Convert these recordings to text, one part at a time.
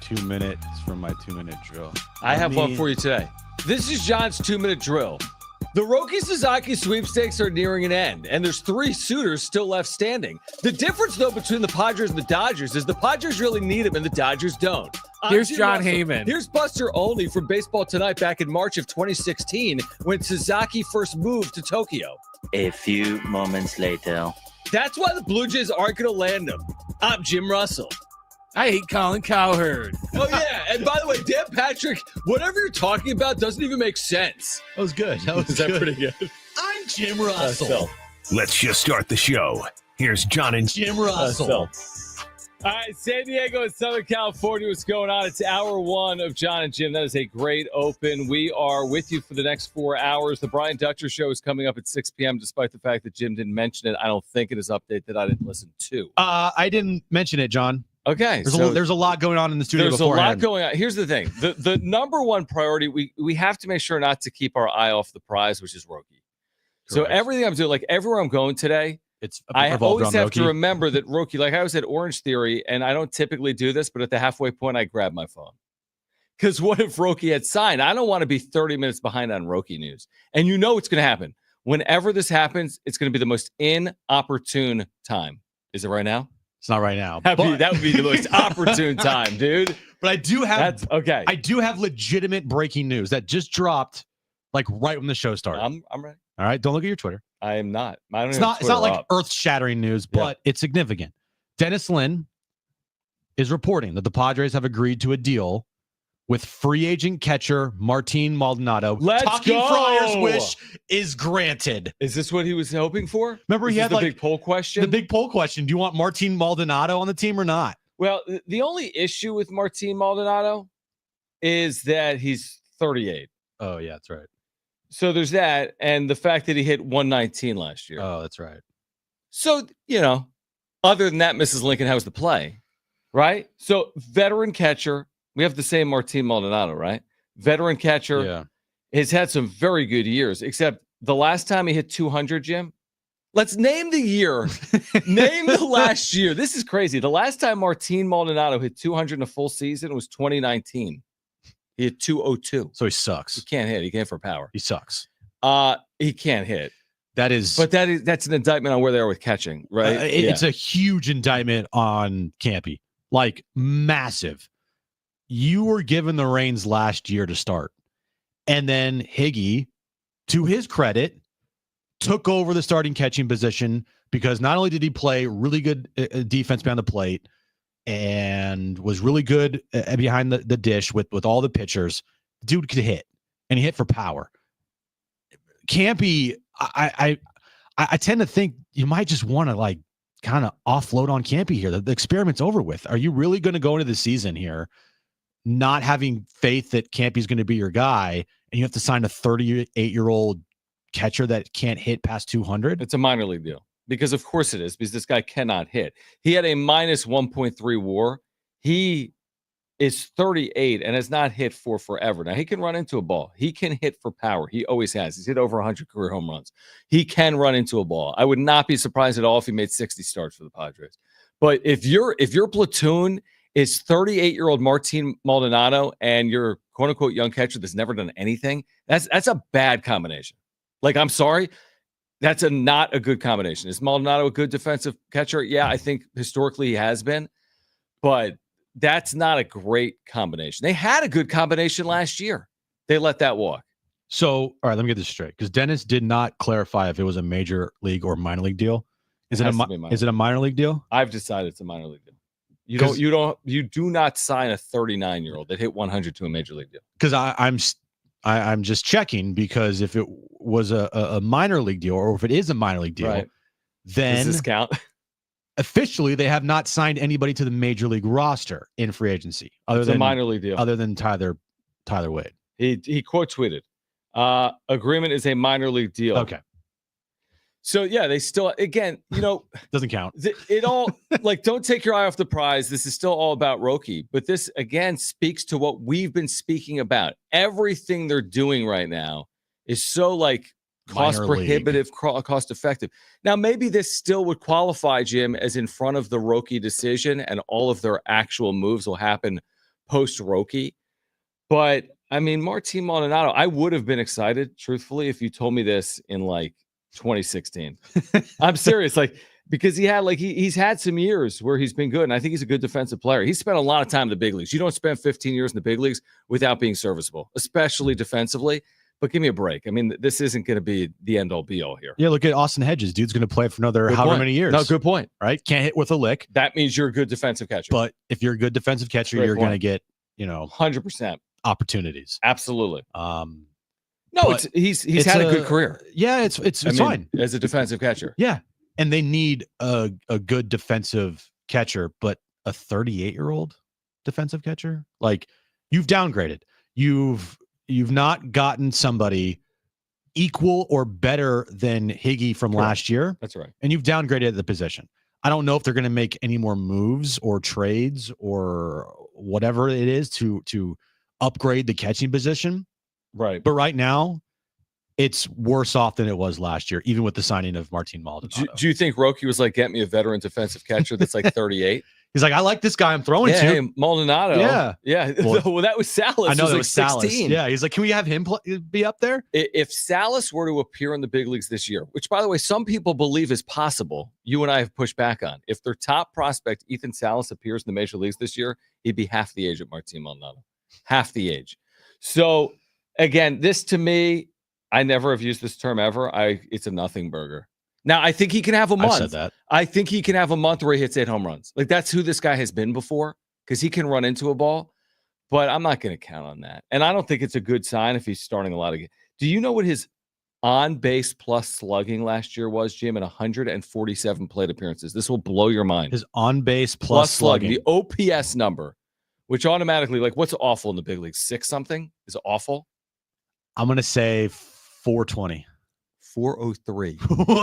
2 minutes from my 2-minute drill. I have one for you today. This is John's 2-minute drill. The Roki Sasaki sweepstakes are nearing an end, and there's 3 suitors still left standing. The difference, though, between the Padres and the Dodgers is the Padres really need him and the Dodgers don't. Here's John Heyman. Here's Buster Olney from Baseball Tonight back in March of 2016 when Sasaki first moved to Tokyo. A few moments later. That's why the Blue Jays aren't going to land him. I'm Jim Russell. I hate Colin Cowherd. Oh, yeah. And by the way, Dan Patrick, whatever you're talking about doesn't even make sense. That was good. Is that pretty good? I'm Jim Russell. Let's just start the show. Here's John and Jim Russell. All right, San Diego and Southern California, what's going on? It's hour 1 of John and Jim. That is a great open. We are with you for the next 4 hours. The Brian Dutcher Show is coming up at 6 p.m., despite the fact that Jim didn't mention it. I don't think it is update that I didn't listen to. I didn't mention it, John. Okay. There's a lot going on in the studio There's beforehand. a lot going on. Here's the thing. The number one priority, we have to make sure not to keep our eye off the prize, which is Roki. So everything I'm doing, like everywhere I'm going today, I always have to remember that Roki, like I was at Orange Theory, and I don't typically do this, but at the halfway point, I grab my phone. Because what if Roki had signed? I don't want to be 30 minutes behind on Roki news. And you know what's going to happen. Whenever this happens, it's going to be the most inopportune time. Is it right now? It's not right now. That would be the most opportune time, dude. But I do have okay. I do have legitimate breaking news that just dropped, like right when the show started. I'm ready. All right, don't look at your Twitter. I am not. It's not like earth-shattering news, but it's significant. Dennis Lin is reporting that the Padres have agreed to a deal with free agent catcher Martin Maldonado. Talking go! Friar's wish is granted. Is this what he was hoping for? Remember, he had the big poll question. The big poll question: do you want Martin Maldonado on the team or not? Well, the only issue with Martin Maldonado is that he's 38. Oh yeah, that's right. So there's that, and the fact that he hit 119 last year. Oh, that's right. So, other than that, Mrs. Lincoln, how's the play? Right? So, veteran catcher. We have the same Martin Maldonado, right? Veteran catcher has had some very good years, except the last time he hit 200, Jim. Let's name the year. Name the last year. This is crazy. The last time Martin Maldonado hit 200 in a full season was 2019. He hit 202. So he sucks. He can't hit. He can't for power. He sucks. He can't hit. That's an indictment on where they are with catching, right? It's a huge indictment on Campy, like massive. You were given the reins last year to start, and then Higgy, to his credit, took over the starting catching position because not only did he play really good defense behind the plate and was really good behind the dish with all the pitchers, dude could hit, and he hit for power. Campy, I tend to think you might just want to like kind of offload on Campy here. The experiment's over with. Are you really going to go into the season here not having faith that Campy's going to be your guy, and you have to sign a 38-year-old catcher that can't hit past 200? It's a minor league deal. Because of course it is, because this guy cannot hit. He had a minus 1.3 WAR. He is 38 and has not hit for forever. Now, he can run into a ball. He can hit for power. He always has. He's hit over 100 career home runs. He can run into a ball. I would not be surprised at all if he made 60 starts for the Padres. But if your platoon is 38-year-old Martin Maldonado and your quote-unquote young catcher that's never done anything, that's a bad combination. Like, I'm sorry. That's not a good combination. Is Maldonado a good defensive catcher? Yeah, I think historically he has been, but that's not a great combination. They had a good combination last year. They let that walk. So, all right, let me get this straight, because Dennis did not clarify if it was a major league or minor league deal. Is it a minor league deal? I've decided it's a minor league deal. You do not sign a 39-year-old that hit 100 to a major league deal. Because I'm just checking, because if it was a minor league deal, or if it is a minor league deal, right, then does this count? Officially, they have not signed anybody to the major league roster in free agency other than a minor league deal, other than Tyler Wade. He quote tweeted, agreement is a minor league deal. Okay. So yeah, they still, again, doesn't count. It all, like, don't take your eye off the prize. This is still all about Roki, but this again speaks to what we've been speaking about. Everything they're doing right now is so like cost prohibitive, cost effective. Now, maybe this still would qualify, Jim, as in front of the Roki decision, and all of their actual moves will happen post Roki. But I mean, Martin Maldonado, I would have been excited, truthfully, if you told me this in like 2016. I'm serious, like because he had like he's had some years where he's been good, and I think he's a good defensive player. He's spent a lot of time in the big leagues. You don't spend 15 years in the big leagues without being serviceable, especially defensively. But give me a break. I mean, this isn't going to be the end all be all here. Yeah, look at Austin Hedges. Dude's going to play for another Good however point. many years. No, good point. Right? Can't hit with a lick. That means you're a good defensive catcher. But if you're a good defensive catcher, Great you're going to point. get 100%. opportunities. Absolutely. No, he's had a good career. Yeah, it's fine as a defensive catcher. Yeah, and they need a good defensive catcher, but a 38-year-old defensive catcher, like you've downgraded. You've not gotten somebody equal or better than Higgy from last year. That's right. And you've downgraded the position. I don't know if they're going to make any more moves or trades or whatever it is to upgrade the catching position. Right. But right now, it's worse off than it was last year, even with the signing of Martin Maldonado. Do you think Roki was like, get me a veteran defensive catcher that's like 38? He's like, I like this guy I'm throwing to. Hey, Maldonado. Yeah. Well, that was Salas. I know that like was Salas. 16. Yeah. He's like, can we have him be up there? If Salas were to appear in the big leagues this year, which, by the way, some people believe is possible, you and I have pushed back on. If their top prospect, Ethan Salas, appears in the major leagues this year, he'd be half the age of Martin Maldonado. Half the age. So, again, this to me, I never have used this term ever. It's a nothing burger. Now, I think he can have a month. I said that. I think he can have a month where he hits 8 home runs. Like, that's who this guy has been before, because he can run into a ball. But I'm not going to count on that. And I don't think it's a good sign if he's starting a lot of games. Do you know what his on-base plus slugging last year was, Jim, in 147 plate appearances? This will blow your mind. His on-base plus slugging. The OPS number, which automatically, like, what's awful in the big league? 6 something is awful? I'm going to say 420. 403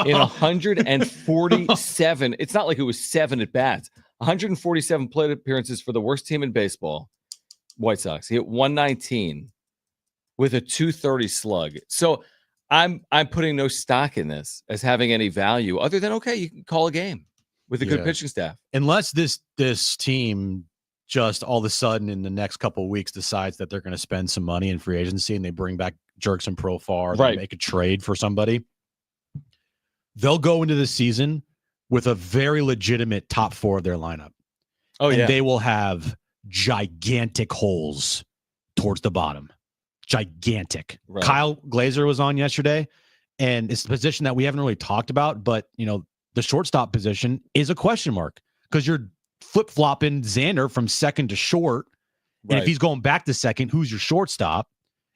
in 147. It's not like it was 7 at bats. 147 plate appearances for the worst team in baseball, White Sox. He hit 119 with a 230 slug. So I'm putting no stock in this as having any value other than, okay, you can call a game with a good pitching staff. Unless this team just all of a sudden in the next couple of weeks decides that they're going to spend some money in free agency and they bring back Jerks and Profar, they make a trade for somebody, they'll go into the season with a very legitimate top 4 of their lineup. And they will have gigantic holes towards the bottom. Gigantic. Right. Kyle Glazer was on yesterday, and it's the position that we haven't really talked about, but the shortstop position is a question mark because you're flip-flopping Xander from second to short. And if he's going back to second, who's your shortstop?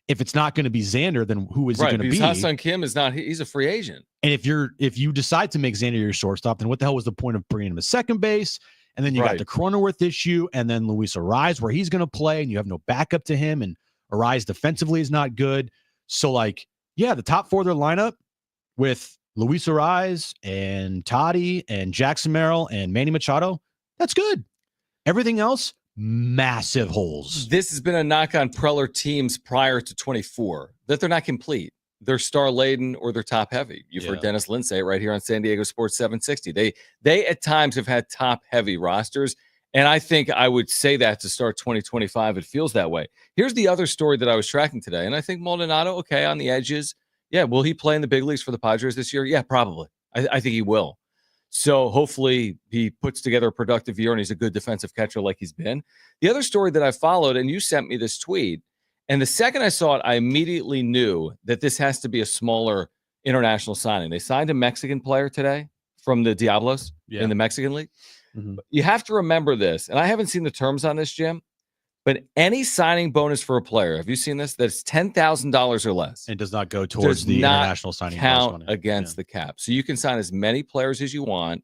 If it's not going to be Xander, then who is it going to be? Ha-Seong Kim is not. He's a free agent. And if you decide to make Xander your shortstop, then what the hell was the point of bringing him to second base? And then you got the Cronenworth issue, and then Luis Arise, where he's going to play, and you have no backup to him, and Arise defensively is not good. So, the top 4 of their lineup with Luis Arise and Toddy and Jackson Merrill and Manny Machado, that's good. Everything else, massive holes. This has been a knock on Preller teams prior to 24, that they're not complete. They're star laden or they're top heavy. You've heard Dennis Lynn say it right here on San Diego Sports 760. They at times have had top heavy rosters. And I think I would say that to start 2025. It feels that way. Here's the other story that I was tracking today. And I think Maldonado, okay, on the edges. Yeah. Will he play in the big leagues for the Padres this year? Yeah, probably. I think he will. So hopefully he puts together a productive year and he's a good defensive catcher like he's been. The other story that I followed, and you sent me this tweet, and the second I saw it, I immediately knew that this has to be a smaller international signing. They signed a Mexican player today from the Diablos in the Mexican League. Mm-hmm. You have to remember this, and I haven't seen the terms on this, Jim, but any signing bonus for a player, have you seen this? That's $10,000 or less. It does not go towards the international signing count against the cap. So you can sign as many players as you want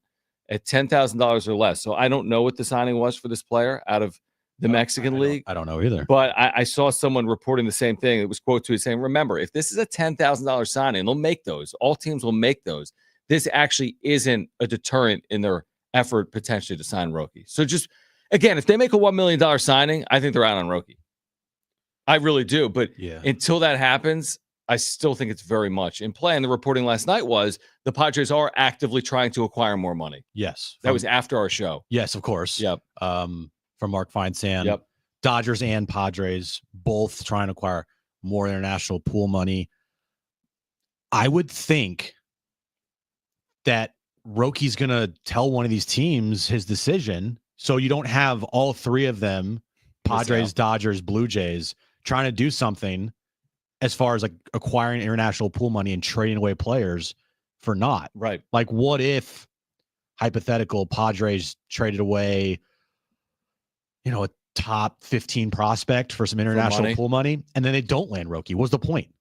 at $10,000 or less. So I don't know what the signing was for this player out of the Mexican League. I don't know either. But I saw someone reporting the same thing. It was quote tweet saying, remember, if this is a $10,000 signing, they'll make those. All teams will make those. This actually isn't a deterrent in their effort potentially to sign Roki. So just, again, if they make a $1 million signing, I think they're out on Roki. I really do. But until that happens, I still think it's very much in play. And the reporting last night was the Padres are actively trying to acquire more money. Yes. That was after our show. Yes, of course. Yep. From Mark Feinsand. Yep. Dodgers and Padres both trying to acquire more international pool money. I would think that Roki's going to tell one of these teams his decision, so you don't have all three of them, Padres, Dodgers, Blue Jays, trying to do something as far as like acquiring international pool money and trading away players for naught. Right. Like, what if hypothetical Padres traded away, a top 15 prospect for some international pool money, and then they don't land Roki? What's the point?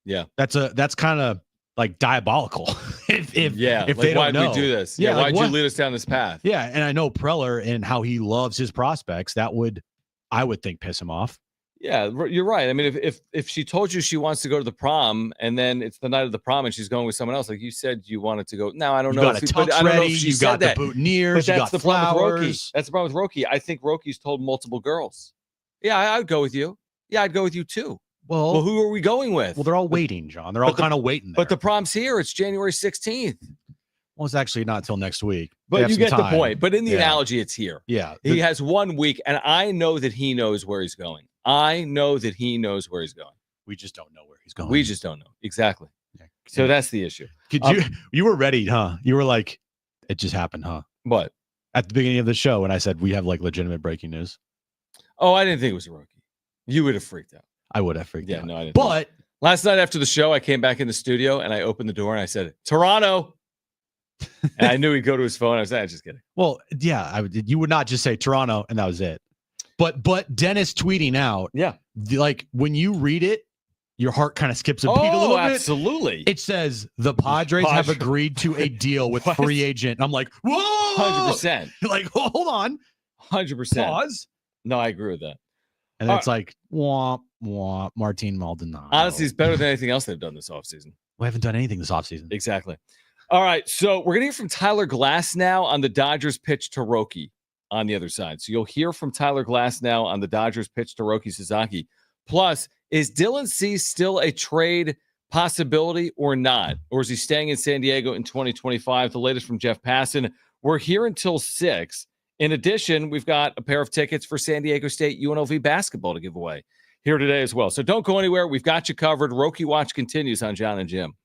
Yeah. That's kind of like diabolical. if like, they why don't did know. we do this? Yeah, why'd like, you lead us down this path? Yeah, and I know Preller and how he loves his prospects. That would, I would think, piss him off. Yeah, you're right. I mean, if she told you she wants to go to the prom and then it's the night of the prom and she's going with someone else, like you said, you wanted to go. Now I don't know. Got a tux ready. You got the boutonnieres. You got the flowers. That's the problem with Roki. I think Roki's told multiple girls. Yeah, I'd go with you. Yeah, I'd go with you too. Well, who are we going with? Well, they're all waiting, John. They're all kind of waiting. But the prom's here. It's January 16th. Well, it's actually not until next week. But you get the point. But in the analogy, it's here. Yeah. He has 1 week, and I know that he knows where he's going. I know that he knows where he's going. We just don't know where he's going. We just don't know. Exactly. Yeah. So that's the issue. You were ready, huh? You were like, it just happened, huh? What? At the beginning of the show, when I said we have like legitimate breaking news. Oh, I didn't think it was a Roki. You would have freaked out. I would have freaked out. Yeah, no, I didn't. But last night after the show, I came back in the studio and I opened the door and I said, Toronto. And I knew he'd go to his phone. I was like, just kidding. Well, yeah, you would not just say Toronto and that was it. But Dennis tweeting out, like when you read it, your heart kind of skips a beat a little bit. Absolutely. It says the Padres have agreed to a deal with free agent. I'm like, whoa, 100%. Like, hold on, 100%. Pause. No, I agree with that. And it's like, womp, womp, Martin Maldonado. Honestly, it's better than anything else they've done this offseason. We haven't done anything this offseason. Exactly. All right, so we're going to hear from Tyler Glass now on the Dodgers pitch to Roki on the other side. So you'll hear from Tyler Glass now on the Dodgers pitch to Roki Sasaki. Plus, is Dylan Cease still a trade possibility or not? Or is he staying in San Diego in 2025? The latest from Jeff Passan. We're here until 6. In addition, we've got a pair of tickets for San Diego State UNLV basketball to give away here today as well. So don't go anywhere. We've got you covered. Roki Watch continues on Jon and Jim.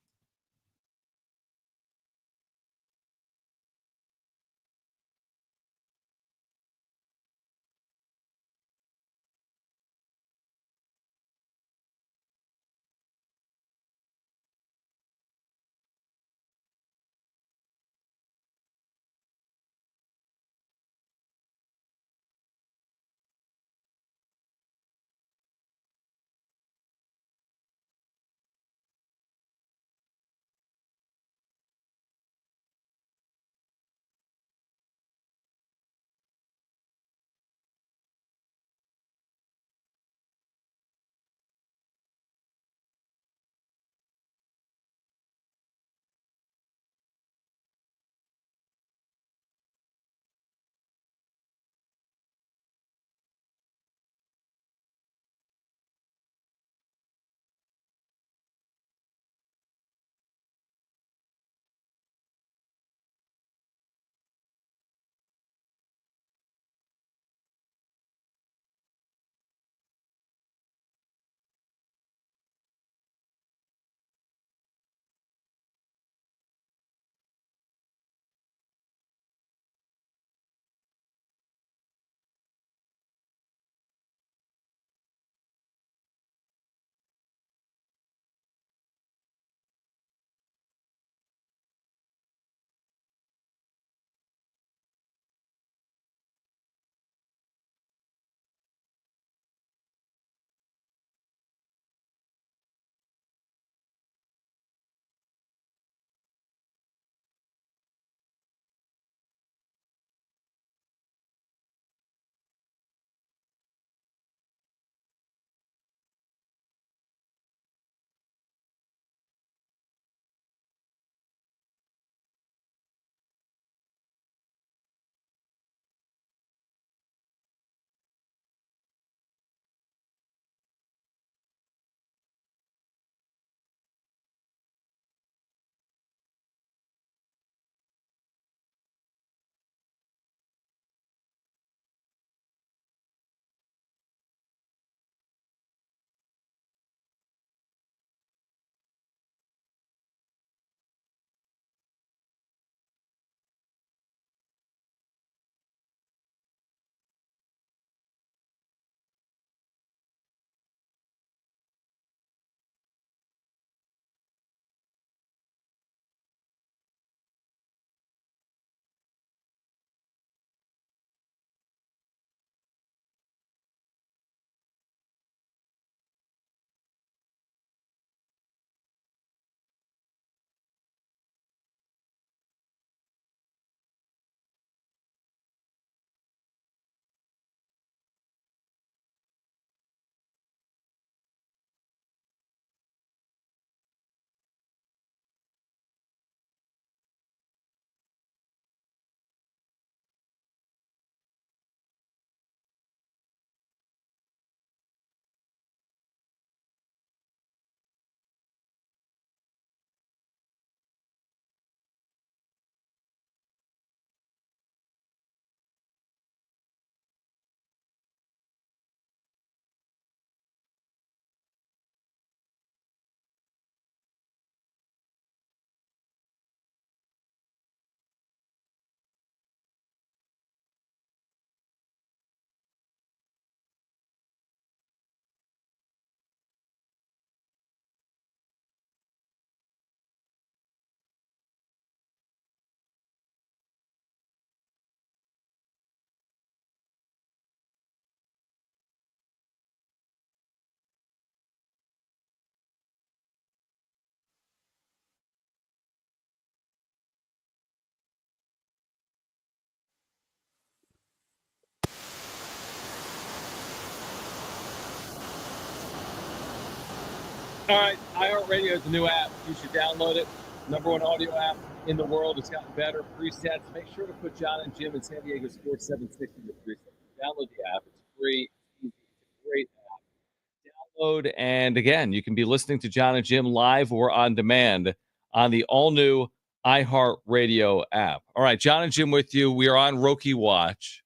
All right, iHeartRadio is the new app. You should download it. Number one audio app in the world. It's gotten better. Presets. Make sure to put John and Jim in San Diego Sports 760 with presets. Download the app. It's free. It's easy. It's a great app. Download, and again, you can be listening to John and Jim live or on demand on the all-new iHeartRadio app. All right, John and Jim with you. We are on Roki Watch.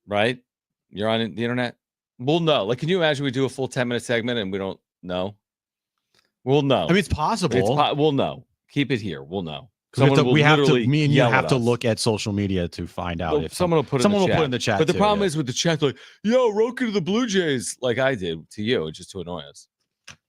Right? You're on the internet? We'll know. Like, can you imagine we do a full 10-minute segment and we don't know? We'll know. I mean, it's possible. We'll know. Keep it here. We'll know. Me and you yell have at to us. look at social media to find out if someone will put someone in the will chat. put in the chat. But the too, problem yeah. is with the chat, like, yo, Roku to the Blue Jays, like I did to you, just to annoy us.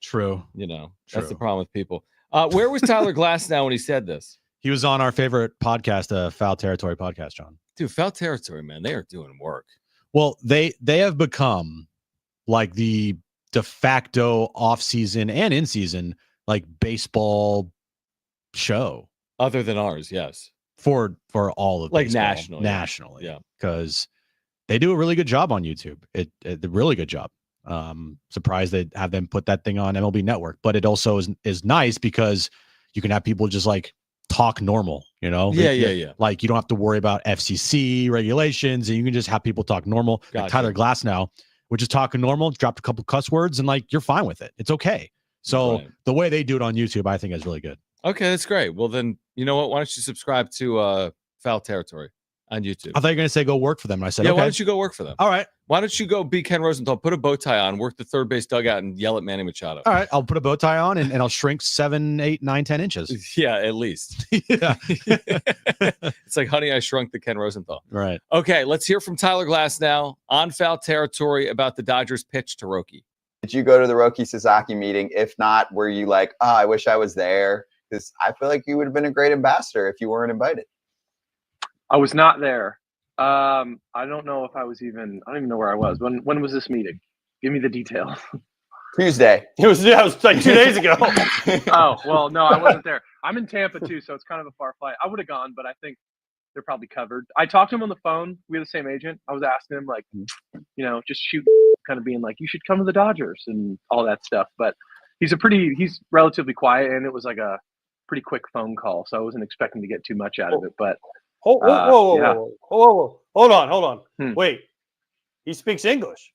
True. You know, True. that's the problem with people. Where was Tyler Glass now when he said this? He was on our favorite podcast, Foul Territory podcast, John. Dude, Foul Territory, man, they are doing work. Well, they have become like the de facto off-season and in-season like baseball show. Other than ours, yes. For all of like baseball, nationally. Yeah. Because they do a really good job on YouTube. A really good job. Surprised they have them put that thing on MLB Network, but it also is nice because you can have people just like talk normal, you know? Yeah. Like you don't have to worry about FCC regulations, and you can just have people talk normal. Gotcha. Like Tyler Glass now, which is talking normal, dropped a couple cuss words, and like you're fine with it. It's okay. So the way they do it on YouTube, I think is really good. Okay, that's great. Well, then, you know what? Why don't you subscribe to Foul Territory on YouTube? I thought you were going to say go work for them. And I said, yeah, okay. why don't you go work for them? All right. Why don't you go be Ken Rosenthal, put a bow tie on, work the third base dugout, and yell at Manny Machado? All right. I'll put a bow tie on and I'll shrink 7, 8, 9, 10 inches. Yeah, at least. Yeah. It's like Honey, I Shrunk the Ken Rosenthal. Right. Okay, let's hear from Tyler Glass now on Foul Territory about the Dodgers pitch to Roki. Did you go to the Roki Sasaki meeting? If not, were you like, oh, I wish I was there? Because I feel like you would have been a great ambassador if you weren't invited. I was not there. I don't know if I was even. I don't even know where I was. When was this meeting? Give me the details. Tuesday. It was like 2 days ago. Oh well, no, I wasn't there. I'm in Tampa too, so it's kind of a far flight. I would have gone, but I think they're probably covered. I talked to him on the phone. We have the same agent. I was asking him like, just shoot, kind of being like, you should come to the Dodgers and all that stuff. But he's relatively quiet, and it was like a pretty quick phone call, so I wasn't expecting to get too much out of it. But Whoa. Hold on. Wait, he speaks English.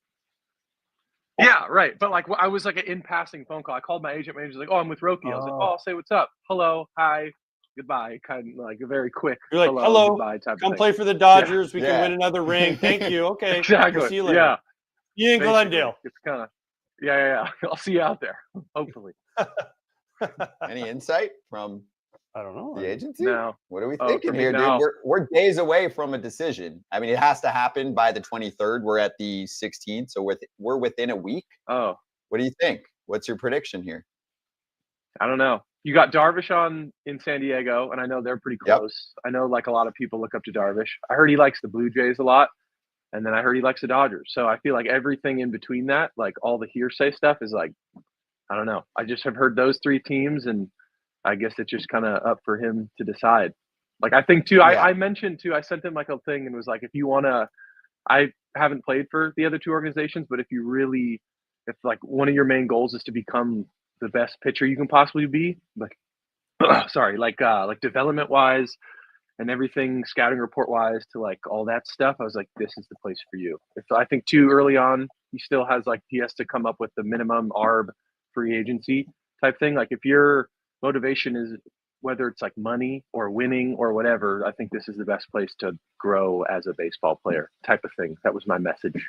Yeah, right. But like, I was like an in-passing phone call. I called my agent. My agent's like, "Oh, I'm with Roki." I was like, "Oh, I'll say what's up. Hello, hi, goodbye." Kind of like a very quick. You're like, "Hello, goodbye type of come thing. play for the Dodgers. We can win another ring. Thank you. Okay, exactly. See you later. Yeah, you in Glendale. It's kind of, yeah. I'll see you out there, hopefully. Any insight from I don't know the agency? No. What are we thinking here, no. dude? We're days away from a decision. I mean, it has to happen by the 23rd. We're at the 16th, so we're within a week. Oh, what do you think? What's your prediction here? I don't know. You got Darvish on in San Diego, and I know they're pretty close. Yep. I know like a lot of people look up to Darvish. I heard he likes the Blue Jays a lot, and then I heard he likes the Dodgers. So I feel like everything in between that, like all the hearsay stuff, is like, I don't know. I just have heard those three teams, and I guess it's just kind of up for him to decide. Like I think too, I mentioned too, I sent him like a thing and was like, if you want to, I haven't played for the other two organizations, but if like one of your main goals is to become the best pitcher you can possibly be, like, like development wise and everything, scouting report wise to like all that stuff, I was like, this is the place for you. If I think too early on, he still has like, he has to come up with the minimum ARB free agency type thing. Like if your motivation is whether it's like money or winning or whatever, I think this is the best place to grow as a baseball player type of thing. That was my message.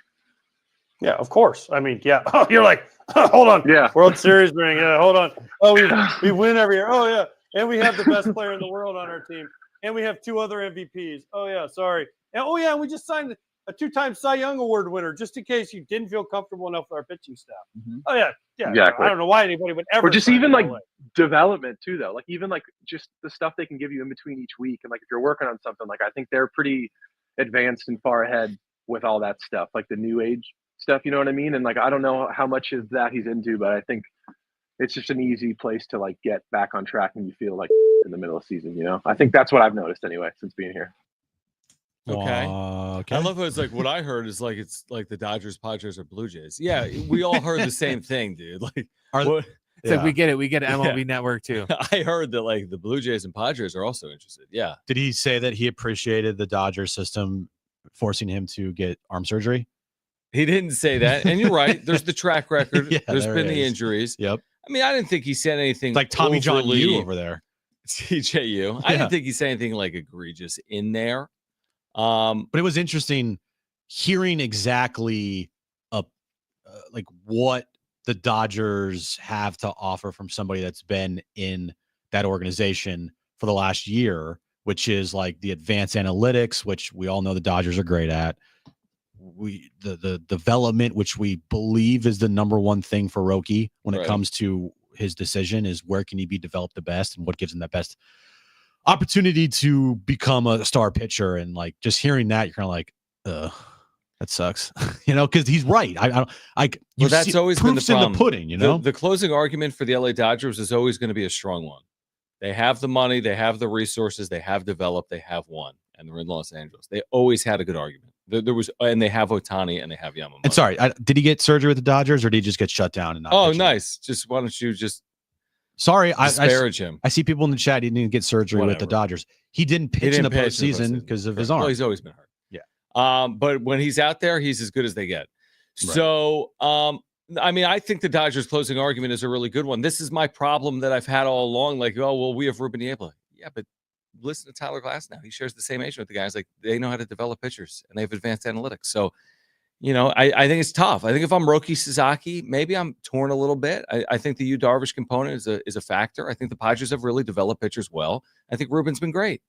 Yeah, of course. I mean, yeah. Oh, you're like, hold on. Yeah. World Series ring. Yeah, hold on. Oh, we win every year. Oh, yeah. And we have the best player in the world on our team. And we have 2 other MVPs. Oh, yeah. Sorry. And, and we just signed a 2-time Cy Young Award winner just in case you didn't feel comfortable enough with our pitching staff. Mm-hmm. Oh, yeah. Yeah. Exactly. I don't know why anybody would ever. Or just even like development too, though. Like even like just the stuff they can give you in between each week. And like if you're working on something, like I think they're pretty advanced and far ahead with all that stuff, like the new age stuff, you know what I mean? And like I don't know how much of that he's into, but I think it's just an easy place to like get back on track when you feel like in the middle of the season, you know? I think that's what I've noticed anyway since being here. Okay. Okay. I love how it's like what I heard is like it's like the Dodgers, Padres, or Blue Jays. Yeah, we all heard the same thing, dude. Like what? It's like we get it. We get Yeah. MLB Network too. I heard that like the Blue Jays and Padres are also interested. Yeah. Did he say that he appreciated the Dodger system forcing him to get arm surgery? He didn't say that. And you're right. There's the track record. Yeah, There's there been the is. injuries. Yep. I mean, I didn't think he said anything It's like Tommy John overly- Yu over there. TJU. I Yeah. didn't think he said anything like egregious in there. But it was interesting hearing exactly like what the Dodgers have to offer from somebody that's been in that organization for the last year, which is like the advanced analytics, which we all know the Dodgers are great at. The development, which we believe is the number one thing for Roki when it Right. comes to his decision, is where can he be developed the best and what gives him that best opportunity to become a star pitcher. And like just hearing that, you're kind of like, that sucks, because he's right. That's always been the proof's in problem. the pudding, The closing argument for the LA Dodgers is always going to be a strong one. They have the money, they have the resources, they have developed, they have won, and they're in Los Angeles. They always had a good argument. And they have Otani and they have Yamamoto. And sorry, did he get surgery with the Dodgers or did he just get shut down? And not Oh, pitch nice. Just why don't you just Sorry, disparage him? I see people in the chat. He didn't get surgery with the Whatever. Dodgers. He didn't pitch in the pitch postseason because of his Correct. arm. Well, he's always been hurt. Yeah. But when he's out there, he's as good as they get. Right. So, I mean, I think the Dodgers closing argument is a really good one. This is my problem that I've had all along. Like, oh, well, we have Ruben Niebla. Yeah, but listen to Tyler Glass now. He shares the same agent with the guys. Like, they know how to develop pitchers and they have advanced analytics. So, I think it's tough. I think if I'm Roki Sasaki, maybe I'm torn a little bit. I think the Yu Darvish component is a factor. I think the Padres have really developed pitchers well. I think Ruben's been great.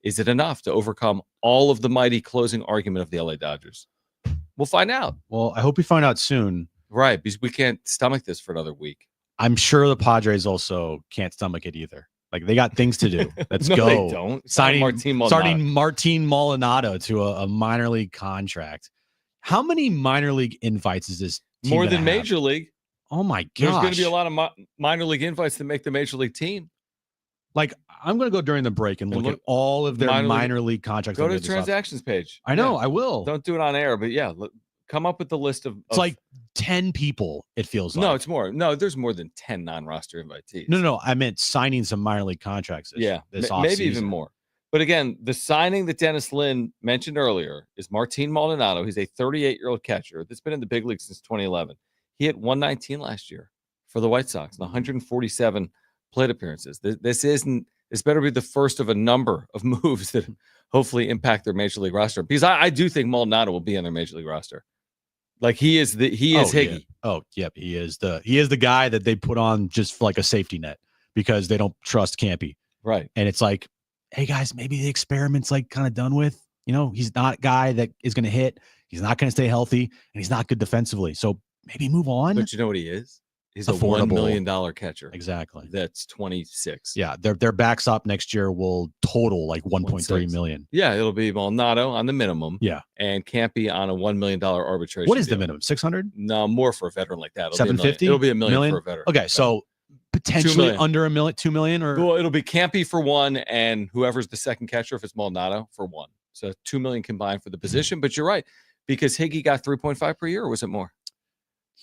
Is it enough to overcome all of the mighty closing argument of the LA Dodgers? We'll find out. Well, I hope we find out soon. Right, because we can't stomach this for another week. I'm sure the Padres also can't stomach it either. Like they got things to do. Let's No, go. they don't. Starting Martin Maldonado to a minor league contract. How many minor league invites is this team more gonna than have? Major League. Oh my gosh. There's going to be a lot of minor league invites to make the Major League team. Like I'm going to go during the break and look at all of their minor league contracts. Go to the transactions page. I know, I will. Don't do it on air, but yeah, come up with the list of. It's like 10 people. It feels like. No, it's more. No, there's more than 10 non-roster invitees. No. I meant signing some minor league contracts. This maybe even more. But again, the signing that Dennis Lin mentioned earlier is Martin Maldonado. He's a 38-year-old catcher that's been in the big league since 2011. He hit 119 last year for the White Sox and 147 plate appearances. This better be the first of a number of moves that hopefully impact their major league roster. Because I do think Maldonado will be on their major league roster. Like he is Higgy. Yeah. Oh, yep. He is the guy that they put on just for like a safety net because they don't trust Campy. Right. And it's like, hey guys, maybe the experiment's like kind of done with. He's not a guy that is going to hit. He's not going to stay healthy, and he's not good defensively. So maybe move on. But you know what he is? He's affordable. a $1 million catcher. Exactly. That's 26. Yeah, their backstop next year will total like 1.3 million. Yeah, it'll be Maldonado on the minimum. Yeah, and Campy on a $1 million arbitration. What is deal. the minimum? 600? No, more for a veteran like that. 750. It'll be $1 million for a veteran. Okay, so potentially under $1 million, $2 million, or well, it'll be Campy for one, and whoever's the second catcher, if it's Maldonado, for one. So $2 million combined for the position. But you're right, because Higgy got 3.5 per year, or was it more?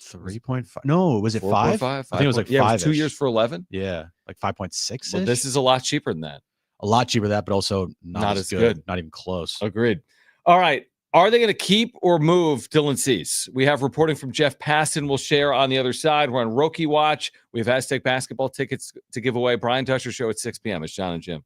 3.5. No, was it 5? I think it was like 5. Yeah, it was 2 years for 11. Yeah, like 5.6. Well, this is a lot cheaper than that. A lot cheaper than that, but also not as good. Not even close. Agreed. All right. Are they going to keep or move Dylan Cease? We have reporting from Jeff Passan. We'll share on the other side. We're on Roki Watch. We have Aztec basketball tickets to give away. Brian Dutcher Show at 6 p.m. It's Jon and Jim.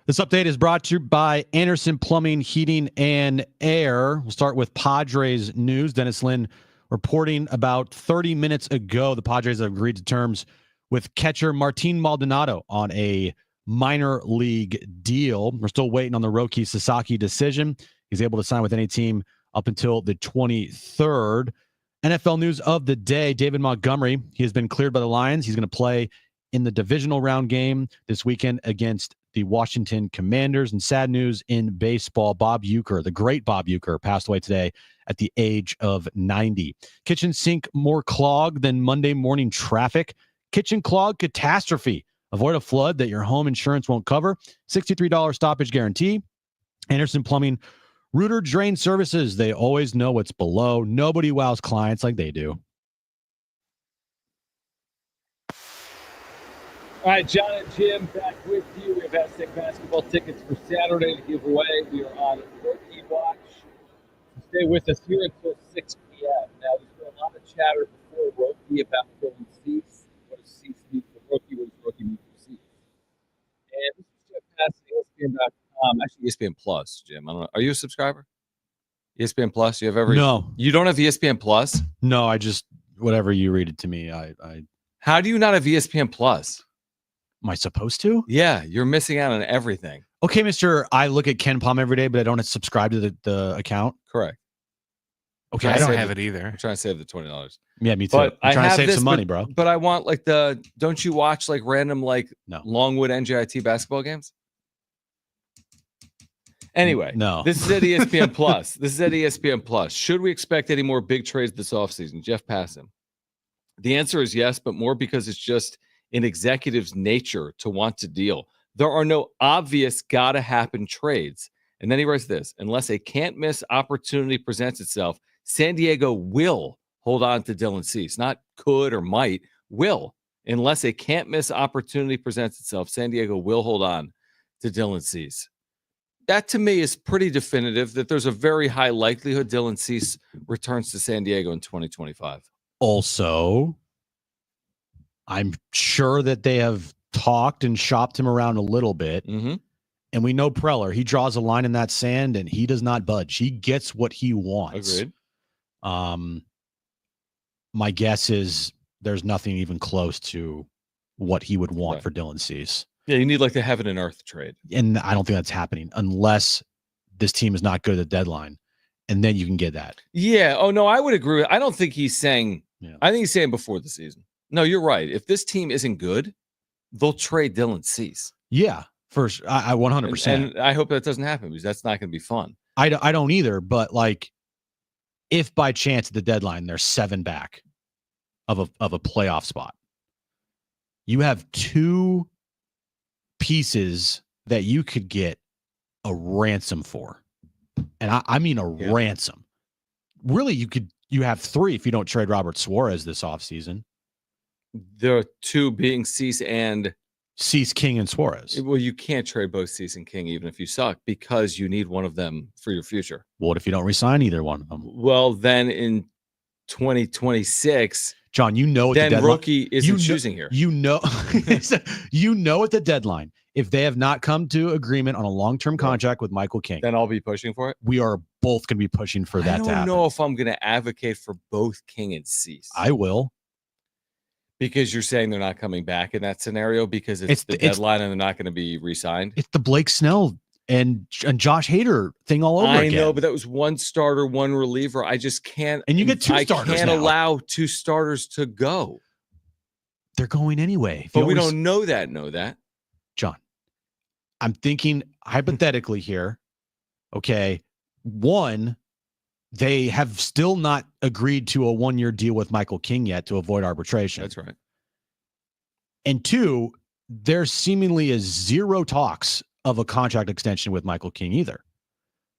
This update is brought to you by Anderson Plumbing, Heating, and Air. We'll start with Padres news. Dennis Lin reporting about 30 minutes ago, the Padres have agreed to terms with catcher Martin Maldonado on a minor league deal. We're still waiting on the Roki Sasaki decision. He's able to sign with any team up until the 23rd. NFL news of the day, David Montgomery. He has been cleared by the Lions. He's going to play in the divisional round game this weekend against the Washington Commanders. And sad news in baseball, Bob Uecker, the great Bob Uecker, passed away today at the age of 90. Kitchen sink more clogged than Monday morning traffic. Kitchen clog catastrophe. Avoid a flood that your home insurance won't cover. $63 stoppage guarantee. Anderson Plumbing, Rooter Drain Services. They always know what's below. Nobody wows clients like they do. All right, Jon and Jim back with you. We have Aztec basketball tickets for Saturday to give away. We are on Roki Watch. Stay with us here until 6 p.m. Now, there's been a lot of chatter before Roki about filling seats. What does seats mean for Roki? What does Roki mean for seats? And this is Jeff Passing, ESPN.com. Actually, ESPN Plus, Jim. I don't know. Are you a subscriber? ESPN Plus? You have every? No. You don't have ESPN Plus? No, I just, whatever you read it to me, I How do you not have ESPN Plus? am I supposed to? Yeah, you're missing out on everything. Okay, Mr. I look at Ken Palm every day, but I don't subscribe to the account. Correct. Okay, I I don't don't have have it either. I'm trying to save the $20. Yeah, me too. But I'm trying to have save this, some money, bro. But I want like don't you watch like random like No. Longwood NJIT basketball games? Anyway, No. This is at ESPN Plus. This is at ESPN Plus. Should we expect any more big trades this offseason? Jeff Passan. The answer is yes, but more because it's just in executive's nature to want to deal. There are no obvious gotta happen trades. And then he writes this: unless a can't miss opportunity presents itself, San Diego will hold on to Dylan Cease. Not could or might, will. Unless a can't miss opportunity presents itself, San Diego will hold on to Dylan Cease. That to me is pretty definitive that there's a very high likelihood Dylan Cease returns to San Diego in 2025. Also, I'm sure that they have talked and shopped him around a little bit. Mm-hmm. And we know Preller, he draws a line in that sand and he does not budge. He gets what he wants. Agreed. My guess is there's nothing even close to what he would want Right. for Dylan Cease. Yeah, you need like the heaven and earth trade. And I don't think that's happening unless this team is not good at the deadline. And then you can get that. Yeah. Oh, no, I would agree. I don't think he's saying, Yeah. I think he's saying before the season. No, you're right. If this team isn't good, they'll trade Dylan Cease. Yeah, for sure. I 100%. And I hope that doesn't happen because that's not going to be fun. I don't either. But like, if by chance at the deadline they're 7 back of a playoff spot, you have 2 pieces that you could get a ransom for, and I mean a ransom. Really, you have 3 if you don't trade Robert Suarez this offseason. There are 2 being Cease and Cease, King, and Suarez. well, you can't trade both Cease and King even if you suck because you need one of them for your future. What if you don't resign either one of them? Well, then in 2026, John, you know at then the deadline, Roki isn't choosing here. You know, you know at the deadline, if they have not come to agreement on a long-term contract with Michael King, Then I'll be pushing for it. we are both going to be pushing for that I to don't happen. know if I'm going to advocate for both King and Cease. I will. Because you're saying they're not coming back in that scenario because it's the deadline and they're not going to be re-signed. It's the Blake Snell and Josh Hader thing all over I again. know, but that was one starter, one reliever. I just can't. And you get 2 I starters can't now. allow 2 starters to go. They're going anyway. If But you we always- don't know that. John, I'm thinking hypothetically here. Okay. 1, they have still not agreed to a 1-year deal with Michael King yet to avoid arbitration. That's right. And 2, there seemingly is 0 talks of a contract extension with Michael King either.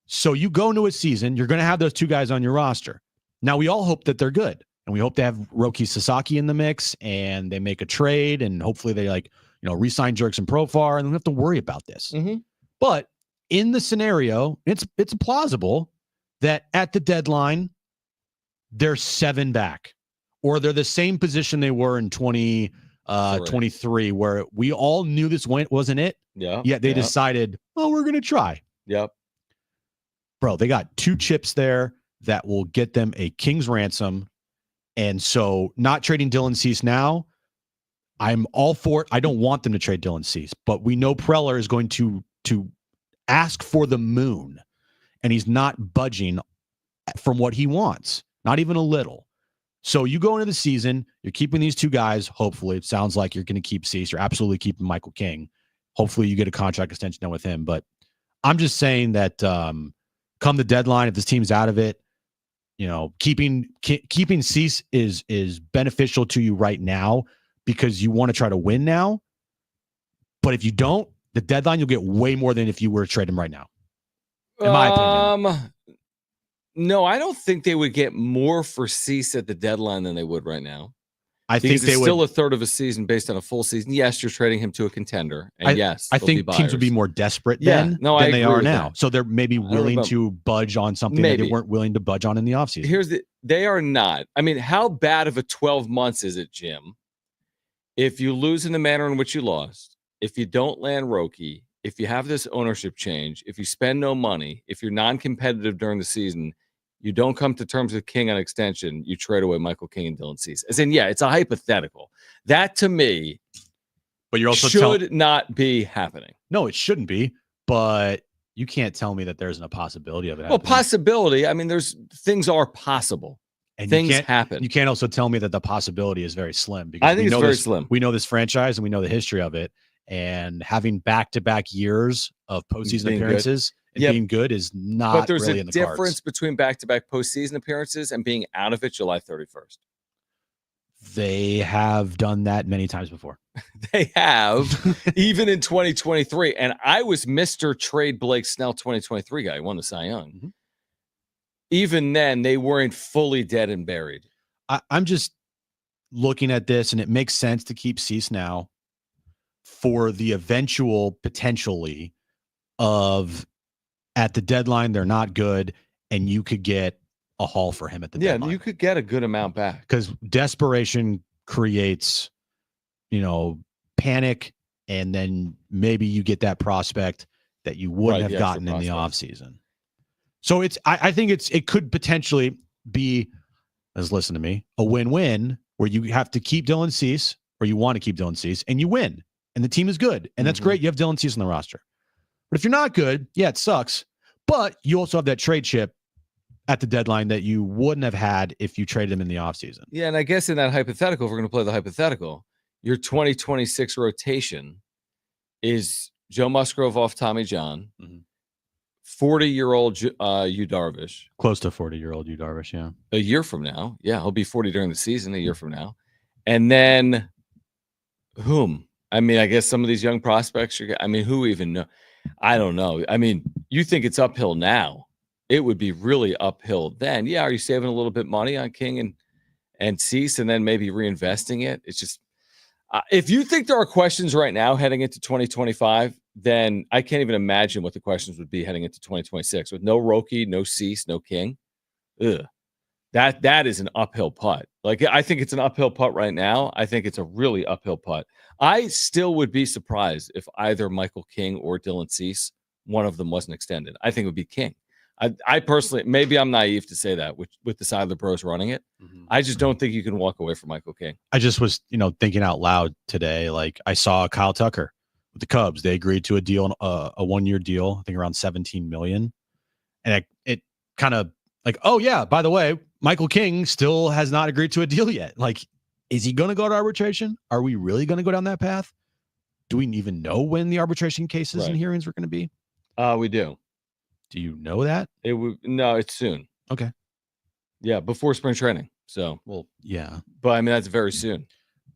So you go into a season, you're going to have those 2 guys on your roster. Now, we all hope that they're good. And we hope to have Roki Sasaki in the mix and they make a trade and hopefully they re-sign Jerkson Profar and they don't have to worry about this. Mm-hmm. But in the scenario, it's plausible that at the deadline, they're 7 back or they're the same position they were in Three. 23, where we all knew this wasn't it. Yeah. Yet they decided, oh, we're going to try. Yep. Bro, they got 2 chips there that will get them a king's ransom. And so not trading Dylan Cease now, I'm all for it. I don't want them to trade Dylan Cease, but we know Preller is going to ask for the moon, and he's not budging from what he wants, not even a little. So you go into the season, you're keeping these 2 guys. Hopefully, it sounds like you're going to keep Cease. You're absolutely keeping Michael King. Hopefully, you get a contract extension done with him. But I'm just saying that come the deadline, if this team's out of it, you know, keeping Cease is beneficial to you right now because you want to try to win now. But if you don't, the deadline, you'll get way more than if you were to trade him right now. In my opinion. No, I don't think they would get more for Cease at the deadline than they would right now. I think it's still a third of a season based on a full season. Yes, you're trading him to a contender. And I think teams would be more desperate than they are now. So they're maybe willing to budge on something that they weren't willing to budge on in the offseason. They are not. I mean, how bad of a 12 months is it, Jim? If you lose in the manner in which you lost, if you don't land Roki, if you have this ownership change, if you spend no money, if you're non-competitive during the season, you don't come to terms with King on extension, you trade away Michael King and Dylan Cease. As in, yeah, it's a hypothetical. That to me but you're also should not be happening. No, it shouldn't be, but you can't tell me that there isn't a possibility of it Well, happening. possibility. I mean, things are possible. And things happen. You can't also tell me that the possibility is very slim. Because I think it's very slim. We know this franchise and we know the history of it. And having back-to-back years of postseason appearances being good is not but there's really a in the difference cards. between back-to-back postseason appearances and being out of it July 31st. They have done that many times before. They have, even in 2023. And I was Mr. Trade Blake Snell 2023 guy. He won the Cy Young. Mm-hmm. Even then, they weren't fully dead and buried. I'm just looking at this, and it makes sense to keep Cease now for the eventual potentially of at the deadline, they're not good, and you could get a haul for him at the deadline. Yeah, you could get a good amount back. Because desperation creates, panic, and then maybe you get that prospect that you wouldn't have gotten in the offseason. So I think it could potentially be, listen to me, a win-win where you have to keep Dylan Cease, or you want to keep Dylan Cease, and you win, and the team is good, and that's great. You have Dylan Cease on the roster. But if you're not good, yeah, it sucks. But you also have that trade chip at the deadline that you wouldn't have had if you traded him in the offseason. Yeah, and I guess in that hypothetical, if we're going to play the hypothetical, your 2026 rotation is Joe Musgrove off Tommy John, 40-year-old Yu Darvish. Close to 40-year-old Yu Darvish, yeah. A year from now. Yeah, he'll be 40 during the season, a year from now. And then whom? I mean, I guess some of these young prospects, who even know? I don't know. I mean, you think it's uphill now. It would be really uphill then. Yeah, are you saving a little bit money on King and Cease and then maybe reinvesting it? It's just if you think there are questions right now heading into 2025, then I can't even imagine what the questions would be heading into 2026 with no Roki, no Cease, no King. Ugh. That is an uphill putt. Like, I think it's an uphill putt right now. I think it's a really uphill putt. I still would be surprised if either Michael King or Dylan Cease, one of them wasn't extended. I think it would be King. I personally, maybe I'm naive to say that with the side of the pros running it. I just don't think you can walk away from Michael King. I just was, thinking out loud today. Like, I saw Kyle Tucker with the Cubs. They agreed to a deal, a 1-year deal, I think around $17 million. And it kind of like, oh yeah, by the way, Michael King still has not agreed to a deal yet. Like, is he going to go to arbitration? Are we really going to go down that path? Do we even know when the arbitration cases and hearings are going to be? We do. Do you know that? No, it's soon. Okay. Yeah, before spring training. So, well, yeah. But I mean, that's very soon.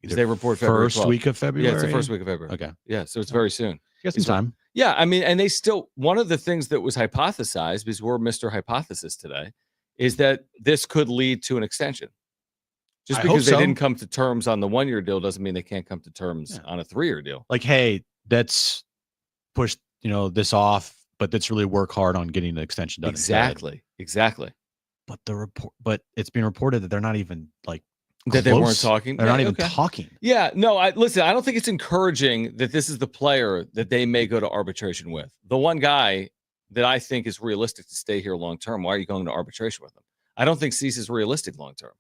They report February 12th. First week of February? Yeah, it's the first week of February. Okay. Yeah, so it's very soon. You got some time. Yeah, I mean, and they still, one of the things that was hypothesized, because we're Mr. Hypothesis today, is that this could lead to an extension. Just because they didn't come to terms on the 1-year deal doesn't mean they can't come to terms on a 3-year deal. Like, hey, let's push, this off, but let's really work hard on getting the extension done. Exactly. But it's being reported that they're not even That they weren't close. talking. They're Yeah, not even okay. talking. Yeah, no, I don't think it's encouraging that this is the player that they may go to arbitration with. The one guy that I think is realistic to stay here long term, why are you going to arbitration with him? I don't think Cease is realistic long term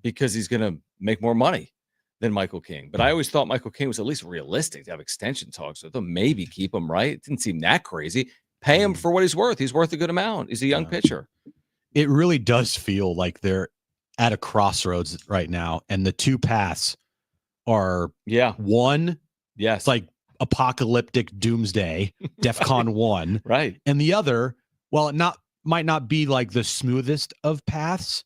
because he's going to make more money than Michael King. But I always thought Michael King was at least realistic to have extension talks with him, maybe keep him, right? It didn't seem that crazy. Pay him for what he's worth. He's worth a good amount. He's a young pitcher. It really does feel like they're at a crossroads right now, and the two paths are one, it's like apocalyptic doomsday, DEFCON 1, right, and the other, well, it might not be like the smoothest of paths.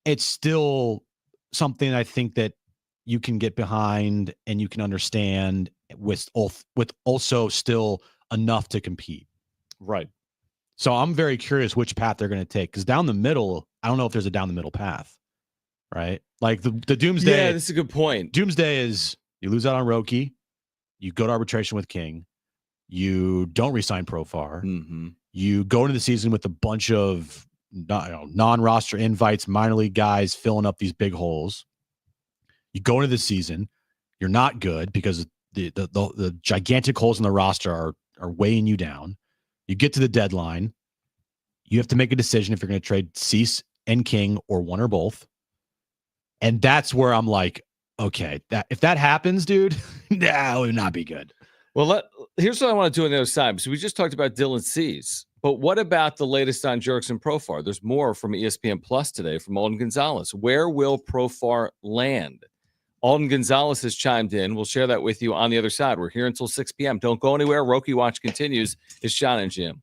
It's still something I think that you can get behind and you can understand with also still enough to compete. Right. So I'm very curious which path they're going to take, because down the middle, I don't know if there's a down the middle path, right? Like the doomsday. Yeah, that's a good point. Doomsday is you lose out on Roki, you go to arbitration with King, you don't resign Profar, you go into the season with a bunch of non-roster invites, minor league guys filling up these big holes. You go into the season, you're not good because the gigantic holes in the roster are weighing you down. You get to the deadline, you have to make a decision if you're going to trade Cease and King or one or both. And that's where I'm like, okay, if that happens, dude, that would not be good. Well, here's what I want to do on the other side. So we just talked about Dylan Cease, but what about the latest on Jurickson Profar? There's more from ESPN Plus today from Alden Gonzalez. Where will Profar land? Alden Gonzalez has chimed in. We'll share that with you on the other side. We're here until 6 p.m. Don't go anywhere. Roki Watch continues. It's Jon and Jim.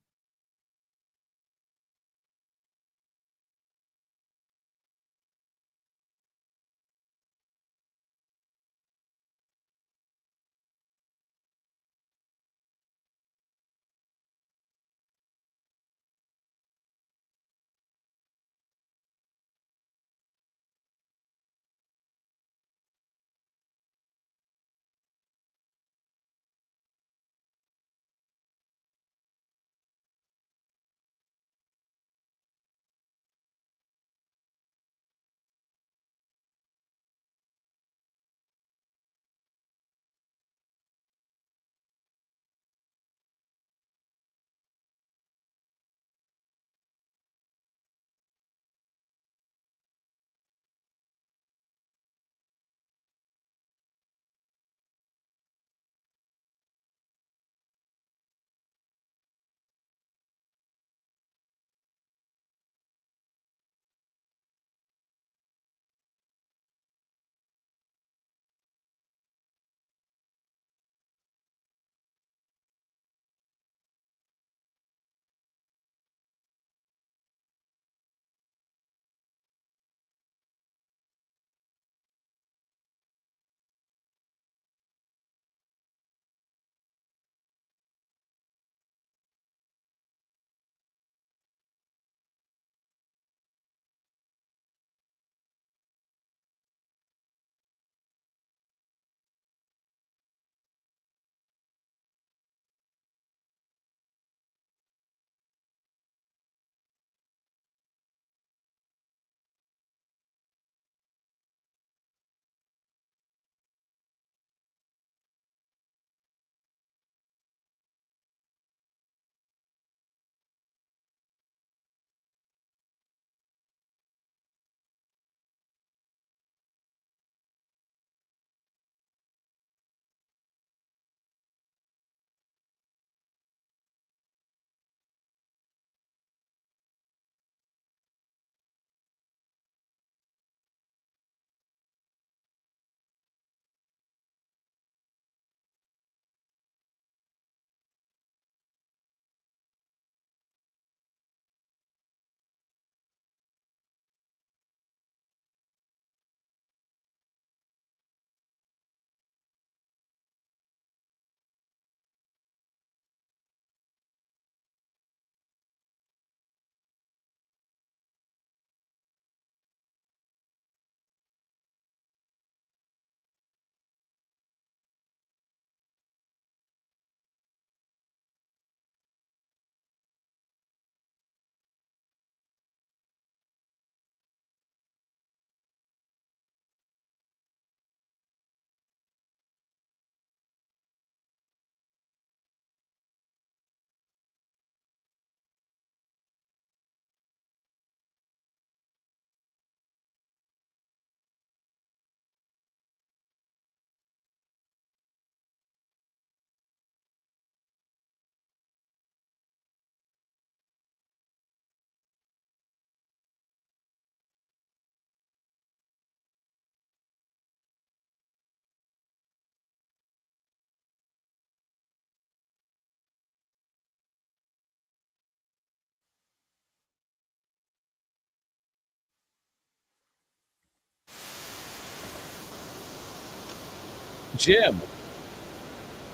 Jim,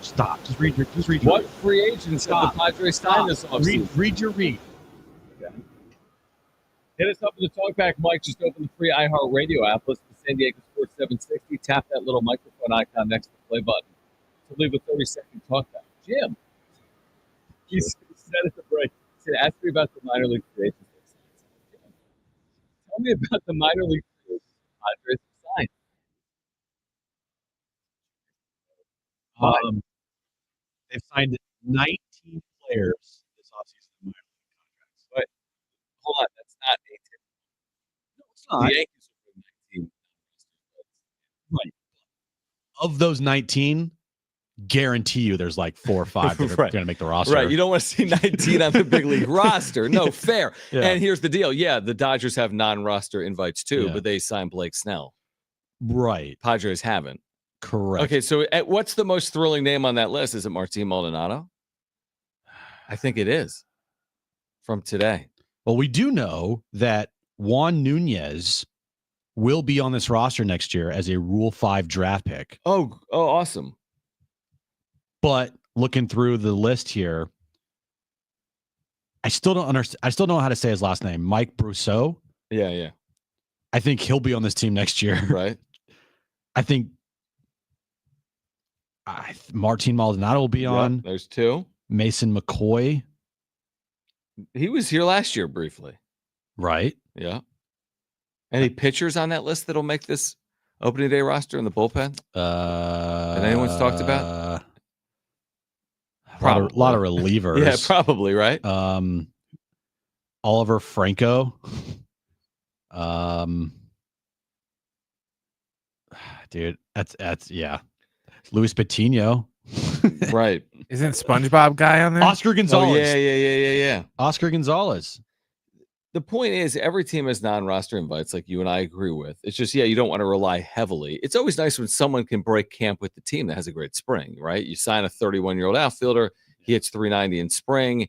Stop. Just read your what free agents have the Padres signed this offseason? Read your read. Hit us up with the talkback mic. Just open the free iHeartRadio app. Listen to San Diego Sports 760. Tap that little microphone icon next to the play button to leave a 30-second talkback. Jim, he said at the break, he said, ask me about the minor league free agents. Tell me about the minor league free agents Padres signed. They've signed 19 players this offseason in minor league contracts. But hold on, that's not 18. No, it's not. The Yankees are putting 19. Right. Of those 19, guarantee you there's like 4 or 5 that are Right. going to make the roster. Right. You don't want to see 19 on the big league roster. No, fair. Yeah. And here's the deal. Yeah, the Dodgers have non-roster invites too, Yeah. but they signed Blake Snell. Right. Padres haven't. Correct. Okay, so what's the most thrilling name on that list? Is it Martin Maldonado? I think it is. From today. Well, we do know that Juan Nunez will be on this roster next year as a Rule 5 draft pick. Oh, awesome. But looking through the list here, I still don't understand. I still don't know how to say his last name. Mike Brousseau. Yeah. I think he'll be on this team next year. Right. I think Martin Maldonado will be on. There's 2. Mason McCoy. He was here last year briefly. Right. Yeah. Any pitchers on that list that'll make this opening day roster in the bullpen? That anyone's talked about? A lot of relievers. Yeah, probably, right? Oliver Franco. Dude, that's yeah. Luis Patino. Right. Isn't SpongeBob guy on there? Oscar Gonzalez. Oh, yeah. Oscar Gonzalez. The point is, every team has non-roster invites, like you and I agree with. It's just, you don't want to rely heavily. It's always nice when someone can break camp with the team that has a great spring, right? You sign a 31-year-old outfielder, he hits 390 in spring,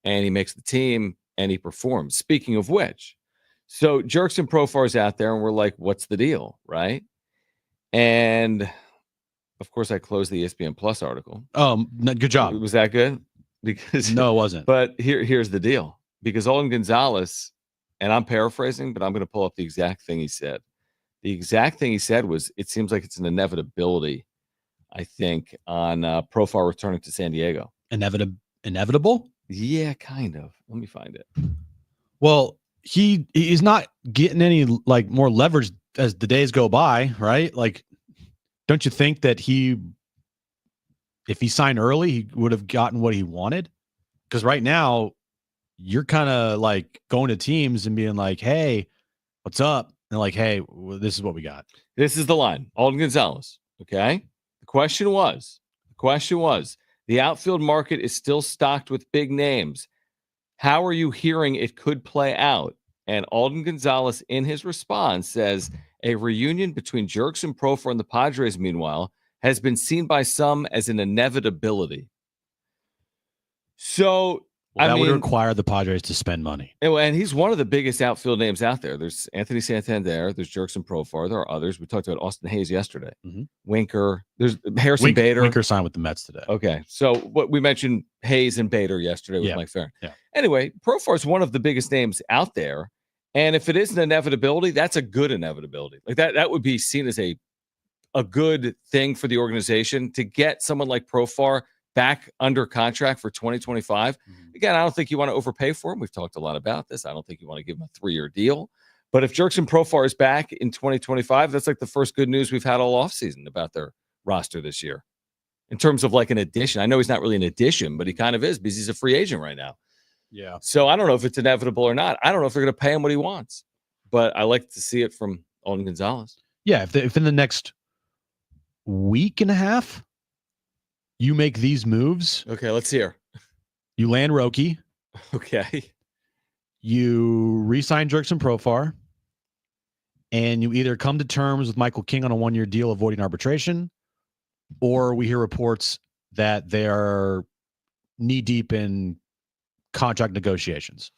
and he makes the team, and he performs. Speaking of which, so Jerks and Profar's out there, and we're like, what's the deal, right? And, of course, I closed the ESPN Plus article. Good job. Was that good? Because No, it wasn't. But here's the deal. Because Olin Gonzalez, and I'm paraphrasing, but I'm going to pull up the exact thing he said. The exact thing he said was, it seems like it's an inevitability, I think, on Profar returning to San Diego. Inevitable? Yeah, kind of. Let me find it. Well, he's not getting any like more leverage as the days go by, right? Like, don't you think that if he signed early, he would have gotten what he wanted? Because right now, you're kind of like going to teams and being like, hey, what's up? And like, hey, this is what we got. This is the line. Olin Gonzalez. Okay. The question was, the outfield market is still stocked with big names. How are you hearing it could play out? And Alden Gonzalez, in his response, says a reunion between Jerks and Profar and the Padres, meanwhile, has been seen by some as an inevitability. So, that would require the Padres to spend money. And he's one of the biggest outfield names out there. There's Anthony Santander. There's Jerks and Profar. There are others. We talked about Austin Hayes yesterday. Mm-hmm. Winker. There's Harrison Bader. Winker signed with the Mets today. Okay. So what we mentioned Hayes and Bader yesterday with Mike Farron. Yeah. Anyway, Profar is one of the biggest names out there. And if it is an inevitability, that's a good inevitability. Like that would be seen as a good thing for the organization to get someone like Profar back under contract for 2025. Again, I don't think you want to overpay for him. We've talked a lot about this. I don't think you want to give him a 3-year deal. But if Jerks and Profar is back in 2025, that's like the first good news we've had all offseason about their roster this year. In terms of like an addition. I know he's not really an addition, but he kind of is because he's a free agent right now. Yeah. So I don't know if it's inevitable or not. I don't know if they're going to pay him what he wants. But I like to see it from Alden Gonzalez. Yeah, if in the next week and a half, you make these moves. Okay, let's hear. You land Roki. Okay. You re-sign Jerks and Profar. And you either come to terms with Michael King on a 1-year deal avoiding arbitration, or we hear reports that they're knee-deep in contract negotiations.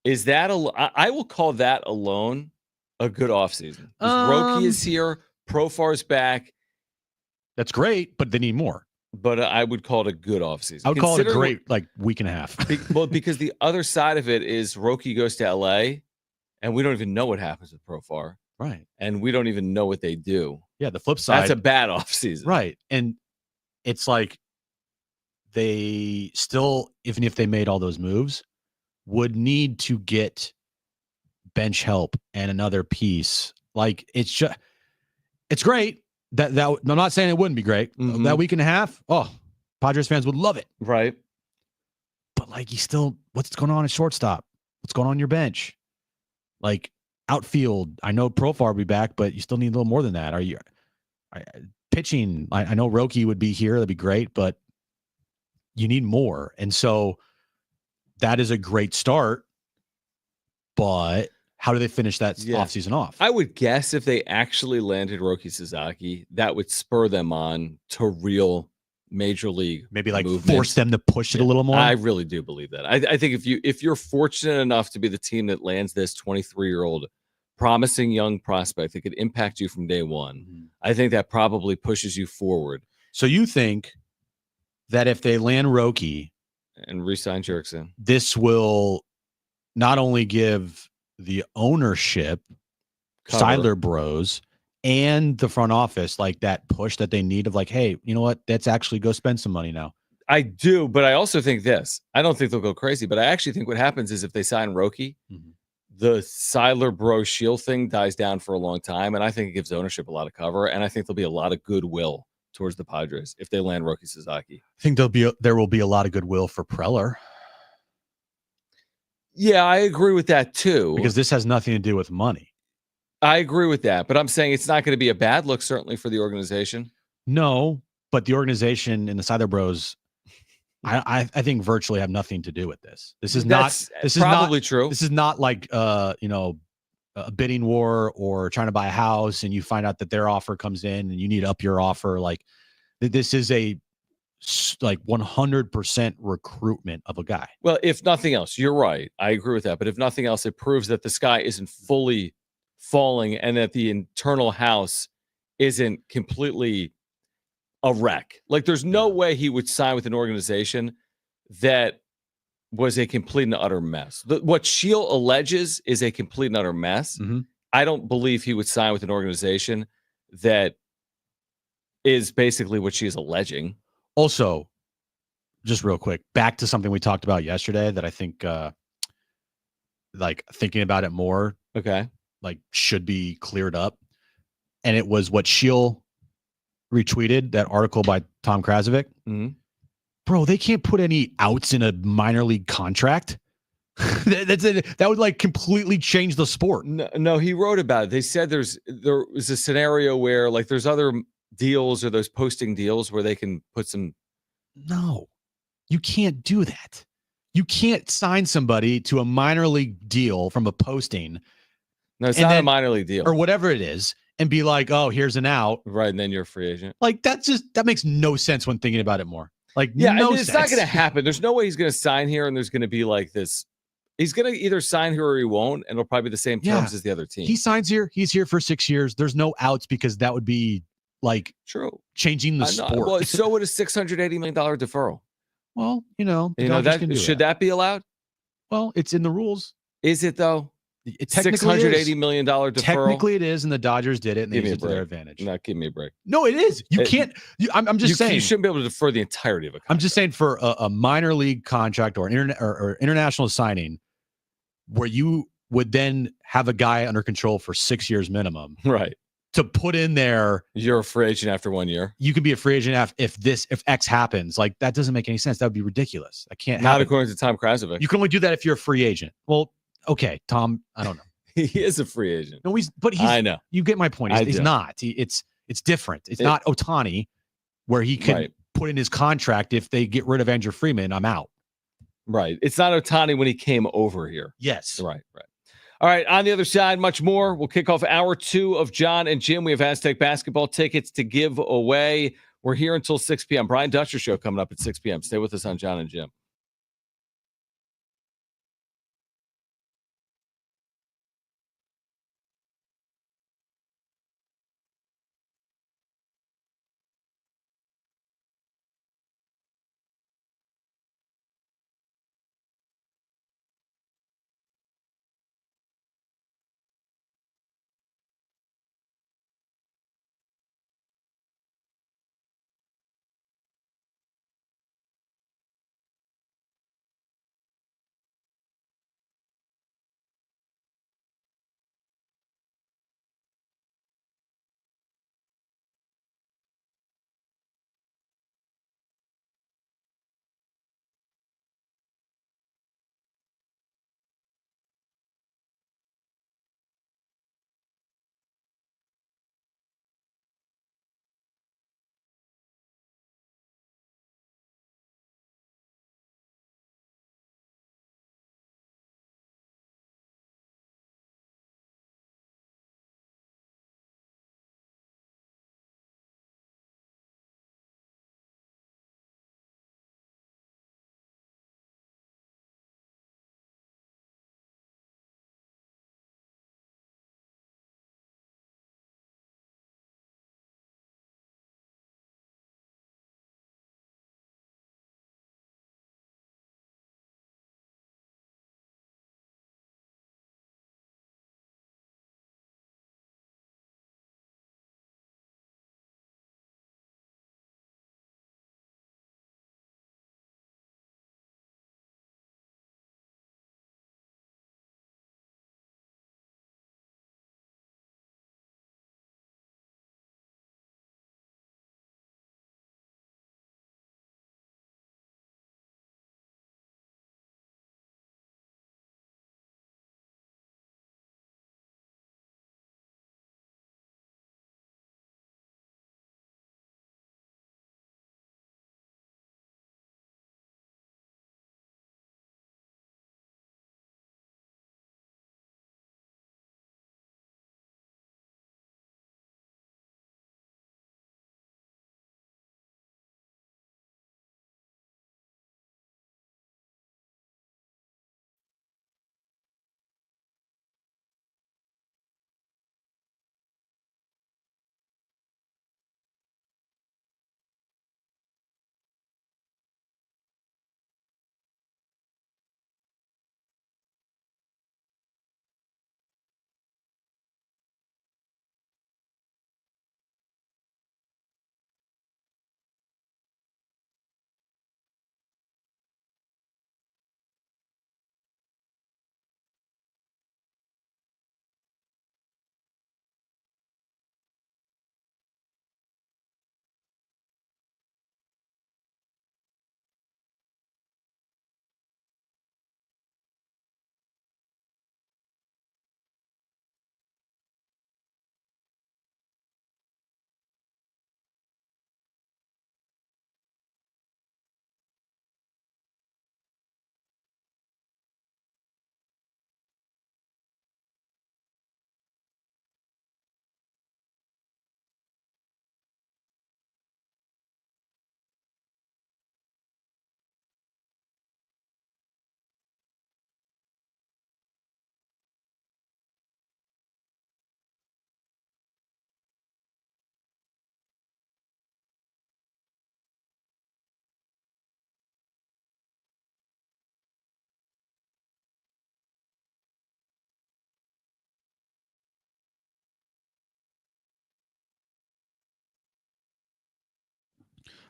Is that I will call that alone a good offseason. Roki is here. Profar is back. That's great, but they need more. But I would call it a good offseason. I would call it a Considering great week and a half. because the other side of it is Roki goes to LA, and we don't even know what happens with Profar, Right. and we don't even know what they do. Yeah, the flip side. That's a bad offseason. Right. And it's like they still, even if they made all those moves, would need to get bench help and another piece. Like it's great. That I'm not saying it wouldn't be great. Mhm. That week and a half, Padres fans would love it. Right. But like you still, what's going on at shortstop? What's going on your bench? Like outfield, I know Profar will be back, but you still need a little more than that. Pitching? I know Roki would be here. That'd be great, but you need more. And so that is a great start. But how do they finish that offseason off? I would guess if they actually landed Roki Sasaki, that would spur them on to real major league, maybe like movement. Force them to push it a little more. I really do believe that. I think if you're fortunate enough to be the team that lands this 23-year-old promising young prospect that could impact you from day one, I think that probably pushes you forward. So you think that if they land Roki and re-sign Jerkson, this will not only give the ownership, Siler Bros, and the front office like that push that they need of like, hey, you know what? Let's actually go spend some money now. I do, but I also think this. I don't think they'll go crazy, but I actually think what happens is if they sign Roki, the Siler Bros Shield thing dies down for a long time, and I think it gives ownership a lot of cover, and I think there'll be a lot of goodwill towards the Padres if they land Roki Sasaki. I think there will be a lot of goodwill for Preller. Yeah, I agree with that too. Because this has nothing to do with money. I agree with that, but I'm saying it's not going to be a bad look, certainly for the organization. No, but the organization and the Siler Bros, I think virtually have nothing to do with this. This is probably true. This is not like a bidding war or trying to buy a house and you find out that their offer comes in and you need to up your offer. Like this is a 100% recruitment of a guy. Well, if nothing else, you're right. I agree with that. But if nothing else, it proves that the sky isn't fully falling and that the internal house isn't completely a wreck. Like there's no way he would sign with an organization that was a complete and utter mess. What Shield alleges is a complete and utter mess. I don't believe he would sign with an organization that is basically what she's alleging. Also, just real quick, back to something we talked about yesterday that I think, thinking about it more, should be cleared up. And it was what Shield retweeted, that article by Tom Krasovic. Bro, they can't put any outs in a minor league contract. That would completely change the sport. No, he wrote about it. They said there was a scenario where there's other deals or those posting deals where they can put some. No, you can't do that. You can't sign somebody to a minor league deal from a posting. No, it's not a minor league deal or whatever it is, and be like, oh, here's an out. Right, and then you're a free agent. That makes no sense when thinking about it more. It's not going to happen. There's no way he's going to sign here, and there's going to be this. He's going to either sign here or he won't, and it'll probably be the same terms as the other team. He signs here. He's here for 6 years. There's no outs because that would be true changing the sport. Well, so would a $680 million deferral. Well, should that be allowed? Well, it's in the rules. Is it though? $680 million deferral. Technically, it is, and the Dodgers did it, and they used it to their advantage. No, give me a break. No, it is. You can't. I'm just saying you shouldn't be able to defer the entirety of a contract. I'm just saying for a minor league contract or or international signing, where you would then have a guy under control for 6 years minimum, right? To put in there, you're a free agent after 1 year. You could be a free agent if X happens. That doesn't make any sense. That would be ridiculous. I can't. Not according to Tom Krasovic. You can only do that if you're a free agent. Well, okay, Tom. I don't know. He is a free agent. No, I know. You get my point. He's not. It's different. It's not Ohtani, where he can put in his contract if they get rid of Andrew Freeman, I'm out. Right. It's not Ohtani when he came over here. Yes. Right. All right, on the other side, much more. We'll kick off hour 2 of Jon and Jim. We have Aztec basketball tickets to give away. We're here until 6 p.m. Brian Dutcher Show coming up at 6 p.m. Stay with us on Jon and Jim.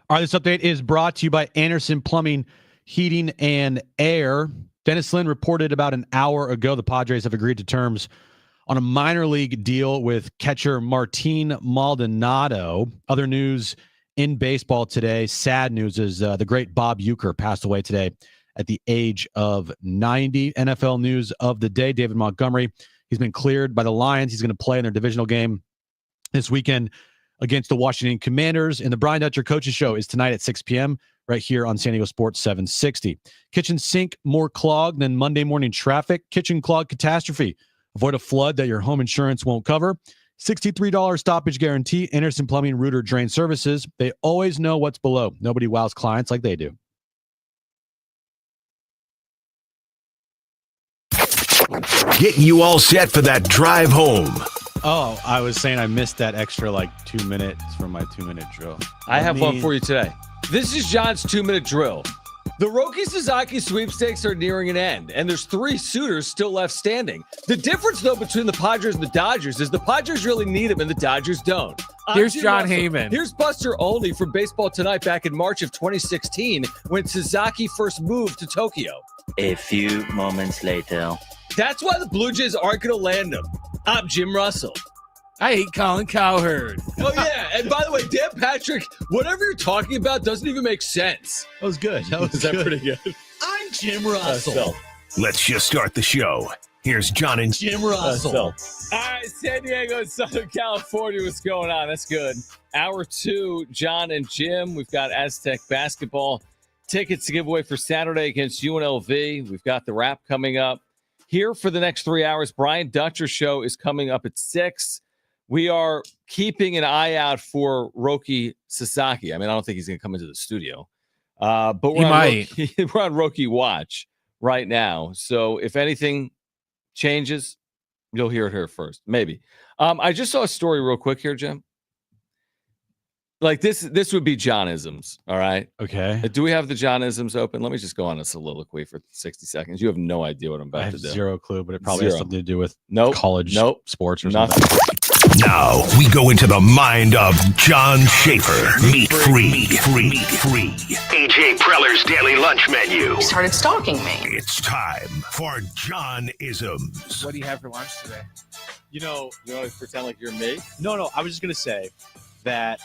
All right, this update is brought to you by Anderson Plumbing, Heating, and Air. Dennis Lynn reported about an hour ago the Padres have agreed to terms on a minor league deal with catcher Martin Maldonado. Other news in baseball today, sad news, is the great Bob Uecker passed away today at the age of 90. NFL news of the day, David Montgomery. He's been cleared by the Lions. He's going to play in their divisional game this weekend against the Washington Commanders. And the Brian Dutcher Coaches Show is tonight at 6 p.m. right here on San Diego Sports 760. Kitchen sink more clogged than Monday morning traffic. Kitchen clog catastrophe. Avoid a flood that your home insurance won't cover. $63 stoppage guarantee. Anderson Plumbing, Rooter Drain Services. They always know what's below. Nobody wows clients like they do. Getting you all set for that drive home. Oh, I was saying I missed that extra 2 minutes from my 2-minute drill. I have one for you today. This is John's 2-minute drill. The Roki Sasaki sweepstakes are nearing an end, and there's 3 suitors still left standing. The difference, though, between the Padres and the Dodgers is the Padres really need him and the Dodgers don't. Here's Jim John Russell. Heyman. Here's Buster Olney from Baseball Tonight back in March of 2016 when Sasaki first moved to Tokyo. A few moments later. That's why the Blue Jays aren't going to land him. I'm Jim Russell. I hate Colin Cowherd. Oh, yeah. And by the way, Dan Patrick, whatever you're talking about doesn't even make sense. That was good. That was Is that pretty good? I'm Jim Russell. Let's just start the show. Here's John and Jim Russell. All right, San Diego and Southern California, what's going on? That's good. Hour 2, John and Jim. We've got Aztec basketball tickets to give away for Saturday against UNLV. We've got the wrap coming up. Here for the next 3 hours, Brian Dutcher Show is coming up at 6. We are keeping an eye out for Roki Sasaki. I mean, I don't think he's going to come into the studio. But we're on Roki Watch right now. So if anything changes, you'll hear it here first. Maybe. I just saw a story real quick here, Jim. This would be Johnisms, all right? Okay. Do we have the Johnisms open? Let me just go on a soliloquy for 60 seconds. You have no idea what I'm about I to have do. zero clue, but it probably has something to do with college sports or Nothing. something. now we go into the mind of John Schaefer. Meat free. AJ Preller's daily lunch menu. You started stalking me. It's time for John-isms. What do you have for lunch today? You want to pretend like you're me? No. I was just going to say that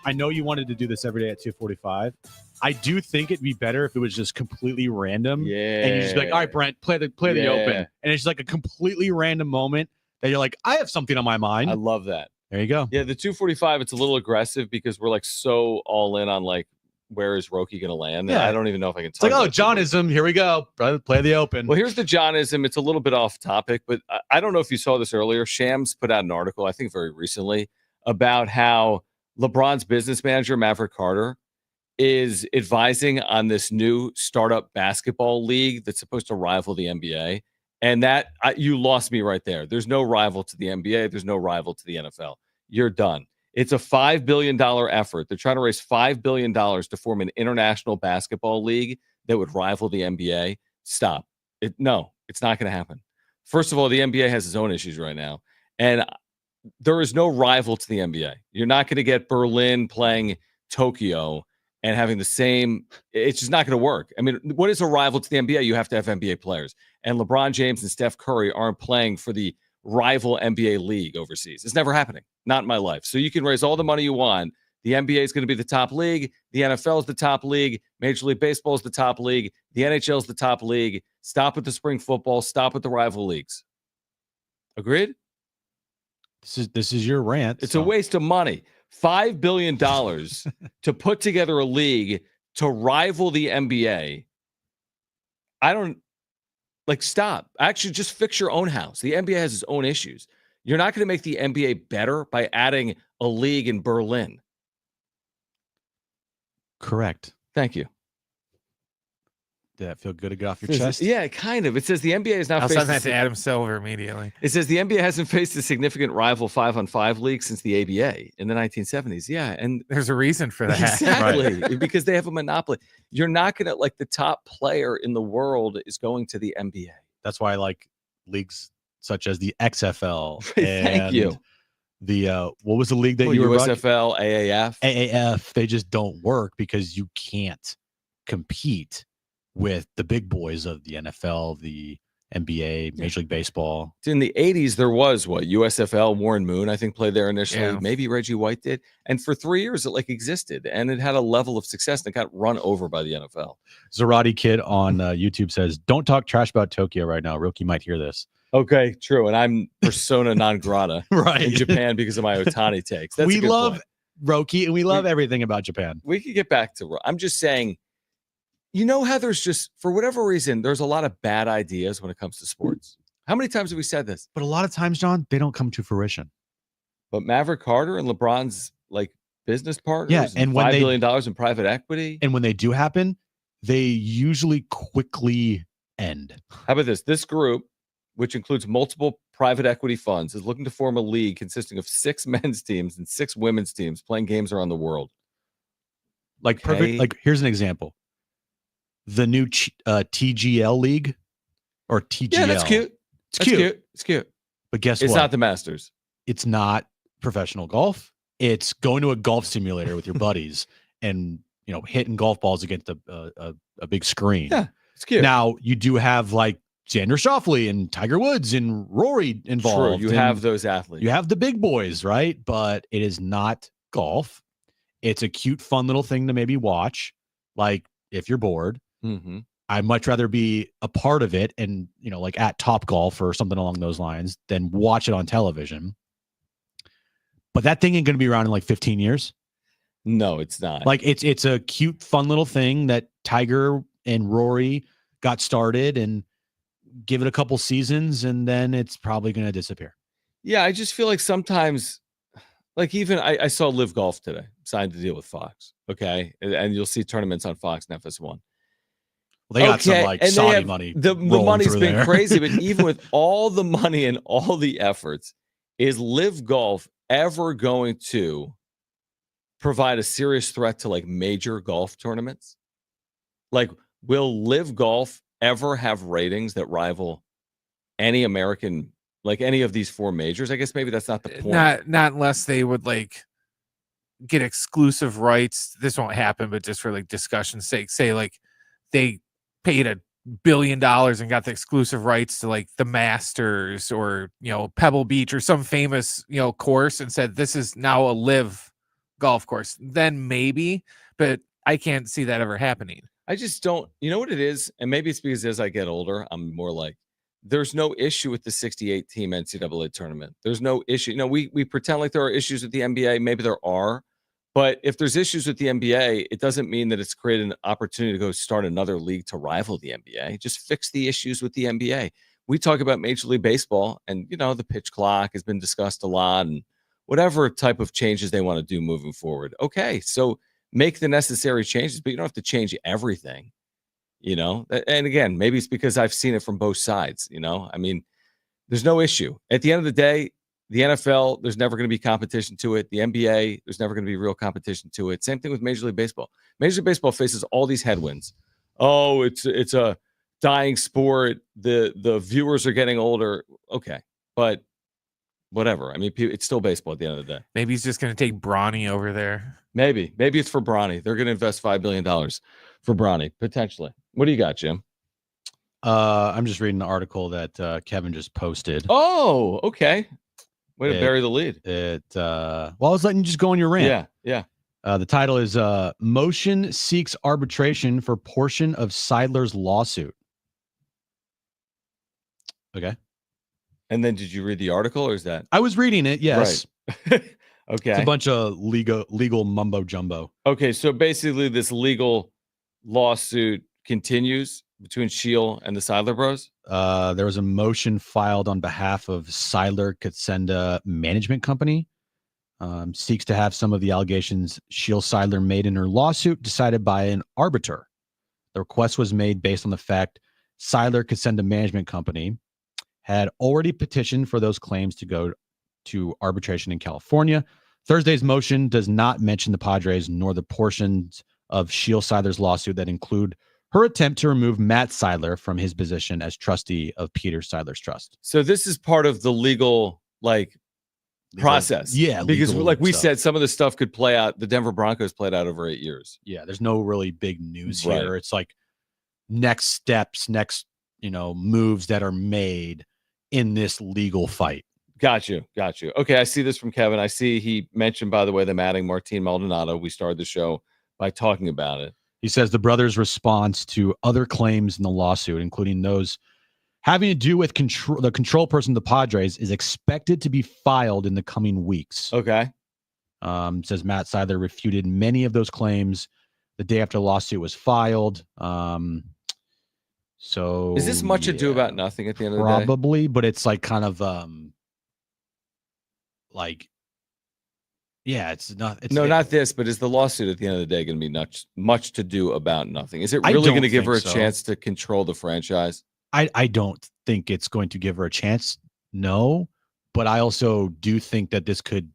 I know you wanted to do this every day at 2:45. I do think it'd be better if it was just completely random. Yeah. And you just be like, all right, Brent, play the open. And it's like a completely random moment that you're like, I have something on my mind. I love that. There you go. Yeah, the 2:45, it's a little aggressive because we're so all in on where is Roki going to land? Yeah. I don't even know if I can It's like, oh, Johnism, here we go. Play the open. Well, here's the Johnism. It's a little bit off topic, but I don't know if you saw this earlier. Shams put out an article, I think very recently, about how LeBron's business manager, Maverick Carter, is advising on this new startup basketball league that's supposed to rival the NBA. And that you lost me right there. There's no rival to the NBA. There's no rival to the NFL. You're done. It's a $5 billion effort. They're trying to raise $5 billion to form an international basketball league that would rival the NBA. Stop. No, it's not going to happen. First of all, the NBA has its own issues right now. And there is no rival to the NBA. You're not going to get Berlin playing Tokyo and having the same. It's just not going to work. I mean, what is a rival to the NBA? You have to have NBA players. And LeBron James and Steph Curry aren't playing for the rival NBA league overseas. It's never happening. Not in my life. So you can raise all the money you want. The NBA is going to be the top league. The NFL is the top league. Major League Baseball is the top league. The NHL is the top league. Stop with the spring football. Stop with the rival leagues. Agreed? This is your rant. It's a waste of money. $5 billion to put together a league to rival the NBA. I don't stop. Actually, just fix your own house. The NBA has its own issues. You're not going to make the NBA better by adding a league in Berlin. Correct. Thank you. Did that feel good to get off your chest? Yeah, kind of. It says the NBA is not. I'll send that to Adam Silver immediately. It says the NBA hasn't faced a significant rival 5-on-5 league since the ABA in the 1970s. Yeah, and there's a reason for that. Exactly, Right. Because they have a monopoly. You're not going to the top player in the world is going to the NBA. That's why I like leagues such as the XFL. Thank you. The what was the league that Well, you were USFL, AAF. AAF? They just don't work because you can't compete with the big boys of the NFL, the NBA, Major League Baseball. In the 80s, there was USFL, Warren Moon, I think, played there initially. Yeah. Maybe Reggie White did. And for 3 years, it existed and it had a level of success and it got run over by the NFL. Zarati Kid on YouTube says, "Don't talk trash about Tokyo right now. Roki might hear this." Okay, true. And I'm persona non grata Right. in Japan because of my Otani takes. That's We a good love point. Roki and we love everything about Japan. We could get back to. I'm just saying, you know how there's just, for whatever reason, there's a lot of bad ideas when it comes to sports. How many times have we said this? But a lot of times, John, they don't come to fruition. But Maverick Carter and LeBron's business partners, and when $5 they- billion in private equity. And when they do happen, they usually quickly end. How about this? This group, which includes multiple private equity funds, is looking to form a league consisting of 6 men's teams and 6 women's teams playing games around the world. Like Okay. perfect. Like here's an example: the new TGL league or TGL. Yeah, that's cute. It's That's cute. It's cute. But guess It's what? not the Masters. It's not professional golf. It's going to a golf simulator with your buddies and hitting golf balls against a big screen. Yeah, it's cute. Now you do have Xander Schauffele and Tiger Woods and Rory involved. True, you have those athletes. You have the big boys, right? But it is not golf. It's a cute, fun little thing to maybe watch. If you're bored, Mm-hmm. I'd much rather be a part of it and, at Top Golf or something along those lines than watch it on television. But that thing ain't going to be around in 15 years. No, it's not. It's a cute, fun little thing that Tiger and Rory got started, and give it a couple seasons and then it's probably going to disappear. Yeah, I just feel like sometimes, even I saw Live Golf today, signed a deal with Fox. Okay. And you'll see tournaments on Fox and FS1. Well, they got some and they Saudi have- money. The rolling money's through been there. crazy, but even with all the money and all the efforts, is Live Golf ever going to provide a serious threat to major golf tournaments? Will Live Golf ever have ratings that rival any American, any of these 4 majors? I guess maybe that's not the point. Not unless they would get exclusive rights. This won't happen, but just for discussion's sake, say they paid $1 billion and got the exclusive rights to the Masters or Pebble Beach or some famous course and said this is now a Live golf course, then maybe, but I can't see that ever happening. I just don't, you know what it is? And maybe it's because as I get older, I'm more there's no issue with the 68 team NCAA tournament. There's no issue. We pretend like there are issues with the NBA. Maybe there are. But if there's issues with the NBA, it doesn't mean that it's created an opportunity to go start another league to rival the NBA. Just fix the issues with the NBA. We talk about Major League Baseball, and the pitch clock has been discussed a lot, and whatever type of changes they want to do moving forward. Okay, so make the necessary changes, but you don't have to change everything. And again, maybe it's because I've seen it from both sides. I mean, there's no issue. At the end of the day, the NFL, there's never going to be competition to it. The NBA, there's never going to be real competition to it. Same thing with Major League Baseball. Major League Baseball faces all these headwinds. Oh, it's a dying sport. The viewers are getting older. Okay, but whatever. I mean, it's still baseball at the end of the day. Maybe he's just going to take Bronny over there. Maybe it's for Bronny. They're going to invest $5 billion for Bronny, potentially. What do you got, Jim? I'm just reading the article that Kevin just posted. Oh, okay. Way to bury the lead. I was letting you just go on your rant. Yeah. The title is Motion Seeks Arbitration for Portion of Seidler's Lawsuit. Okay. And then did you read the article or is that? I was reading it, yes. Right. Okay. It's a bunch of legal mumbo jumbo. Okay, so basically this legal lawsuit continues between Shield and the Seidler Bros? There was a motion filed on behalf of Seidler Katsenda Management Company. Seeks to have some of the allegations Shield Seidler made in her lawsuit decided by an arbiter. The request was made based on the fact Seidler Katsenda Management Company had already petitioned for those claims to go to arbitration in California. Thursday's motion does not mention the Padres nor the portions of Shield Seidler's lawsuit that include her attempt to remove Matt Seidler from his position as trustee of Peter Seidler's trust. So this is part of the legal, process. Yeah, because legal like we stuff. said, some of the stuff could play out. The Denver Broncos played out over 8 years. Yeah, there's no really big news Right. here. It's like next steps, next moves that are made in this legal fight. Got you. Okay, I see this from Kevin. I see he mentioned, by the way, them adding Martin Maldonado. We started the show by talking about it. He says the brothers' response to other claims in the lawsuit, including those having to do with the control person of the Padres, is expected to be filed in the coming weeks. Okay. Says Matt Seidler refuted many of those claims the day after the lawsuit was filed. So is this much ado about nothing at the end of the day? Probably, but it's like kind of like, yeah, it's not. It's, not this, but is the lawsuit at the end of the day going to be much to do about nothing? Is it really going to give her a chance to control the franchise? I don't think it's going to give her a chance. No, but I also do think that this could,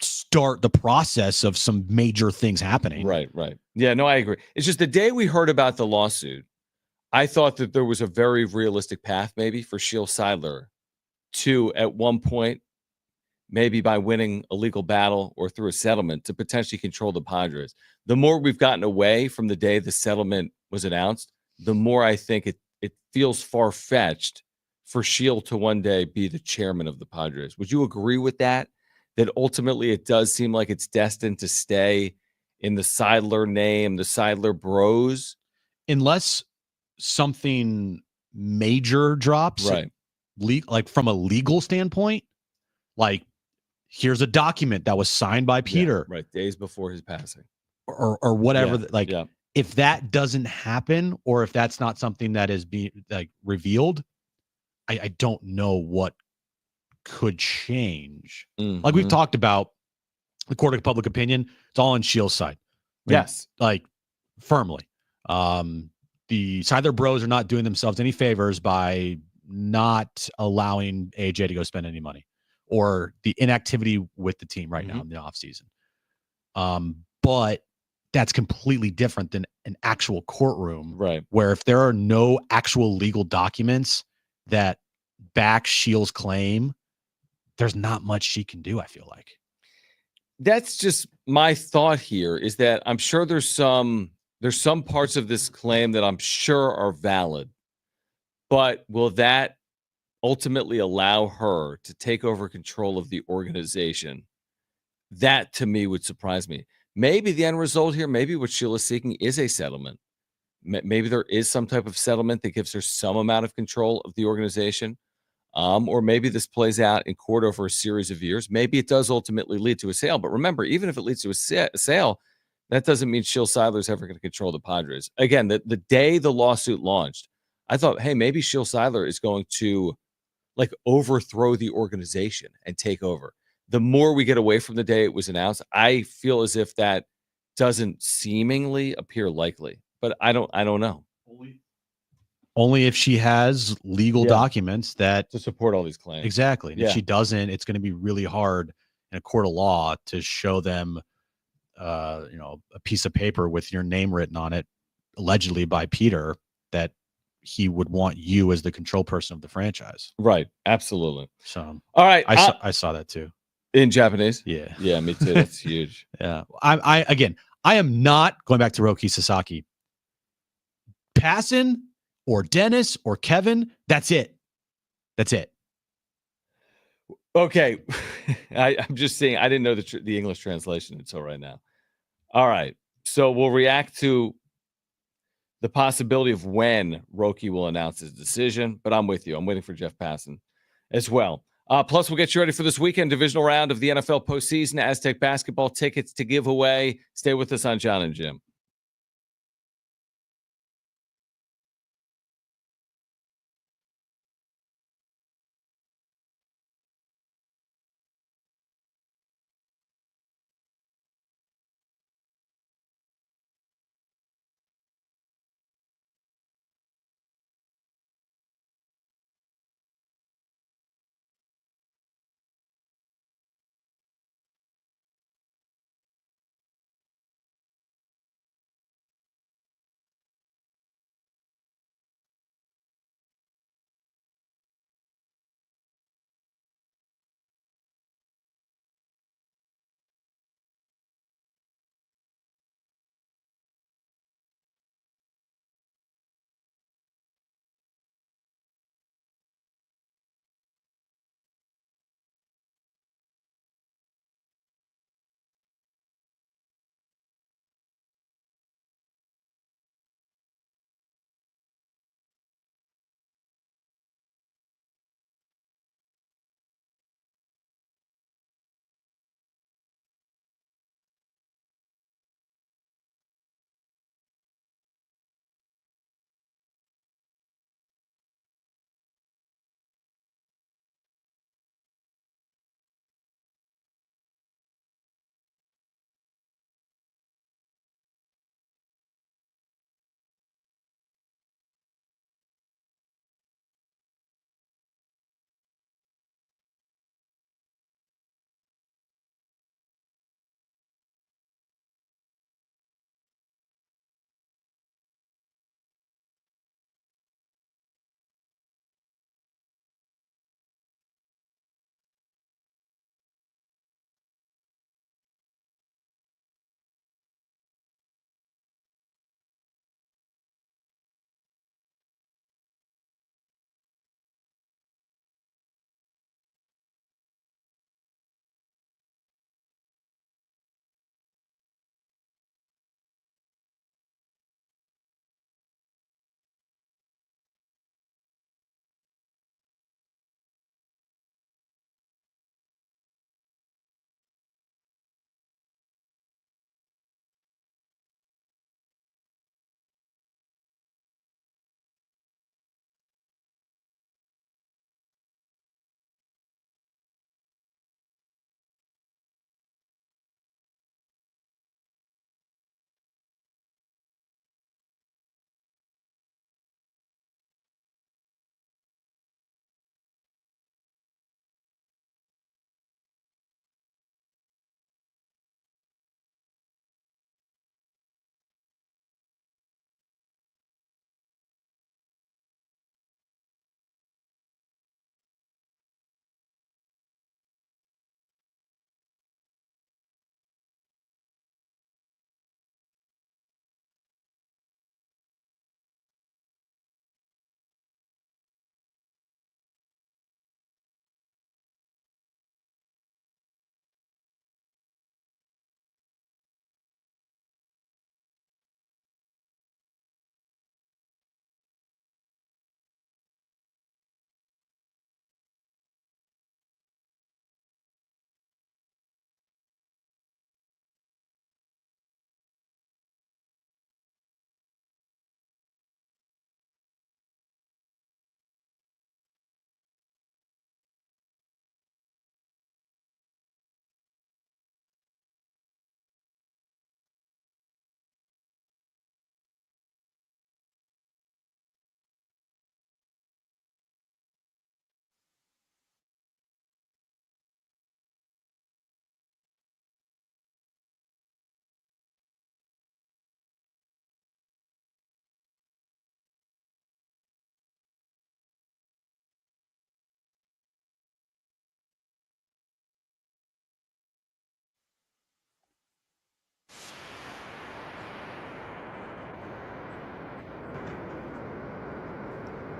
start the process of some major things happening. Right. Yeah, no, I agree. It's just the day we heard about the lawsuit, I thought that there was a very realistic path maybe for Sheil Seidler to, at one point, maybe by winning a legal battle or through a settlement, to potentially control the Padres. The more we've gotten away from the day the settlement was announced, the more I think it feels far-fetched for Sheil to one day be the chairman of the Padres. Would you agree with that? That ultimately it does seem like it's destined to stay in the Seidler name, the Seidler Bros? Unless something major drops, right? Like from a legal standpoint, like here's a document that was signed by Peter, right, days before his passing, or whatever. Yeah. If that doesn't happen, or if that's not something that is being revealed, I don't know what could change. Mm-hmm. Like we've talked about, the court of public opinion, it's all on Shield's side. Yes, like firmly. The Seidler Bros are not doing themselves any favors by not allowing AJ to go spend any money, or the inactivity with the team right now in the offseason. But that's completely different than an actual courtroom, right? Where if there are no actual legal documents that back Shield's claim, there's not much she can do, I feel like. That's just my thought here, is that I'm sure there's some parts of this claim that I'm sure are valid, but will that ultimately allow her to take over control of the organization? That to me would surprise me. Maybe the end result here, maybe what Sheila's seeking is a settlement. Maybe there is some type of settlement that gives her some amount of control of the organization. Or maybe this plays out in court over a series of years. Maybe it does ultimately lead to a sale. But remember, even if it leads to a sale, that doesn't mean Sheil Seidler is ever going to control the Padres. Again, the day the lawsuit launched, I thought, hey, maybe Sheil Seidler is going to overthrow the organization and take over. The more we get away from the day it was announced, I feel as if that doesn't seemingly appear likely. But I don't know. Only if she has legal documents that to support all these claims. Exactly. And if she doesn't, it's going to be really hard in a court of law to show them, a piece of paper with your name written on it, allegedly by Peter, that he would want you as the control person of the franchise. Right. Absolutely. So, all right. I saw that too. In Japanese? Yeah. Yeah, me too. That's huge. Yeah. I am not going back to Roki Sasaki. Passan or Dennis or Kevin, that's it. That's it. Okay. I'm just saying, I didn't know the English translation until right now. All right. So we'll react to the possibility of when Roki will announce his decision, but I'm with you. I'm waiting for Jeff Passan as well. Plus, we'll get you ready for this weekend divisional round of the NFL postseason. Aztec basketball tickets to give away. Stay with us on Jon and Jim.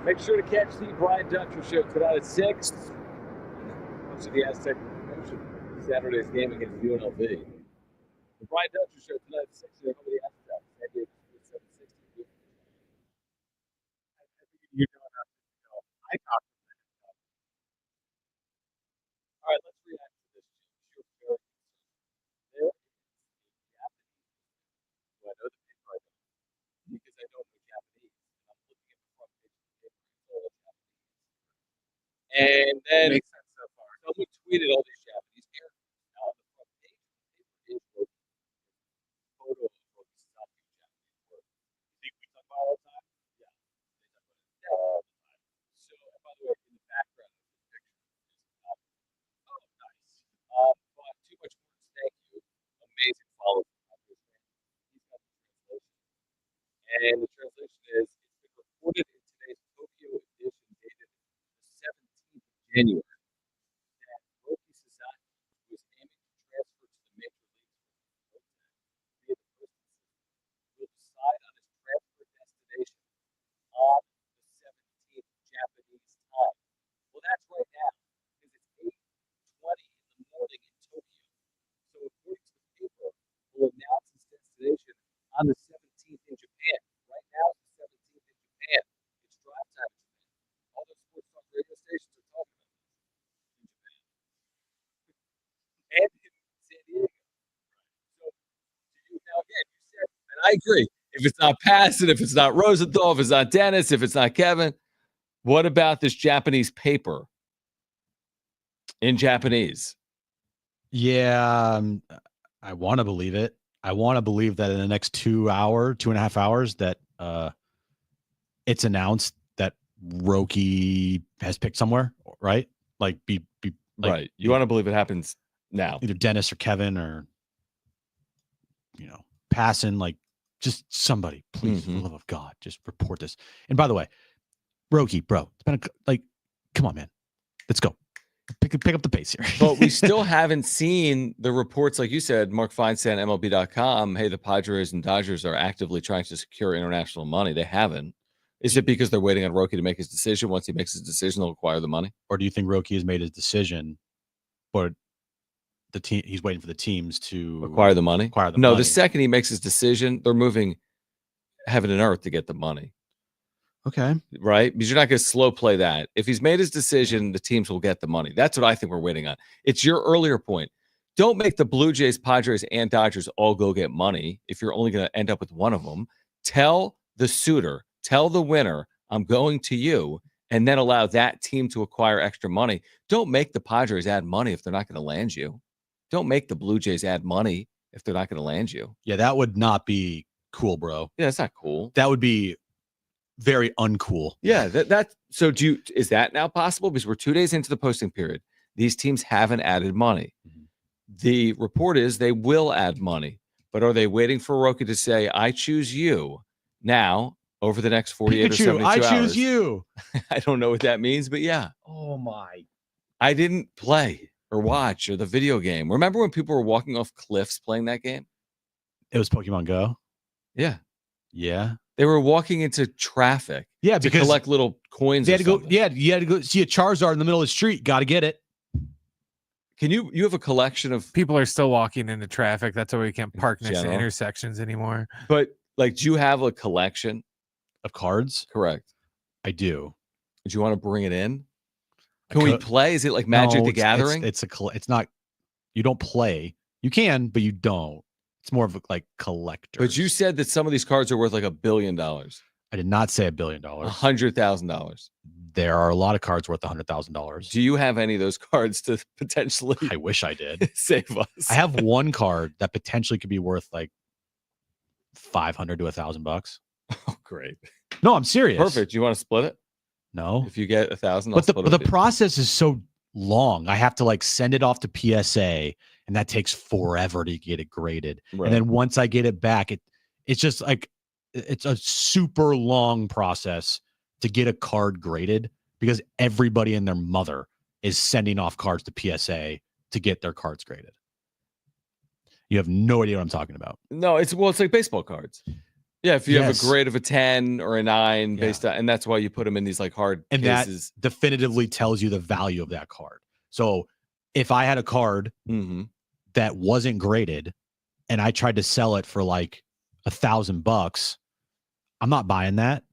Make sure to catch the Brian Dutcher Show tonight at 6. Much of the Aztec promotion. Saturday's game against UNLV. The Brian Dutcher Show tonight at 6. Over the Aztec. San Diego 760. You don't have to know. I talked. All right, let's react to this. There is a Japanese. Well, I know the paper I don't, because I don't know Japanese. I'm looking at the front page of the paper. It's all Japanese. And then Makes sense so far. someone tweeted all these Japanese characters. Now on the front page of the paper is Roki. Photo of Roki Sasaki Japanese word. You think we talk about all the time? Yeah. They talk about it all the time. So, and by the way, in the background of the picture is oh, nice. But too much words, thank you. Amazing follow from Padres fan. He's got the translation. And the translation is, it's been reported in today's Tokyo edition dated the 17th of January that Roki Sasaki, who is aiming to transfer to the major leagues via the postal system, will decide on his transfer destination on the 17th Japanese time. Well, that's right now, because it's 8:20 in the morning in Tokyo. So according to the paper, will announce its destination on the 17th in Japan. Right now, it's the 17th in Japan. It's drive time in Japan. All those sports talk radio stations are talking about this in Japan. And in San Diego. So now again, you said, and I agree, if it's not Passan, if it's not Rosenthal, if it's not Dennis, if it's not Kevin, what about this Japanese paper in Japanese? Yeah, I want to believe it. I want to believe that in the next 2.5 hours, that it's announced that Roki has picked somewhere, right? Like, be like, Right. You want to believe it happens now. either Dennis or Kevin or Passan, like just somebody, please, for the love of God, just report this. And by the way, Roki, bro, it's been come on, man, let's go. Pick up the pace here. But we still haven't seen the reports, like you said, Mark Feinstein, MLB.com. Hey, the Padres and Dodgers are actively trying to secure international money. They haven't. Is it because they're waiting on Roki to make his decision? Once he makes his decision, they'll acquire the money? Or do you think Roki has made his decision, but the team he's waiting for the teams to Acquire the money? Acquire the No, money. the second he makes his decision, they're moving heaven and earth to get the money. Okay. Right? Because you're not going to slow play that. If he's made his decision, the teams will get the money. That's what I think we're waiting on. It's your earlier point. Don't make the Blue Jays, Padres, and Dodgers all go get money if you're only going to end up with one of them. Tell the suitor, tell the winner, I'm going to you, and then allow that team to acquire extra money. Don't make the Padres add money if they're not going to land you. Don't make the Blue Jays add money if they're not going to land you. Yeah, that would not be cool, bro. Yeah, it's not cool. That would be very uncool. Yeah, so is that now possible? Because we're 2 days into the posting period. These teams haven't added money. The report is they will add money, but are they waiting for Roki to say, I choose you now over the next 48 or 72 I hours? choose you. I don't know what that means, but yeah. Oh my. I didn't play or watch or the video game. Remember when people were walking off cliffs playing that game? It was Pokemon Go. Yeah. Yeah. They were walking into traffic Yeah, to because collect little coins. they had to go. something. Yeah, you had to go see a Charizard in the middle of the street. Got to get it. Can you have a collection of, People are still walking into traffic. That's why we can't park next to General. intersections anymore. but like, do you have a collection? Of cards. Correct. I do. Do you want to bring it in? I Can we could- play? Is it like Magic No, the it's- Gathering? It's not. You don't play. You can, but you don't. It's more of a like collector. But you said that some of these cards are worth like $1 billion, I did not say $1 billion. $100,000. There are a lot of cards worth $100,000. Do you have any of those cards to potentially I wish I did. save us? I have one card that potentially could be worth like $500 to $1,000. Oh, great. No, I'm serious. Perfect. You want to split it? No, If you get 1,000, but the process is so long. I have to like send it off to PSA, and that takes forever to get it graded. Right. And then once I get it back, it's just like it's a super long process to get a card graded because everybody and their mother is sending off cards to PSA to get their cards graded. You have no idea what I'm talking about. No, it's like baseball cards. Yeah, if you have a Yes. grade of a 10 or a 9 Yeah. based on, and that's why you put them in these like hard And cases. that definitively tells you the value of that card. So if I had a card Mhm. that wasn't graded and I tried to sell it for like $1,000, I'm not buying that.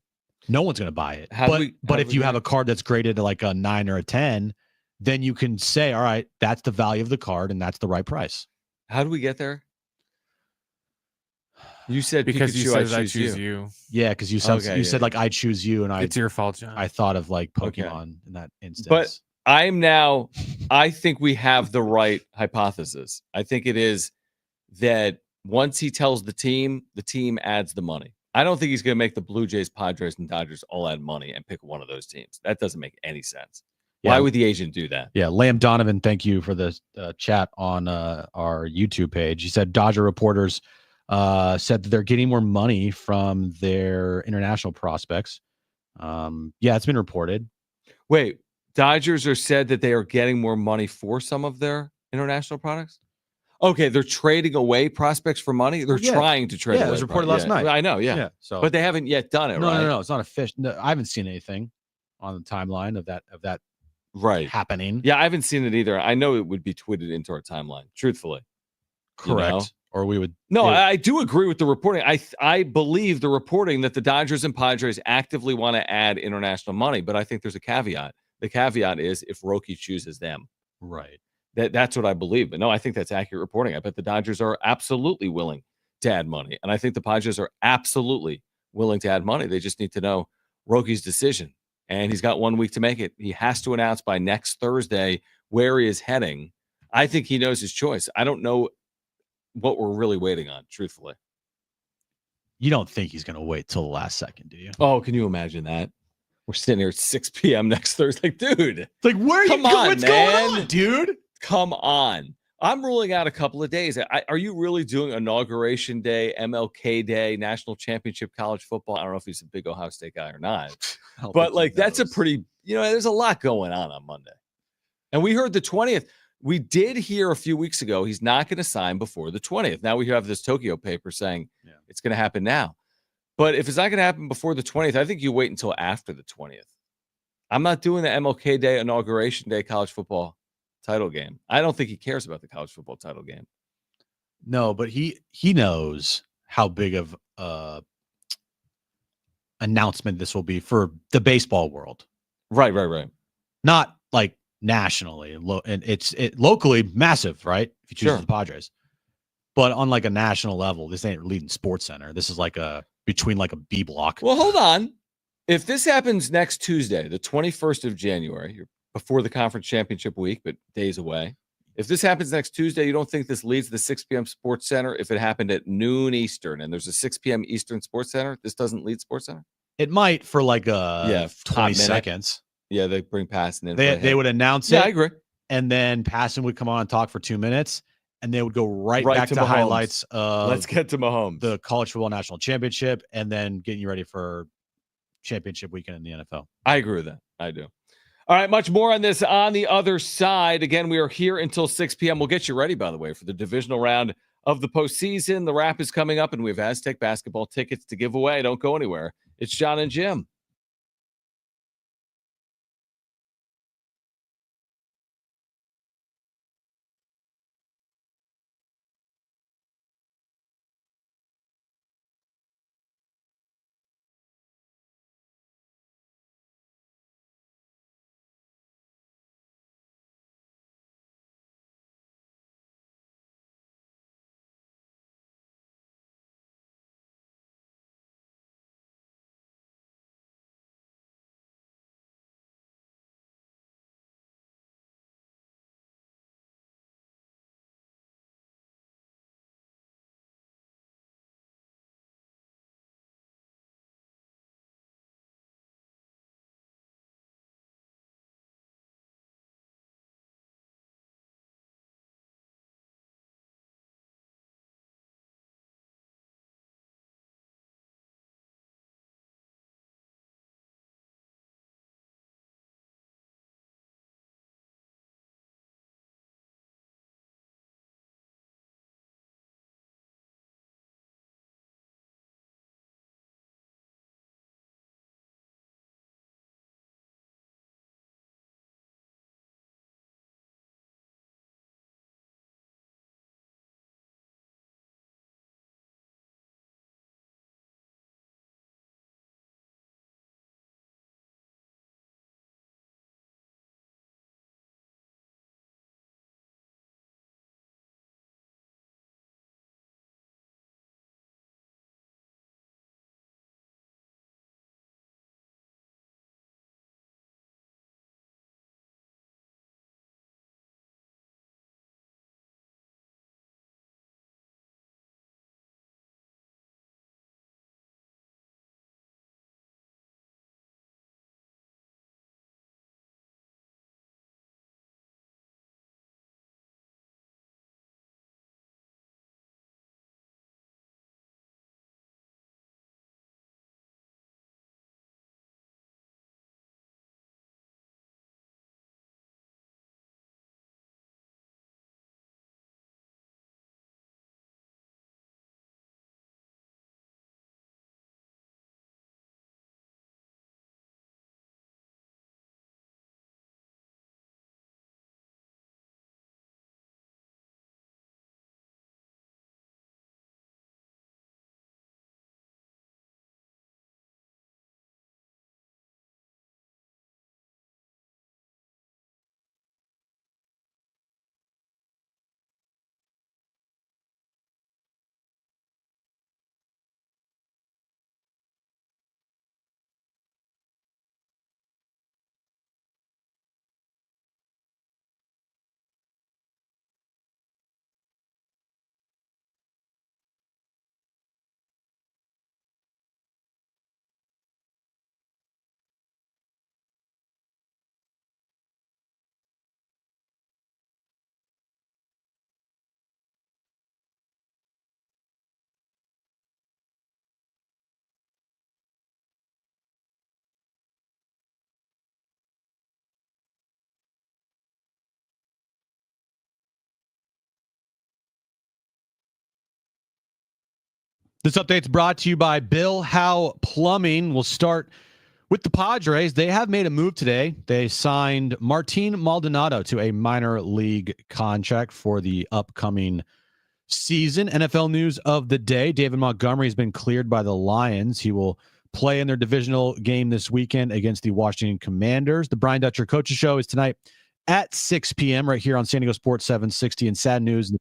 No one's going to buy it. But if you have a card that's graded like a 9 or a 10, then you can say, all right, that's the value of the card and that's the right price. How do we get there? You said Because you Pikachu, said I choose you. you. Yeah, because you said Okay, yeah, like I choose you, and It's your fault, John. I thought of like Okay. Pokemon in that instance. But I think we have the right hypothesis. I think it is that once he tells the team adds the money. I don't think he's going to make the Blue Jays, Padres, and Dodgers all add money and pick one of those teams. That doesn't make any sense. Yeah. Why would the agent do that? Yeah, Lamb Donovan, thank you for the chat on our YouTube page. He said Dodger reporters said that they're getting more money from their international prospects. Yeah, it's been reported. Wait, Dodgers are said that they are getting more money for some of their international products? Okay, they're trading away prospects for money. They're trying to trade away. Yeah, it was reported last night. I know, yeah. So, but they haven't yet done it, right? No, it's not official. No, I haven't seen anything on the timeline of that right happening. Yeah, I haven't seen it either. I know it would be tweeted into our timeline, truthfully. Correct. You know? Or we would. No, I do agree with the reporting. I believe the reporting that the Dodgers and Padres actively want to add international money, but I think there's a caveat. The caveat is if Roki chooses them. Right. That's what I believe. But no, I think that's accurate reporting. I bet the Dodgers are absolutely willing to add money. And I think the Padres are absolutely willing to add money. They just need to know Roki's decision. And he's got 1 week to make it. He has to announce by next Thursday where he is heading. I think he knows his choice. I don't know what we're really waiting on, truthfully. You don't think he's going to wait till the last second, do you? Oh, can you imagine that? We're sitting here at 6 p.m. next Thursday. Dude. It's like, where are you going? What's going on, dude? Come on. I'm ruling out a couple of days. Are you really doing Inauguration Day, MLK Day, National Championship College Football? I don't know if he's a big Ohio State guy or not. But, like, that's a pretty, there's a lot going on Monday. And we heard the 20th. We did hear a few weeks ago he's not going to sign before the 20th. Now we have this Tokyo paper saying it's going to happen now. But if it's not going to happen before the 20th, I think you wait until after the 20th. I'm not doing the MLK Day, Inauguration Day college football title game. I don't think he cares about the college football title game. No, but he knows how big of announcement this will be for the baseball world. Right. Not like nationally, and it's locally massive, right? If you choose the Padres, but on like a national level, this ain't leading Sports Center. This is like between like a B block. Well, hold on. If this happens next Tuesday, the 21st of January, before the conference championship week, but days away. If this happens next Tuesday, you don't think this leads the 6 p.m. Sports Center? If it happened at noon Eastern and there's a 6 p.m. Eastern Sports Center, this doesn't lead Sports Center? It might for like 20 seconds. Yeah, they bring Passon in. They would announce it. Yeah, I agree. And then Passon would come on and talk for 2 minutes, and they would go right back to Mahomes. highlights of Let's get to Mahomes. The college football national championship, and then getting you ready for championship weekend in the NFL. I agree with that. I do. All right, much more on this on the other side. Again, we are here until 6 p.m. We'll get you ready, by the way, for the divisional round of the postseason. The wrap is coming up, and we have Aztec basketball tickets to give away. Don't go anywhere. It's Jon and Jim. This update's brought to you by Bill Howe Plumbing. We'll start with the Padres. They have made a move today. They signed Martin Maldonado to a minor league contract for the upcoming season. NFL news of the day: David Montgomery has been cleared by the Lions. He will play in their divisional game this weekend against the Washington Commanders. The Brian Dutcher Coaches Show is tonight at 6 p.m. right here on San Diego Sports 760. And sad news, Bob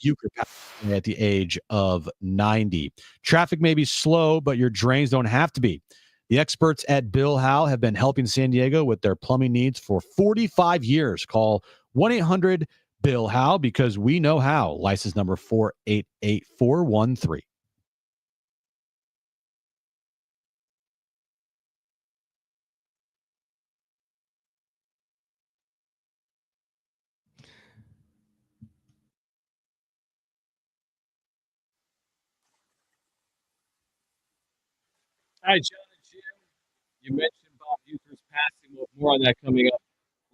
Uecker passed away at the age of 90. Traffic may be slow, but your drains don't have to be. The experts at Bill Howe have been helping San Diego with their plumbing needs for 45 years. Call 1-800-BILL-HOWE because we know how. License number 488413. Hi, Jon Jim. You mentioned Bob Uecker's passing. We'll have more on that coming up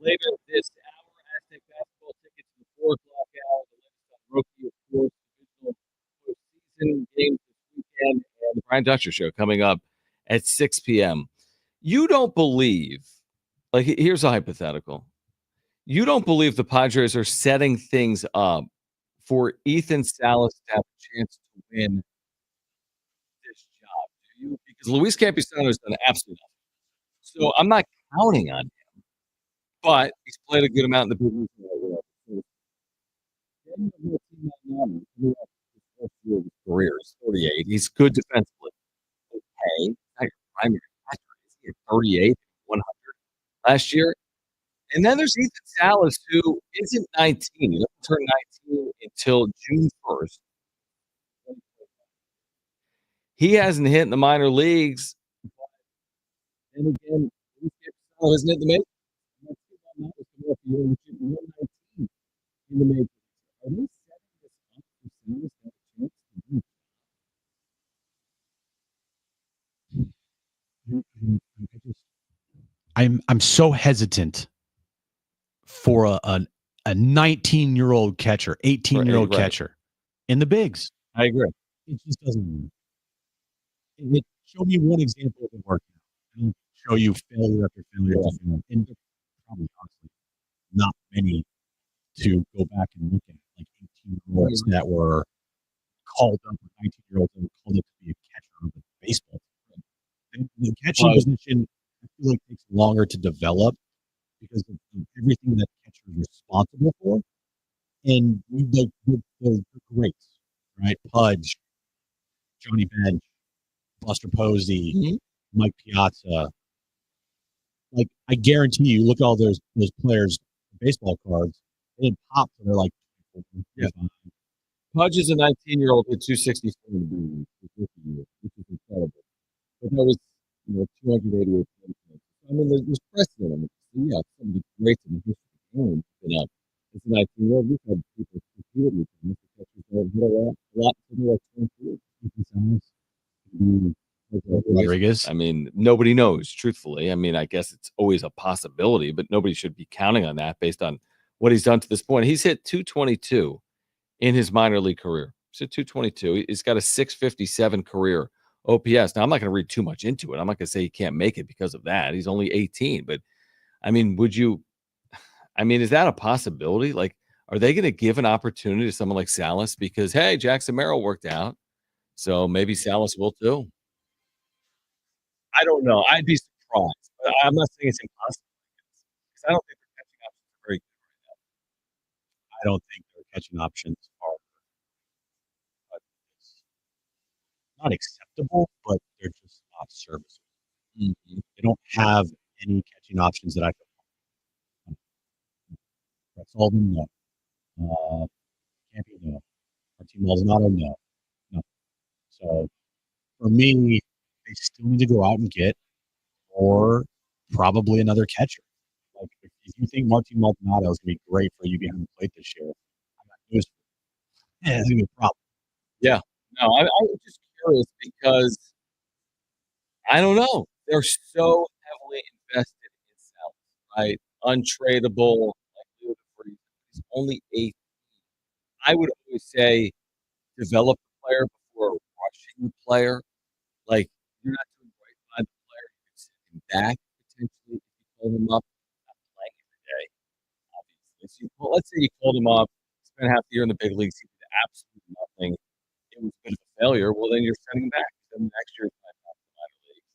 later this hour. Aztec basketball tickets to the 4 o'clock hour. The latest on Roki, of course, divisional postseason games this weekend, and the Brian Dutcher Show coming up at 6 p.m. You don't believe, like, here's a hypothetical. You don't believe the Padres are setting things up for Ethan Salas to have a chance to win this job, do you? Because Luis Campusano has done absolutely nothing. So I'm not counting on him, but he's played a good amount in the big leagues. His career is 38. He's good defensively. Okay, not your primary catcher. He had 38, 100 last year. And then there's Ethan Salas, who isn't 19. He doesn't turn 19 until June 1st. He hasn't hit in the minor leagues. And again, Luis Campusano hasn't hit the majors. In the majors. Are they setting this up for Salas to have a chance to win? I'm so hesitant for a 19-year-old catcher, 18-year-old Right. catcher in the bigs. I agree. It just doesn't. Show me one example of it working. I don't show you failure after failure after failure. And there's probably honestly not many to go back and look at, like 18-year-olds that were called up, or 19-year-olds that were called up to be a catcher of a baseball team. The catching position, I feel like, takes longer to develop because of everything that catcher is responsible for. And the greats, right? Pudge, Johnny Bench, Buster Posey, Mike Piazza. Like, I guarantee you, look at all those players' baseball cards. They didn't pop, so they're like, yeah. Pudge is a 19-year-old with 264 in the league, which is incredible. But that was, 288 points. I mean, there's precedent on it. So, yeah, some of the greats in the history of the game have been up. It's a 19-year-old. We've had people compete with him. A lot of Rodriguez. I mean, nobody knows, truthfully. I mean, I guess it's always a possibility, but nobody should be counting on that based on what he's done to this point. He's hit 222 in his minor league career. He's hit 222. He's got a 657 career OPS. Now, I'm not going to read too much into it. I'm not going to say he can't make it because of that. He's only 18. But, I mean, is that a possibility? Like, are they going to give an opportunity to someone like Salas? Because, hey, Jackson Merrill worked out. So maybe Salas will too. I don't know. I'd be surprised. But I'm not saying it's impossible. Because I don't think their catching options are very good right now. I don't think their catching options are not acceptable, but they're just not serviceable. They don't have any catching options that I can. That's all them, no. Campy, no. Martin Maldonado, no. So for me, they still need to go out and get or probably another catcher. Like, if you think Martin Maldonado is going to be great for you behind the plate this year, I'm not news. Yeah, it's going to be a problem. Yeah. No, I'm just curious because I don't know. They're so heavily invested in Salas, right? Untradeable. He's only 8. I would always say develop the player you are rushing the player, like you're not doing right by the player, you're sitting back potentially if you call him up, not playing every day, obviously. So let's say you called him up, spent half the year in the big leagues, he did absolutely nothing. It was a bit of a failure. Well, then you're sending him back. Then next year, it's not the minor leagues.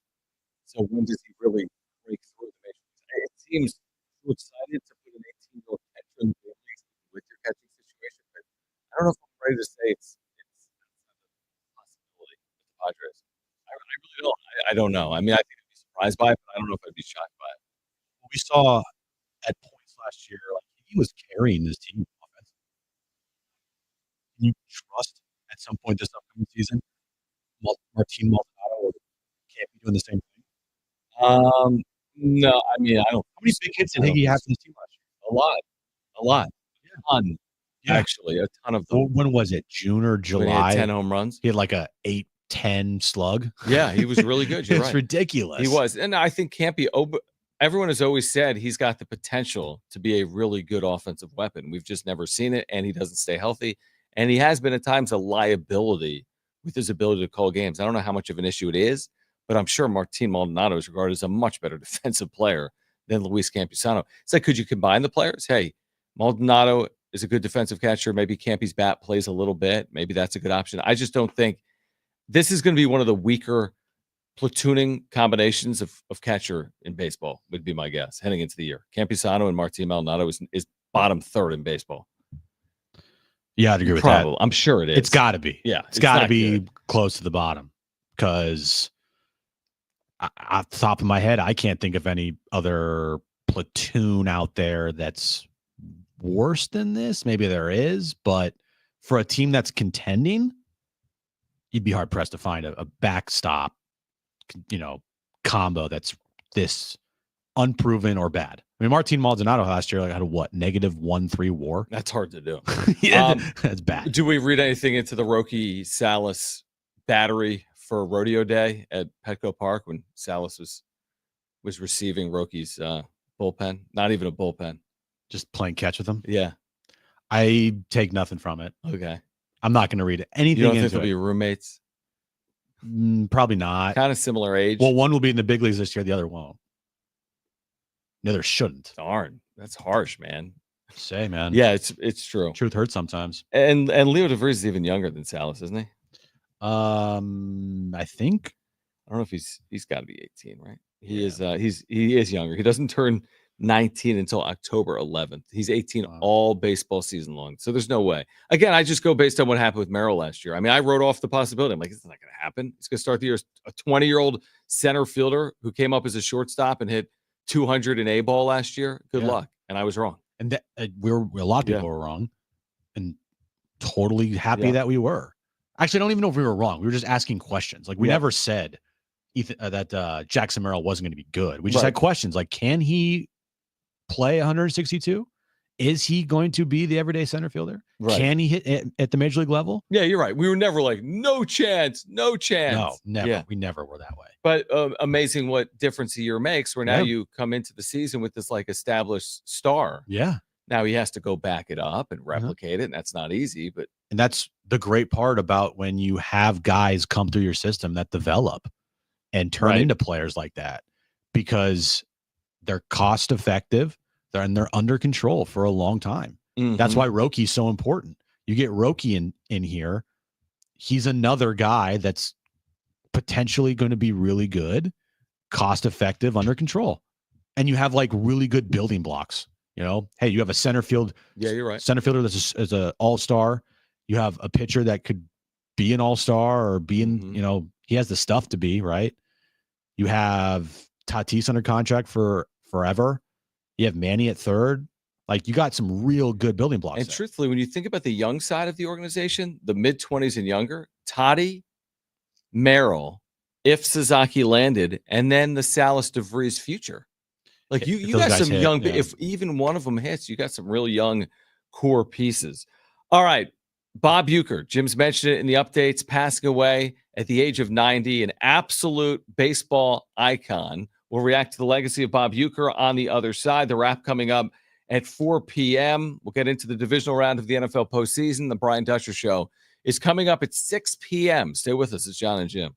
So when does he really break through the major leagues? It seems so excited to put an 18-year-old catcher in the big leagues with your catching situation, but I don't know if I'm ready to say it's not a possibility with the Padres. I really don't. I don't know. I mean, I think I'd be surprised by it, but I don't know if I'd be shocked by it. We saw at points last year, like he was carrying this team offensively. Can you trust at some point this upcoming season, Martin Maldonado can't be doing the same thing? No, I mean, I don't. How many big hits did Higgy have for this team last year? A lot, a ton. Yeah. Actually, a ton of them. Well, when was it? June or When he had July? 10 home runs. He had like a 8-10 slug. Yeah, he was really good. You're It's right. ridiculous. He was, and I think Campy. Everyone has always said he's got the potential to be a really good offensive weapon. We've just never seen it, and he doesn't stay healthy. And he has been at times a liability with his ability to call games. I don't know how much of an issue it is, but I'm sure Martin Maldonado is regarded as a much better defensive player than Luis Campusano. It's like, could you combine the players? Hey, Maldonado is a good defensive catcher. Maybe Campy's bat plays a little bit. Maybe that's a good option. I just don't think this is going to be one of the weaker platooning combinations of catcher in baseball, would be my guess, heading into the year. Campusano and Martin Maldonado is bottom third in baseball. Yeah, I'd agree with Probably. that. I'm sure it is. It's got to be. Yeah, It's got to not be good. close to the bottom because off the top of my head, I can't think of any other platoon out there that's worse than this. Maybe there is, but for a team that's contending, you'd be hard pressed to find a backstop, combo that's this unproven or bad. I mean, Martin Maldonado last year had a what, -1.3 WAR? That's hard to do. Yeah, that's bad. Do we read anything into the Roki Salas battery for Rodeo Day at Petco Park when Salas was receiving Roki's bullpen? Not even a bullpen. Just playing catch with him. Yeah. I take nothing from it. Okay. I'm not going to read anything You don't think into they'll be it. roommates? Probably not. Kind of similar age. Well, one will be in the big leagues this year. The other won't. The other shouldn't. Darn, that's harsh, man. Say, man. Yeah, it's true. Truth hurts sometimes. And Leo DeVries is even younger than Salas, isn't he? I think. I don't know if he's got to be 18, right? He is. He is younger. He doesn't turn 19 until October 11th. He's 18 all baseball season long. So there's no way. Again, I just go based on what happened with Merrill last year. I mean, I wrote off the possibility. I'm like, it's not going to happen. He's going to start the year as a 20-year-old center fielder who came up as a shortstop and hit 200 in A ball last year. Good luck. And I was wrong. And that, a lot of people were wrong, and totally happy that we were. Actually, I don't even know if we were wrong. We were just asking questions. Like we never said that Jackson Merrill wasn't going to be good. We just had questions like, can he play 162? Is he going to be the everyday center fielder? Right. Can he hit at the major league level? Yeah, you're right. We were never like, no chance, no chance. No, never. Yeah. We never were that way. But amazing what difference a year makes where now you come into the season with this like established star. Yeah. Now he has to go back it up and replicate it. And that's not easy, but And that's the great part about when you have guys come through your system that develop and turn into players like that, because they're cost effective. They're under control for a long time. That's why Roki's so important. You get Roki in here. He's another guy that's potentially going to be really good, cost effective, under control. And you have like really good building blocks. Hey, you have a center field. Yeah, you're right. Center fielder that's an all-star. You have a pitcher that could be an all-star or be in, he has the stuff to be, right? You have Tatis under contract for forever. You have Manny at third. Like, you got some real good building blocks. And truthfully, when you think about the young side of the organization, the mid-20s and younger, Toddy, Merrill, if Sasaki landed, and then the Salas DeVries future. Like, you got some young, if even one of them hits, you got some real young core pieces. All right. Bob Uecker, Jim's mentioned it in the updates, passing away at the age of 90, an absolute baseball icon. We'll react to the legacy of Bob Uecker on the other side. The wrap coming up at 4 p.m. We'll get into the divisional round of the NFL postseason. The Brian Dutcher Show is coming up at 6 p.m. Stay with us. It's Jon and Jim.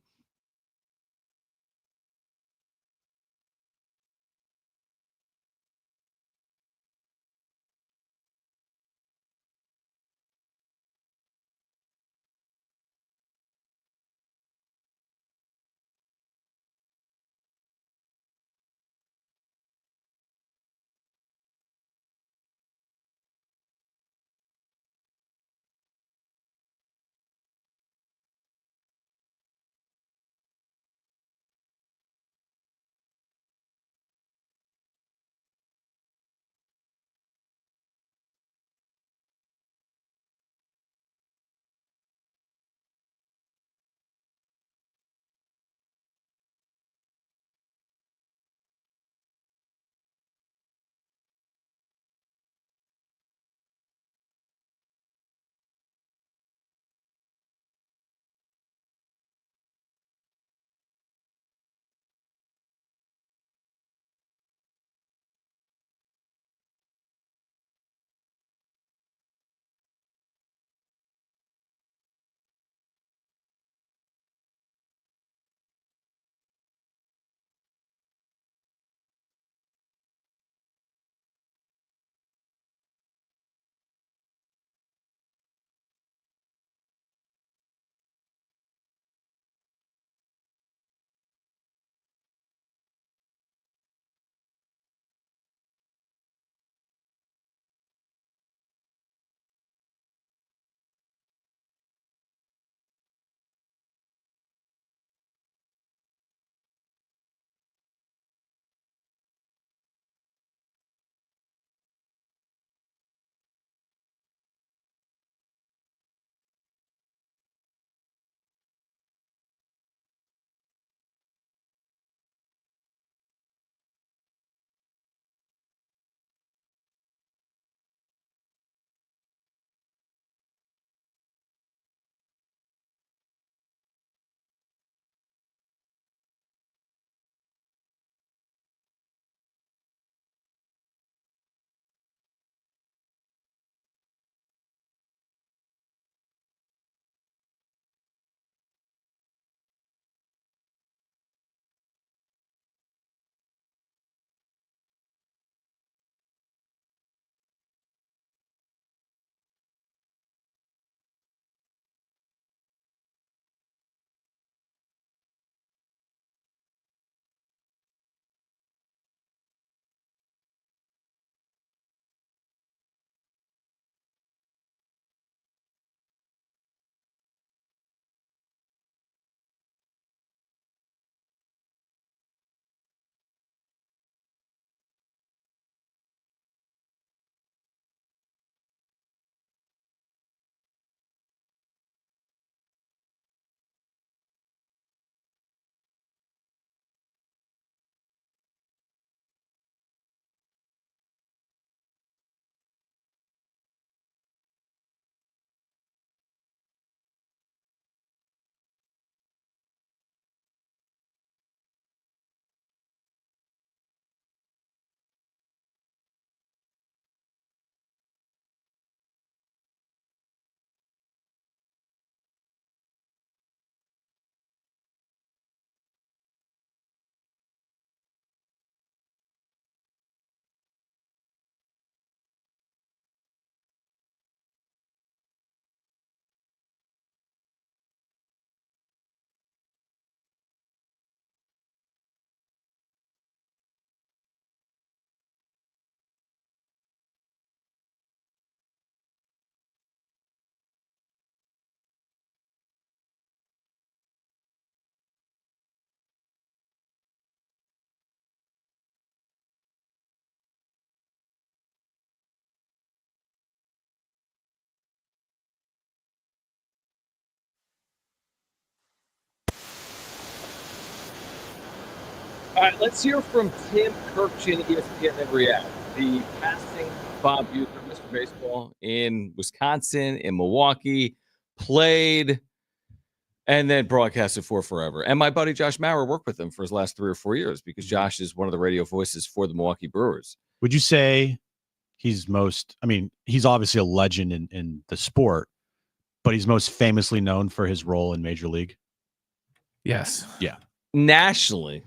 All right, let's hear from Tim Kirkchin, ESPN and React. The passing Bob Uecker, Mr. Baseball, in Wisconsin, in Milwaukee, played and then broadcasted for forever. And my buddy Josh Maurer worked with him for his last 3 or 4 years because Josh is one of the radio voices for the Milwaukee Brewers. Would you say he's obviously a legend in the sport, but he's most famously known for his role in Major League. Yes. Nationally.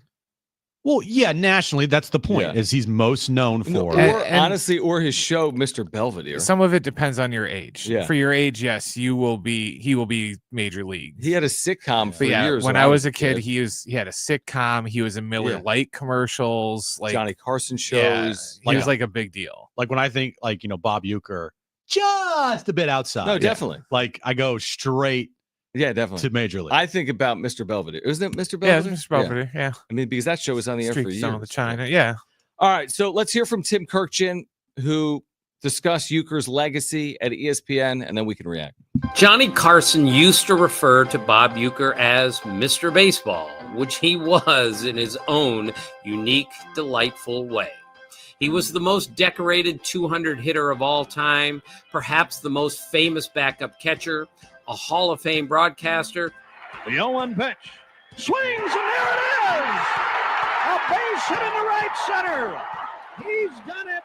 Well, yeah, nationally, that's the point. Yeah. Is he's most known for. Honestly, or his show, Mr. Belvedere. Some of it depends on your age. Yeah. For your age, yes, he will be Major League. He had a sitcom for But yeah, years. when I was a kid, he had a sitcom. He was in Miller Lite commercials, like Johnny Carson yeah, shows. he was like a big deal. Like when I think like, Bob Uecker, just a bit outside. No, definitely. Like I go straight definitely to Major League. I think about Mr. Belvedere. Isn't it Mr. Yeah, Belvedere? it's Mr. Belvedere. Yeah. I mean, because that show was on the air for Streaks years. on the China. Yeah. All right, so let's hear from Tim Kirkjian, who discussed Uecker's legacy at ESPN, and then we can react. Johnny Carson used to refer to Bob Uecker as Mr. Baseball, which he was in his own unique, delightful way. He was the most decorated 200 hitter of all time, perhaps the most famous backup catcher, a Hall of Fame broadcaster. The 0-1 pitch. Swings, and there it is! A base hit in the right center. He's done it.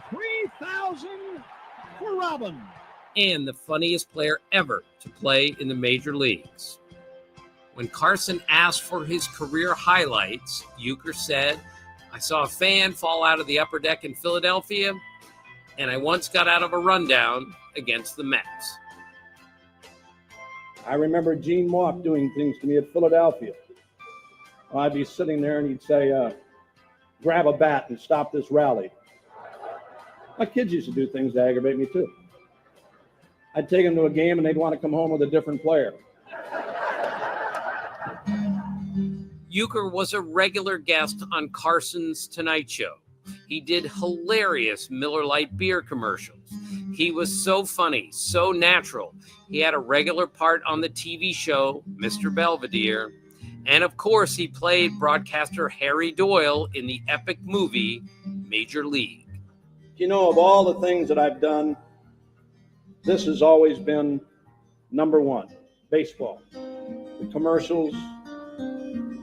3,000 for Robin. And the funniest player ever to play in the major leagues. When Carson asked for his career highlights, Uecker said, "I saw a fan fall out of the upper deck in Philadelphia, and I once got out of a rundown against the Mets." I remember Gene Mock doing things to me at Philadelphia. I'd be sitting there and he'd say, grab a bat and stop this rally. My kids used to do things to aggravate me too. I'd take them to a game and they'd want to come home with a different player. Uecker was a regular guest on Carson's Tonight Show. He did hilarious Miller Lite beer commercials. He was so funny, so natural. He had a regular part on the TV show, Mr. Belvedere. And of course, he played broadcaster Harry Doyle in the epic movie Major League. Of all the things that I've done, this has always been number one, baseball. The commercials,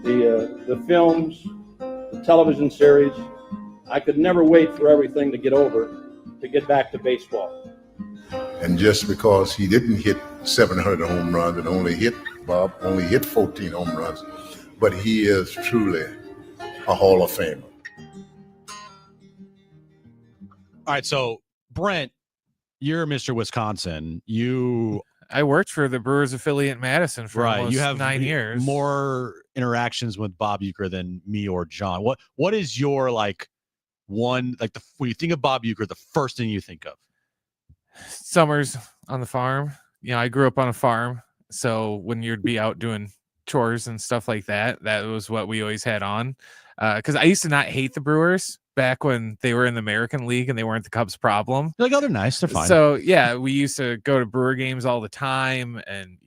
the films, the television series. I could never wait for everything to get over to get back to baseball. And just because he didn't hit 700 home runs and only hit 14 home runs, but he is truly a Hall of Famer. All right, so Brent, you're Mr. Wisconsin. I worked for the Brewers affiliate in Madison for almost you have 9 years. More interactions with Bob Uecker than me or John. What is your when you think of Bob Uecker, the first thing you think of? Summers on the farm. I grew up on a farm, so when you'd be out doing chores and stuff like that, that was what we always had on. Because I used to not hate the Brewers back when they were in the American League and they weren't the Cubs' problem. You're like, oh, they're nice, they're fine. So yeah, we used to go to Brewer games all the time, and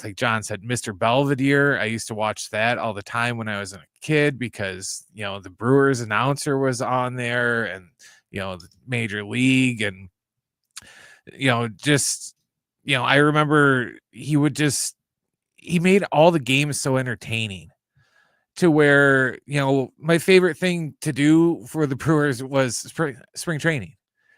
like John said, Mr. Belvedere. I used to watch that all the time when I was a kid because the Brewers announcer was on there, and the Major League, and I remember he made all the games so entertaining to where, my favorite thing to do for the Brewers was spring training.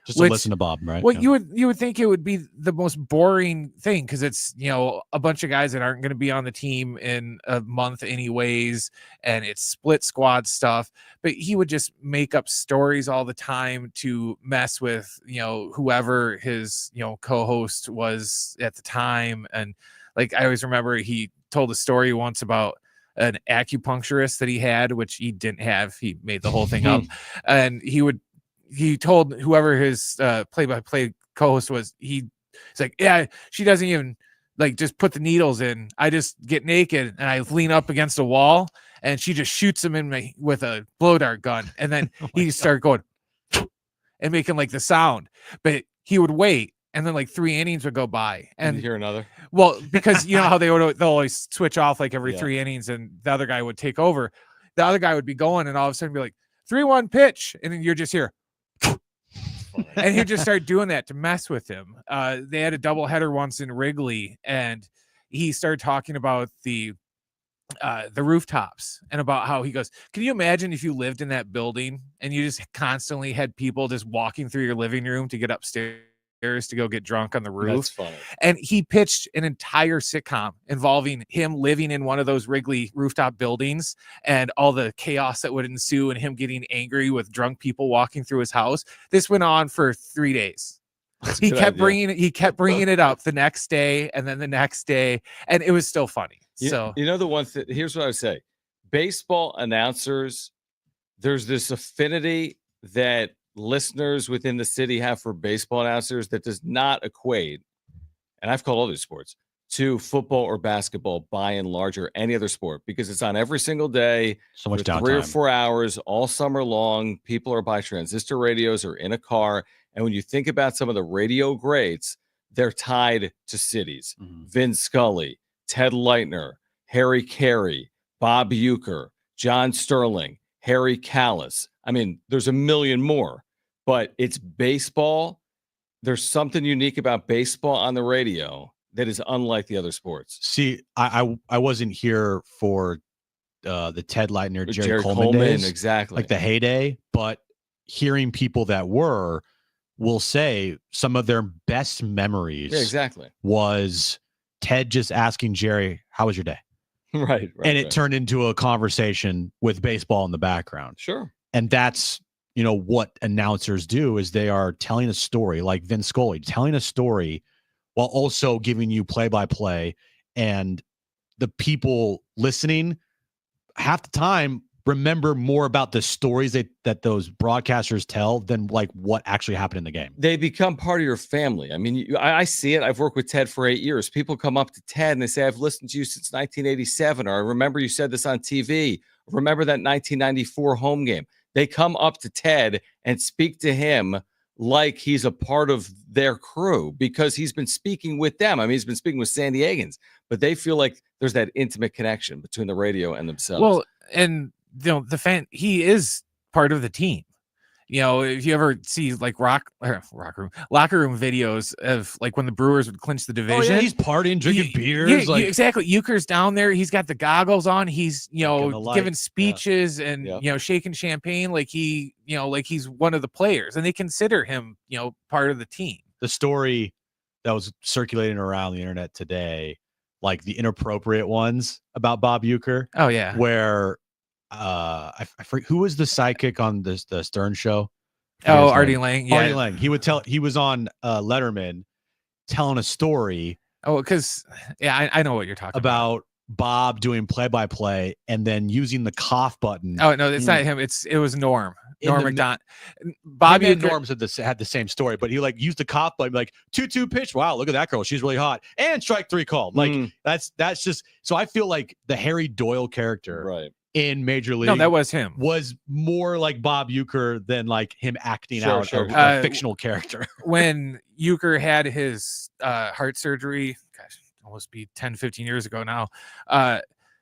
Just to listen to Bob, right? Well, you would think it would be the most boring thing because it's, a bunch of guys that aren't going to be on the team in a month anyways, and it's split squad stuff. But he would just make up stories all the time to mess with, whoever his, co-host was at the time. And I always remember he told a story once about an acupuncturist that he had, which he didn't have. He made the whole thing up, and he told whoever his play-by-play co-host was, he's like, yeah, she doesn't even just put the needles in. I just get naked and I lean up against a wall and she just shoots them in me with a blow dart gun. And then he started going and making the sound, but he would wait. And then 3 innings would go by, and you hear another. Well, because how they'll always switch off every 3 innings, and the other guy would take over. The other guy would be going, and all of a sudden be like 3-1 pitch, and then you're just here, and he'd just start doing that to mess with him. They had a doubleheader once in Wrigley, and he started talking about the rooftops and about how he goes, can you imagine if you lived in that building and you just constantly had people just walking through your living room to get upstairs to go get drunk on the roof. That's funny. And he pitched an entire sitcom involving him living in one of those Wrigley rooftop buildings and all the chaos that would ensue and him getting angry with drunk people walking through his house. This went on for 3 days. He kept bringing it up the next day and then the next day, and it was still funny. So the one thing, here's what I would say. Baseball announcers, there's this affinity that listeners within the city have for baseball announcers that does not equate, and I've called other sports, to football or basketball by and large, or any other sport, because it's on every single day. So much for downtime. 3 or 4 hours all summer long. People are by transistor radios or in a car. And when you think about some of the radio greats, they're tied to cities. Vin Scully, Ted Leitner, Harry Carey, Bob Uecker, John Sterling, Harry Callis. I mean, there's a million more, but it's baseball. There's something unique about baseball on the radio that is unlike the other sports. See, I wasn't here for the Ted Leitner, Jerry Coleman days, exactly, like the heyday, but hearing people that will say some of their best memories was Ted just asking Jerry, how was your day? Right. And it turned into a conversation with baseball in the background. Sure. And that's, what announcers do is they are telling a story, like Vin Scully, telling a story while also giving you play-by-play. And the people listening half the time remember more about the stories that those broadcasters tell than like what actually happened in the game. They become part of your family. I mean, I see it. I've worked with Ted for 8 years. People come up to Ted and they say, I've listened to you since 1987, or I remember you said this on TV. Remember that 1994 home game. They come up to Ted and speak to him like he's a part of their crew because he's been speaking with them. I mean, he's been speaking with San Diegans, but they feel like there's that intimate connection between the radio and themselves. Well, and the fan, he is part of the team. If you ever see like locker room videos of like when the Brewers would clinch the division, he's partying, drinking beers. Exactly. Euchre's down there. He's got the goggles on. He's giving speeches and shaking champagne like he's one of the players, and they consider him part of the team. The story that was circulating around the internet today, like the inappropriate ones about Bob Uecker. Oh yeah, where. I forget who was the sidekick on the Stern show. Artie Lang. Yeah. Artie Lang. He was on Letterman telling a story. Oh, because I know what you're talking about Bob doing play-by-play and then using the cough button. Oh no, it's not him. It was Norm. Norm McDonald. Bobby and Norm had the same story, but he like used the cough button, like 2-2 pitch. Wow, look at that girl. She's really hot. And strike 3 called. Like that's just so I feel like the Harry Doyle character in Major League. No, that was him. Was more like Bob Uecker than like him acting out a fictional character. When Uecker had his heart surgery, gosh, almost be 10, 15 years ago now,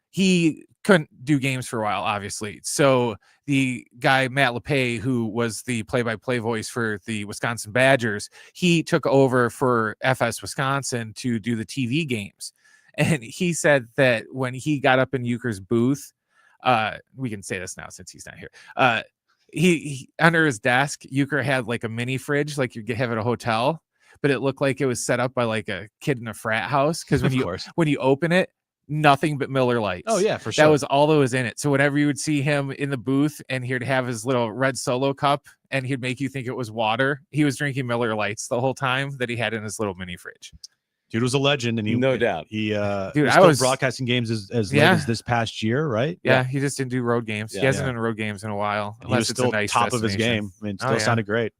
he couldn't do games for a while, obviously. So the guy, Matt LePay, who was the play-by-play voice for the Wisconsin Badgers, he took over for FS Wisconsin to do the TV games. And he said that when he got up in Uecker's booth, we can say this now since he's not here. He under his desk, Uecker had like a mini fridge, like you have at a hotel, but it looked like it was set up by like a kid in a frat house. Because when you open it, nothing but Miller Lights. Oh yeah, for sure. That was all that was in it. So whenever you would see him in the booth and he'd have his little red Solo cup and he'd make you think it was water, he was drinking Miller Lights the whole time that he had in his little mini fridge. Dude was a legend, and no doubt. He was broadcasting games as late as this past year, right? Yeah, he just didn't do road games. He hasn't done road games in a while. He was still top of his game. I mean, still sounded great.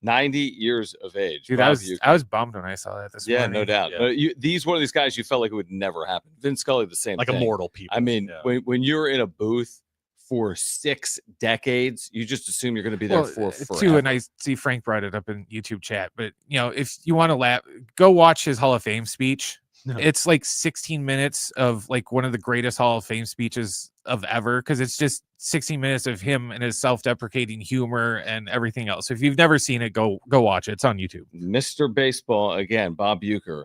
90 years of age. Dude, I was bummed when I saw that this morning. No doubt. Yeah. But he's one of these guys you felt like it would never happen. Vin Scully, the same like thing. Immortal people. I mean, when you're in a booth for 6 decades, you just assume you're going to be there for forever. And I see Frank brought it up in YouTube chat, but if you want to laugh, go watch his Hall of Fame speech. No. It's like 16 minutes of like one of the greatest Hall of Fame speeches of ever, because it's just 16 minutes of him and his self-deprecating humor and everything else. So if you've never seen it, go watch it. It's on YouTube. Mr. Baseball, again, Bob Uecker,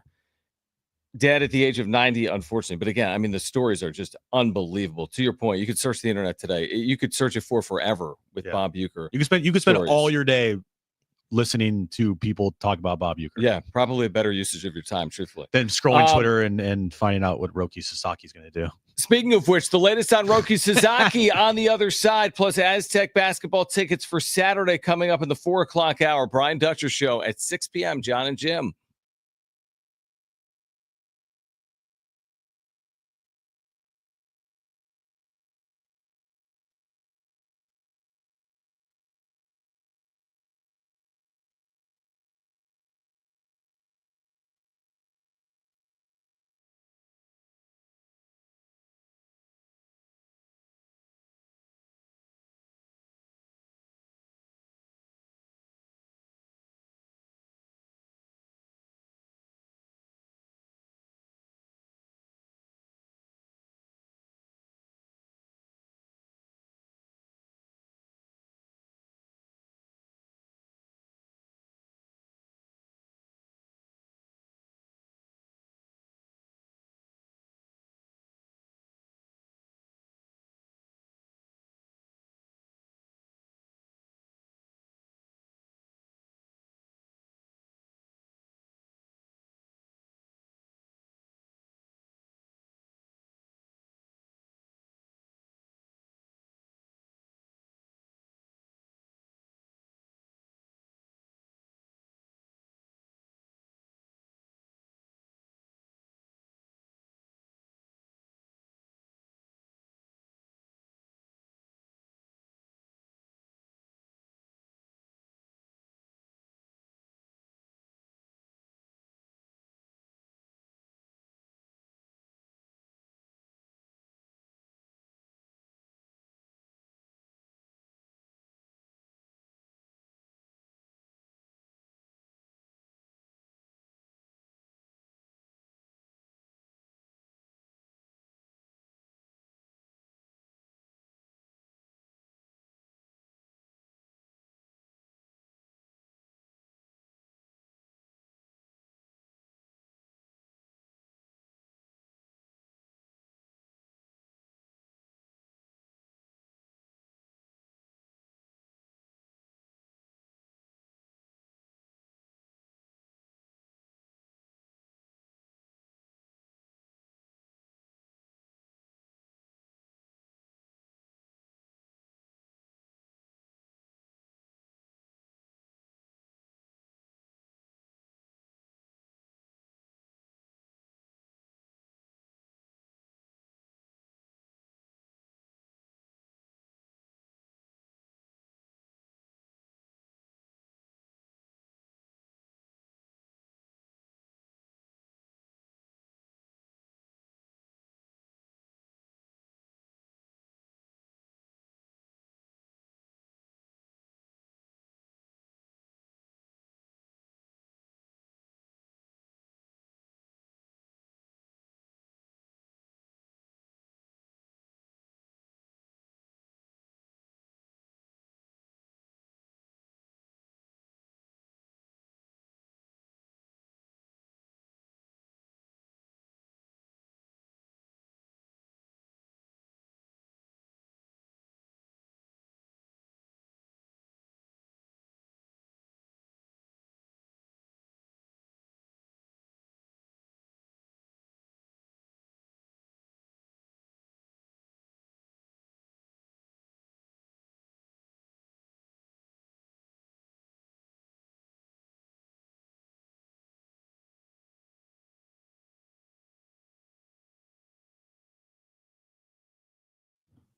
dead at the age of 90, unfortunately. But again, I mean, the stories are just unbelievable. To your point, you could search the internet today. You could search it for forever with Bob Uecker. You could spend all your day listening to people talk about Bob Uecker. Yeah, probably a better usage of your time, truthfully. Than scrolling Twitter and finding out what Roki Sasaki is going to do. Speaking of which, the latest on Roki Sasaki on the other side, plus Aztec basketball tickets for Saturday coming up in the 4 o'clock hour. Brian Dutcher Show at 6 p.m. Jon and Jim.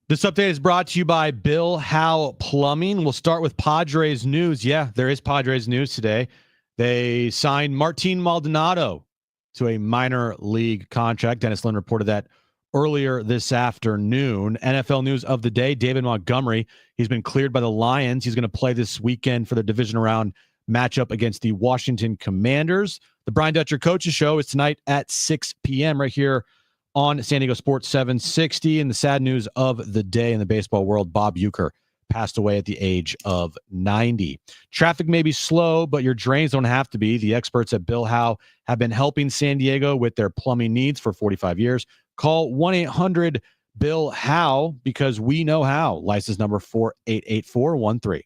This update is brought to you by Bill Howe Plumbing. We'll start with Padres news. Yeah, there is Padres news today. They signed Martin Maldonado to a minor league contract. Dennis Lynn reported that earlier this afternoon. NFL news of the day, David Montgomery. He's been cleared by the Lions. He's going to play this weekend for the division round matchup against the Washington Commanders. The Brian Dutcher Coaches Show is tonight at 6 p.m. right here on San Diego Sports 760. And the sad news of the day in the baseball world, Bob Uecker passed away at the age of 90. Traffic may be slow, but your drains don't have to be. The experts at Bill Howe have been helping San Diego with their plumbing needs for 45 years. Call 1-800-BILL-HOWE because we know how. License number 4888413.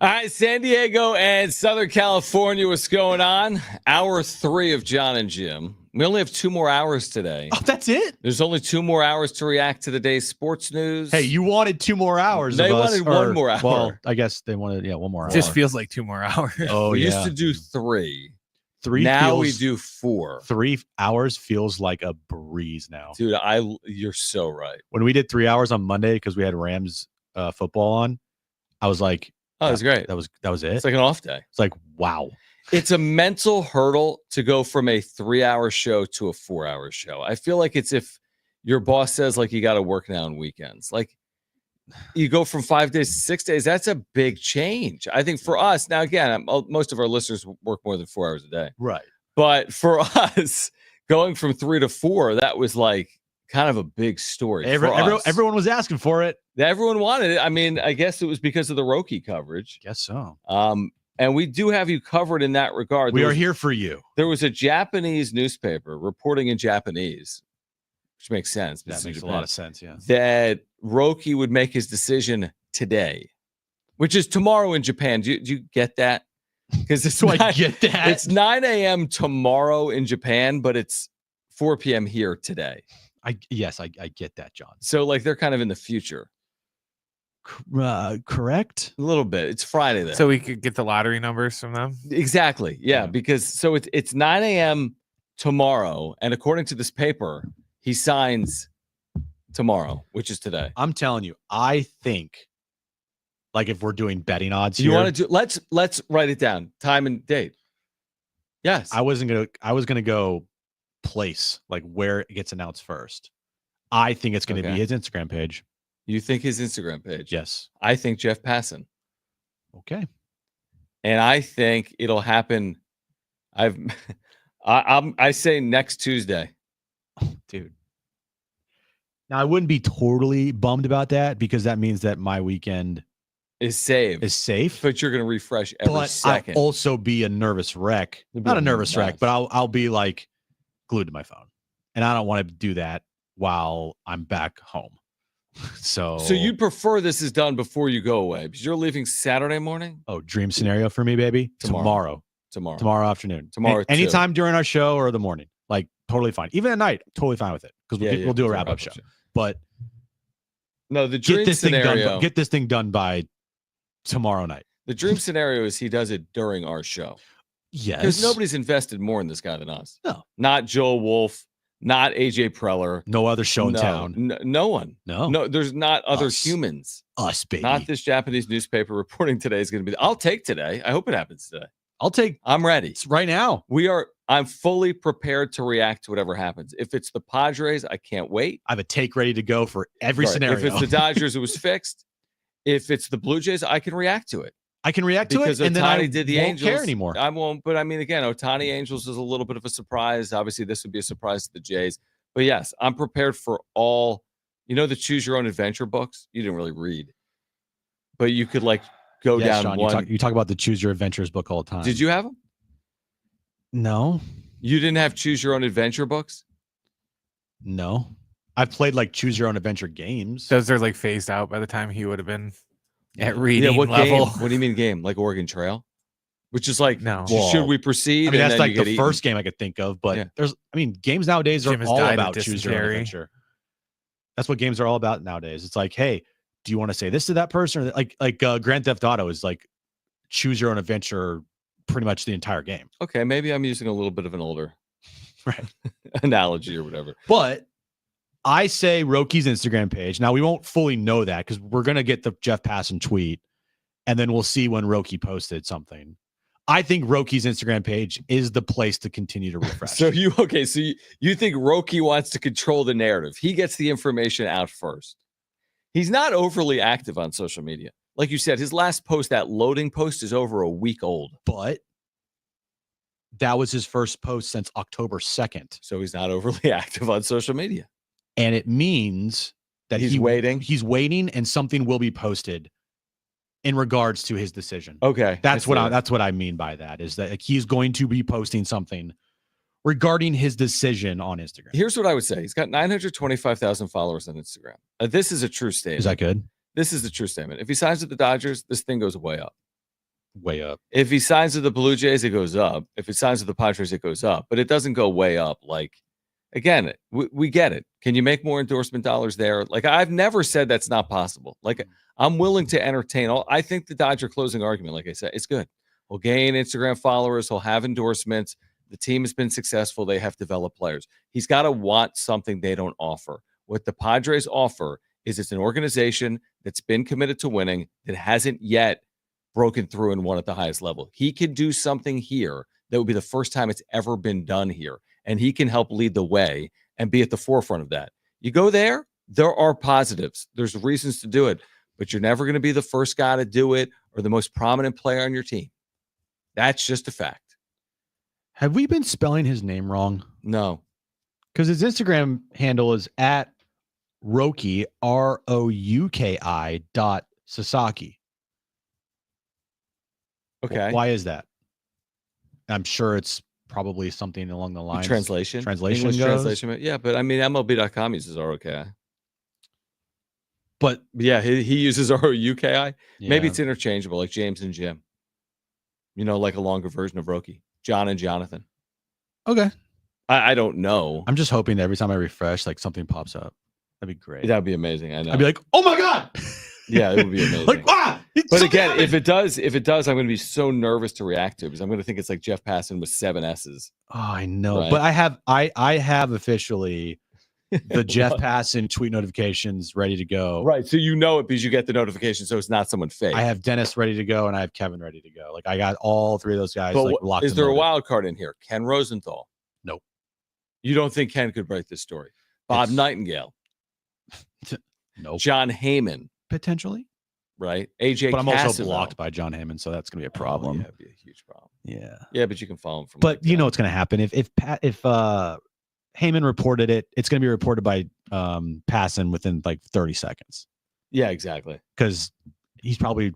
All right, San Diego and Southern California, what's going on? Hour 3 of Jon and Jim. We only have 2 more hours today. Oh, that's it? There's only 2 more hours to react to the day's sports news. Hey, you wanted 2 more hours. They of us, wanted one more hour. Well, I guess they wanted, one more hour. Just feels like 2 more hours. Oh, we yeah. used to do 3. 3 now we feels- do 4. 3 hours feels like a breeze now. Dude, you're so right. When we did 3 hours on Monday because we had Rams football on, I was like, Oh, that's great. That was it. It's like an off day. It's like, wow. It's a mental hurdle to go from a 3-hour show to a 4-hour show. I feel like it's if your boss says like you got to work now on weekends. Like you go from 5 days to 6 days. That's a big change. I think for us now, again, most of our listeners work more than 4 hours a day. Right. But for us, going from 3 to 4, that was like kind of a big story. Everyone was asking for it. Everyone wanted it. I mean, I guess it was because of the Roki coverage. Guess so. And we do have you covered in that regard. We are here for you. There was a Japanese newspaper reporting in Japanese, which makes sense. That makes a lot of sense, yeah. That Roki would make his decision today, which is tomorrow in Japan. Do you get that? Because it's I get that. It's 9 a.m. tomorrow in Japan, but it's 4 p.m. here today. I get that, John. So like they're kind of in the future. Correct? A little bit. It's Friday there. So we could get the lottery numbers from them? Exactly. Yeah, because so it's 9 a.m. tomorrow, and according to this paper, he signs tomorrow, which is today. I'm telling you, I think like if we're doing betting odds You here, want to do let's write it down. Time and date. Yes. I was gonna go place, like where it gets announced first. I think it's gonna be his Instagram page. You think his Instagram page? Yes. I think Jeff Passan. Okay. And I think it'll happen. I say next Tuesday. Dude. Now I wouldn't be totally bummed about that because that means that my weekend is safe. But you're gonna refresh every second. I'll also be a nervous wreck. Not a nervous wreck, but I'll be like glued to my phone. And I don't want to do that while I'm back home. So you'd prefer this is done before you go away because you're leaving Saturday morning? Oh, dream scenario for me, baby. Tomorrow afternoon. Anytime during our show or the morning. Like totally fine. Even at night, totally fine with it. Because we'll do a wrap-up show. But no, the dream scenario. Get this thing done by tomorrow night. The dream scenario is he does it during our show. Yes. Because nobody's invested more in this guy than us. No. Not Joel Wolf. Not AJ Preller. No other show in town. No one. No. There's not other humans. Us, baby. Not this Japanese newspaper reporting today is going to be. I'll take today. I hope it happens today. I'm ready. It's right now. I'm fully prepared to react to whatever happens. If it's the Padres, I can't wait. I have a take ready to go for every scenario. If it's the Dodgers, it was fixed. If it's the Blue Jays, I can react to it. I can react to it, because and then I did the won't Angels. care anymore. I won't. But I mean, again, Ohtani Angels is a little bit of a surprise. Obviously, this would be a surprise to the Jays. But yes, I'm prepared for all. You know the Choose Your Own Adventure books? You didn't really read, but you could like go down Sean, one. You talk about the Choose Your Adventures book all the time. Did you have them? No. You didn't have Choose Your Own Adventure books? No. I've played like Choose Your Own Adventure games. Those are like phased out by the time he would have been at reading what level. Game? What do you mean game? Like Oregon Trail? Which is like, no. Should we proceed? I mean, and that's then like you the get first eaten? game I could think of, but games nowadays Jim are has all died of about Choose Your Own dysentery. Adventure. That's what games are all about nowadays. It's like, hey, do you want to say this to that person? Or like Grand Theft Auto is like Choose Your Own Adventure pretty much the entire game. Okay, maybe I'm using a little bit of an older analogy or whatever. But I say Roki's Instagram page. Now we won't fully know that because we're gonna get the Jeff Passan tweet, and then we'll see when Roki posted something. I think Roki's Instagram page is the place to continue to refresh. So you think Roki wants to control the narrative? He gets the information out first. He's not overly active on social media. Like you said, his last post, that loading post, is over a week old. But that was his first post since October 2nd. So he's not overly active on social media. And it means that he's waiting. He's waiting, and something will be posted in regards to his decision. Okay. That's what I mean by that, is that like, he's going to be posting something regarding his decision on Instagram. Here's what I would say. He's got 925,000 followers on Instagram. This is a true statement. Is that good? This is the true statement. If he signs with the Dodgers, this thing goes way up. way up. If he signs with the Blue Jays, it goes up. If he signs with the Padres, it goes up. But it doesn't go way up. Like, again, we get it. Can you make more endorsement dollars there? Like, I've never said that's not possible. Like, I'm willing to entertain all. I think the Dodger closing argument, like I said, it's good. He'll gain Instagram followers. He'll have endorsements. The team has been successful. They have developed players. He's got to want something they don't offer. What the Padres offer is it's an organization that's been committed to winning that hasn't yet broken through and won at the highest level. He can do something here that would be the first time it's ever been done here. And he can help lead the way and be at the forefront of that. You go there are positives. There's reasons to do it, but you're never going to be the first guy to do it or the most prominent player on your team. That's just a fact. Have we been spelling his name wrong? No. Because his Instagram handle is at Roki, ROUKI Sasaki. Okay. Why is that? I'm sure it's probably something along the lines. Translation English goes. Translation. Yeah, but I mean, MLB.com uses ROKI. But yeah, he uses ROUKI. Yeah. Maybe it's interchangeable, like James and Jim. You know, like a longer version of Roki. John and Jonathan. Okay. I don't know. I'm just hoping that every time I refresh, like something pops up. That'd be great. That'd be amazing. I know. I'd be like, oh my God. Yeah, it would be amazing. Like, but again, if it does, I'm going to be so nervous to react to it because I'm going to think it's like Jeff Passan with 7 S's. Oh, I know. Right? But I have officially the Jeff Passan tweet notifications ready to go. Right. So you know it because you get the notification. So it's not someone fake. I have Dennis ready to go and I have Kevin ready to go. Like I got all three of those guys But like locked. Is there a wild card in here? Ken Rosenthal? Nope. You don't think Ken could break this story? Bob Nightingale? Nope. John Heyman? Potentially. Right. AJ But I'm Cassavell. also blocked by John Heyman, so that's gonna be a problem. Yeah, it'd be a huge problem. Yeah. Yeah, but you can follow him from. But you know what's gonna happen if Heyman reported it, it's gonna be reported by Passan within like 30 seconds. Yeah, exactly. Because he's probably,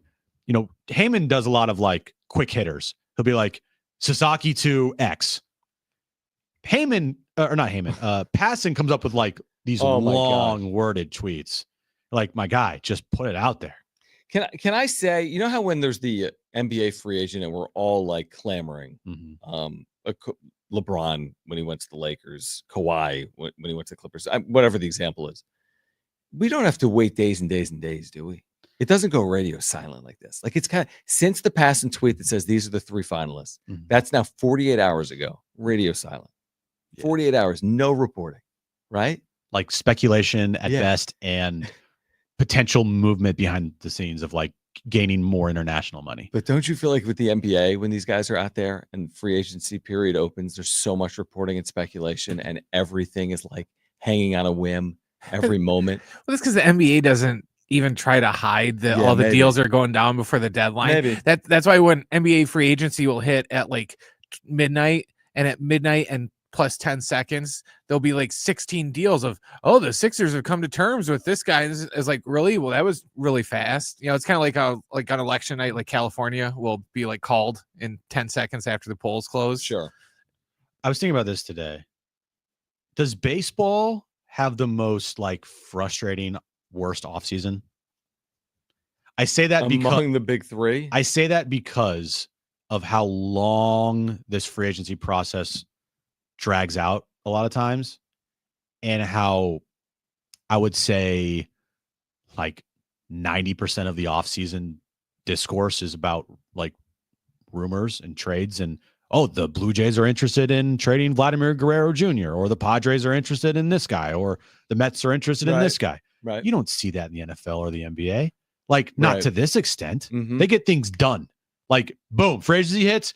Heyman does a lot of like quick hitters. He'll be like Sasaki to X. Passan comes up with like these long worded tweets. Like, my guy, just put it out there. Can I say, you know how when there's the NBA free agent and we're all like clamoring, LeBron when he went to the Lakers, Kawhi when he went to the Clippers, whatever the example is, we don't have to wait days and days and days, do we? It doesn't go radio silent like this. Like it's kind of since the Passan tweet that says these are the 3 finalists, that's now 48 hours ago, radio silent. 48 hours, no reporting, right? Like speculation at best and potential movement behind the scenes of like gaining more international money. But don't you feel like with the NBA, when these guys are out there and free agency period opens, there's so much reporting and speculation and everything is like hanging on a whim every moment? Well, that's because the NBA doesn't even try to hide that all the deals are going down before the deadline. Maybe. That's why when NBA free agency will hit at like midnight, and at midnight and plus 10 seconds, there'll be like 16 deals of, the Sixers have come to terms with this guy. And it's like, really? Well, that was really fast. It's kind of like on election night, like California will be like called in 10 seconds after the polls close. Sure. I was thinking about this today. Does baseball have the most like frustrating worst offseason? I say that among the big three. I say that because of how long this free agency process drags out a lot of times, and how I would say like 90% of the offseason discourse is about like rumors and trades and the Blue Jays are interested in trading Vladimir Guerrero Jr. or the Padres are interested in this guy or the Mets are interested in this guy. Right. You don't see that in the NFL or the NBA. Like not to this extent. Mm-hmm. They get things done. Like boom, free agency hits,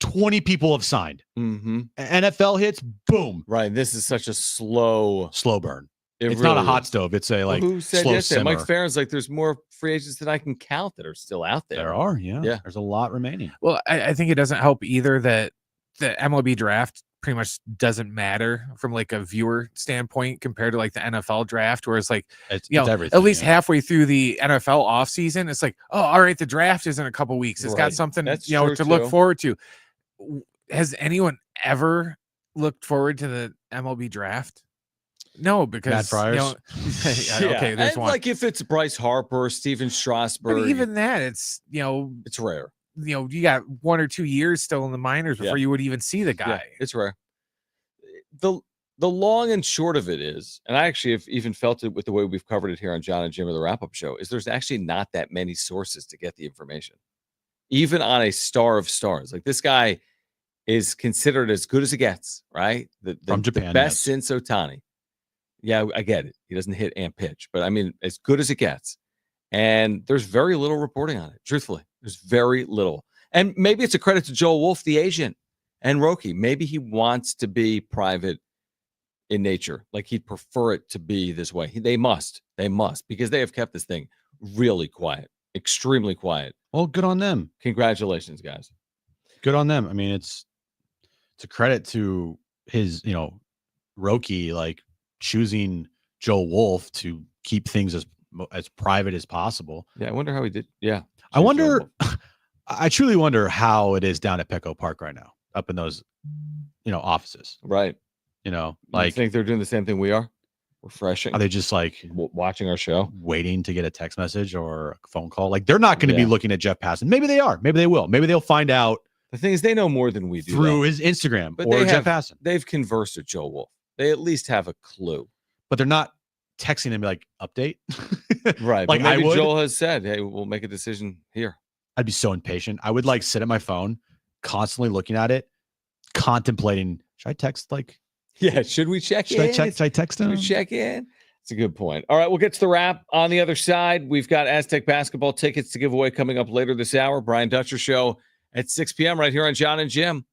20 people have signed. NFL hits, boom. Right. This is such a slow burn. It's really not a hot stove. It's a like who said slow yesterday? simmer. Mike Farron's like, there's more free agents than I can count that are still out there. There are, yeah. There's a lot remaining. Well, I think it doesn't help either that the MLB draft pretty much doesn't matter from like a viewer standpoint compared to like the NFL draft, where it's like, it's at least halfway through the NFL offseason, it's like, all right, the draft is in a couple weeks. It's got something, to look forward to. Has anyone ever looked forward to the MLB draft? No, because Matt Friars. Okay, there's and one. like if it's Bryce Harper, Steven Strasburg, but even that, it's it's rare. you got 1 or 2 years still in the minors before you would even see the guy. Yeah, it's rare. The long and short of it is, and I actually have even felt it with the way we've covered it here on John and Jim or the wrap-up show, is there's actually not that many sources to get the information. Even on a star of stars. Like this guy is considered as good as it gets, right? From Japan, the best since Otani. Yeah, I get it. He doesn't hit and pitch, but I mean, as good as it gets. And there's very little reporting on it. Truthfully, there's very little. And maybe it's a credit to Joel Wolf, the agent, and Roki. Maybe he wants to be private in nature. Like he'd prefer it to be this way. They must, because they have kept this thing really quiet, extremely quiet. Well, good on them. Congratulations, guys. Good on them. I mean, it's a credit to his, Roki, like choosing Joe Wolf to keep things as private as possible. Yeah, I wonder how he did. Yeah. I wonder, I truly wonder how it is down at Petco Park right now, up in those, offices. Right. Like, I think they're doing the same thing we are. Refreshing. Are they just like watching our show, waiting to get a text message or a phone call? Like they're not going to be looking at Jeff Passan. Maybe they are. Maybe they will. Maybe they'll find out. The thing is, they know more than we do through his Instagram or Jeff Passan. They've conversed with Joe Wolf. They at least have a clue, but they're not texting him like update. Right. Like maybe I would. Joel has said, "Hey, we'll make a decision here." I'd be so impatient. I would like sit at my phone, constantly looking at it, contemplating. Should I text like? Yeah, should we check in? Should I text him? Should we check in? It's a good point. All right, we'll get to the wrap. On the other side, we've got Aztec basketball tickets to give away coming up later this hour. Brian Dutcher Show at 6 p.m. right here on John and Jim.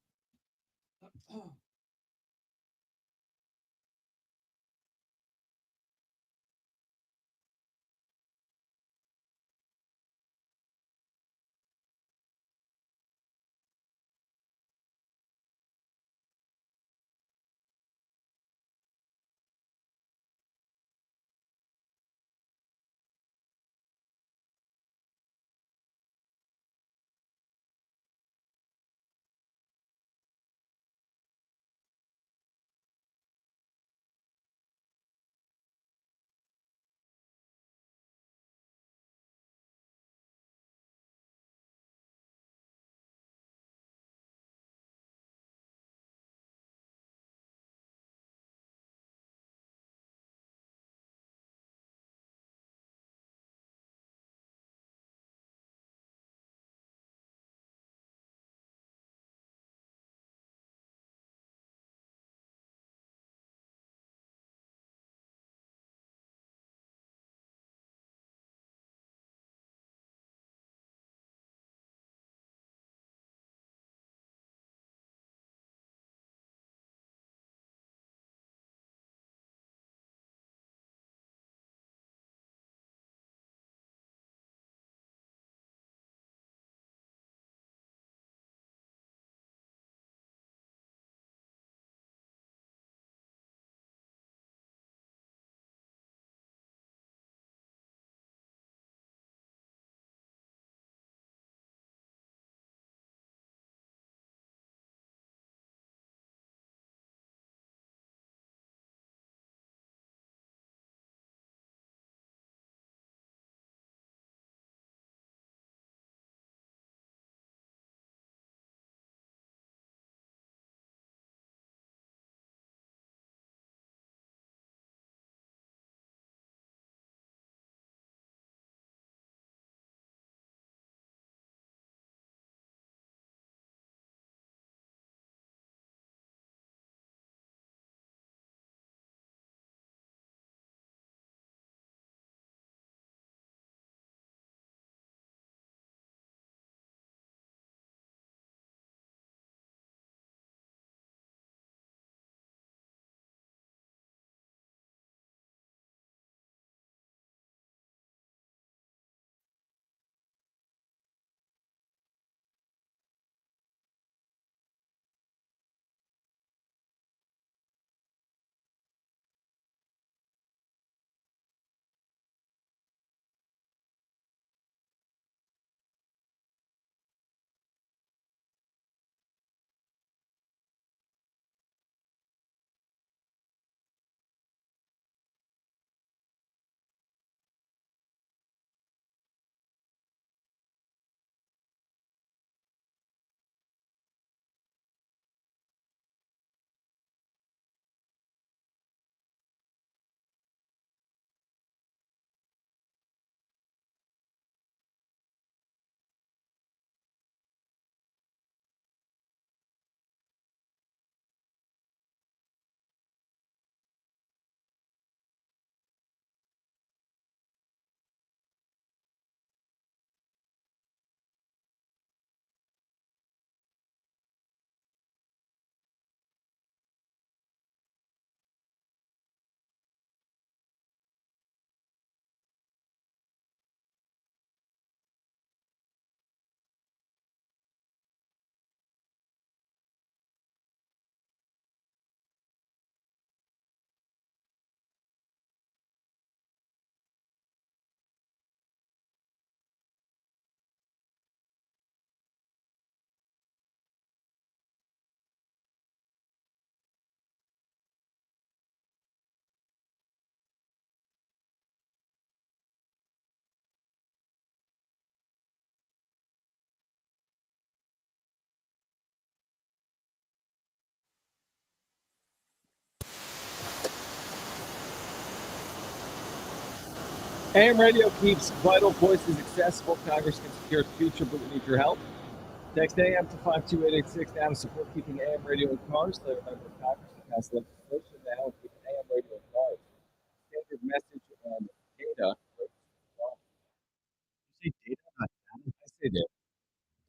AM radio keeps vital voices accessible. Congress can secure its future, but we need your help. Text AM to 52886 now to support keeping AM radio in cars. Let a member of Congress to pass legislation now and keep AM radio in cars. Standard message and data. You say data, not data? I say data.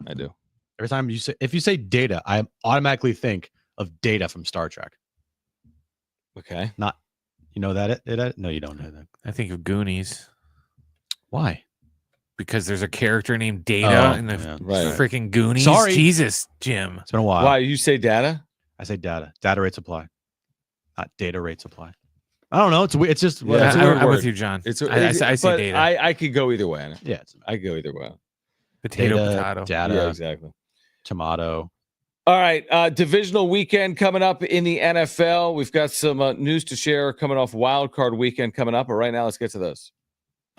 I do. Every time if you say data, I automatically think of Data from Star Trek. Okay. Not, you know that? No, you don't know that. I think of Goonies. Why? Because there's a character named Data in the freaking Goonies. Sorry. Jesus, Jim. It's been a while. Why you say data? I say data. Data rate supply. Not data rate supply. I don't know. It's weird. It's just Yeah, it's a weird I'm word. with you, John. It's I say but data. I could go either way on it. Yeah, I could go either way. Potato, data, potato. Data, Yeah, exactly. tomato. All right, divisional weekend coming up in the NFL. We've got some news to share coming off Wild Card weekend coming up. But right now, let's get to this.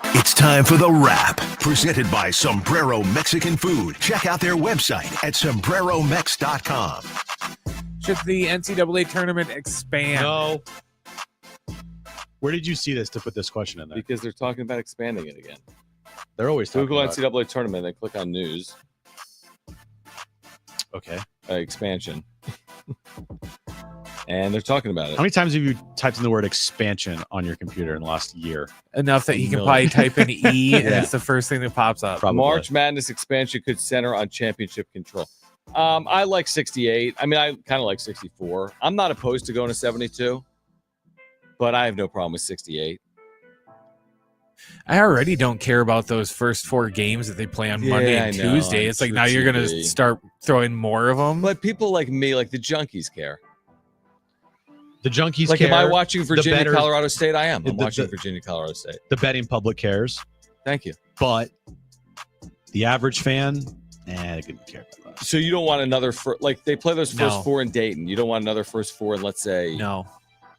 It's time for The Wrap, presented by Sombrero Mexican Food. Check out their website at sombreromex.com. Should the NCAA tournament expand? No. Where did you see this to put this question in there? Because they're talking about expanding it again. They're always talking Google about NCAA tournament, then click on news. Okay. Expansion. And they're talking about it. How many times have you typed in the word expansion on your computer in the last year? Enough that you can probably type in E and Yeah. it's the first thing that pops up. Probably. March Madness expansion could center on championship control. I like 68. I mean, I kind of like 64. I'm not opposed to going to 72, but I have no problem with 68. I already don't care about those first 4 games that they play on Monday and I know. Tuesday. It's like now you're going to TV. start throwing more of them. But people like me, like the junkies, care. The junkies Like, care. am I watching Virginia, bettors- Colorado State? I am. I'm the- watching the- Virginia, Colorado State. The betting public cares, Thank you. but the average fan, they couldn't care about that. So you don't want another like they play those first No. 4 in Dayton. You don't want another first 4 in, let's say, No.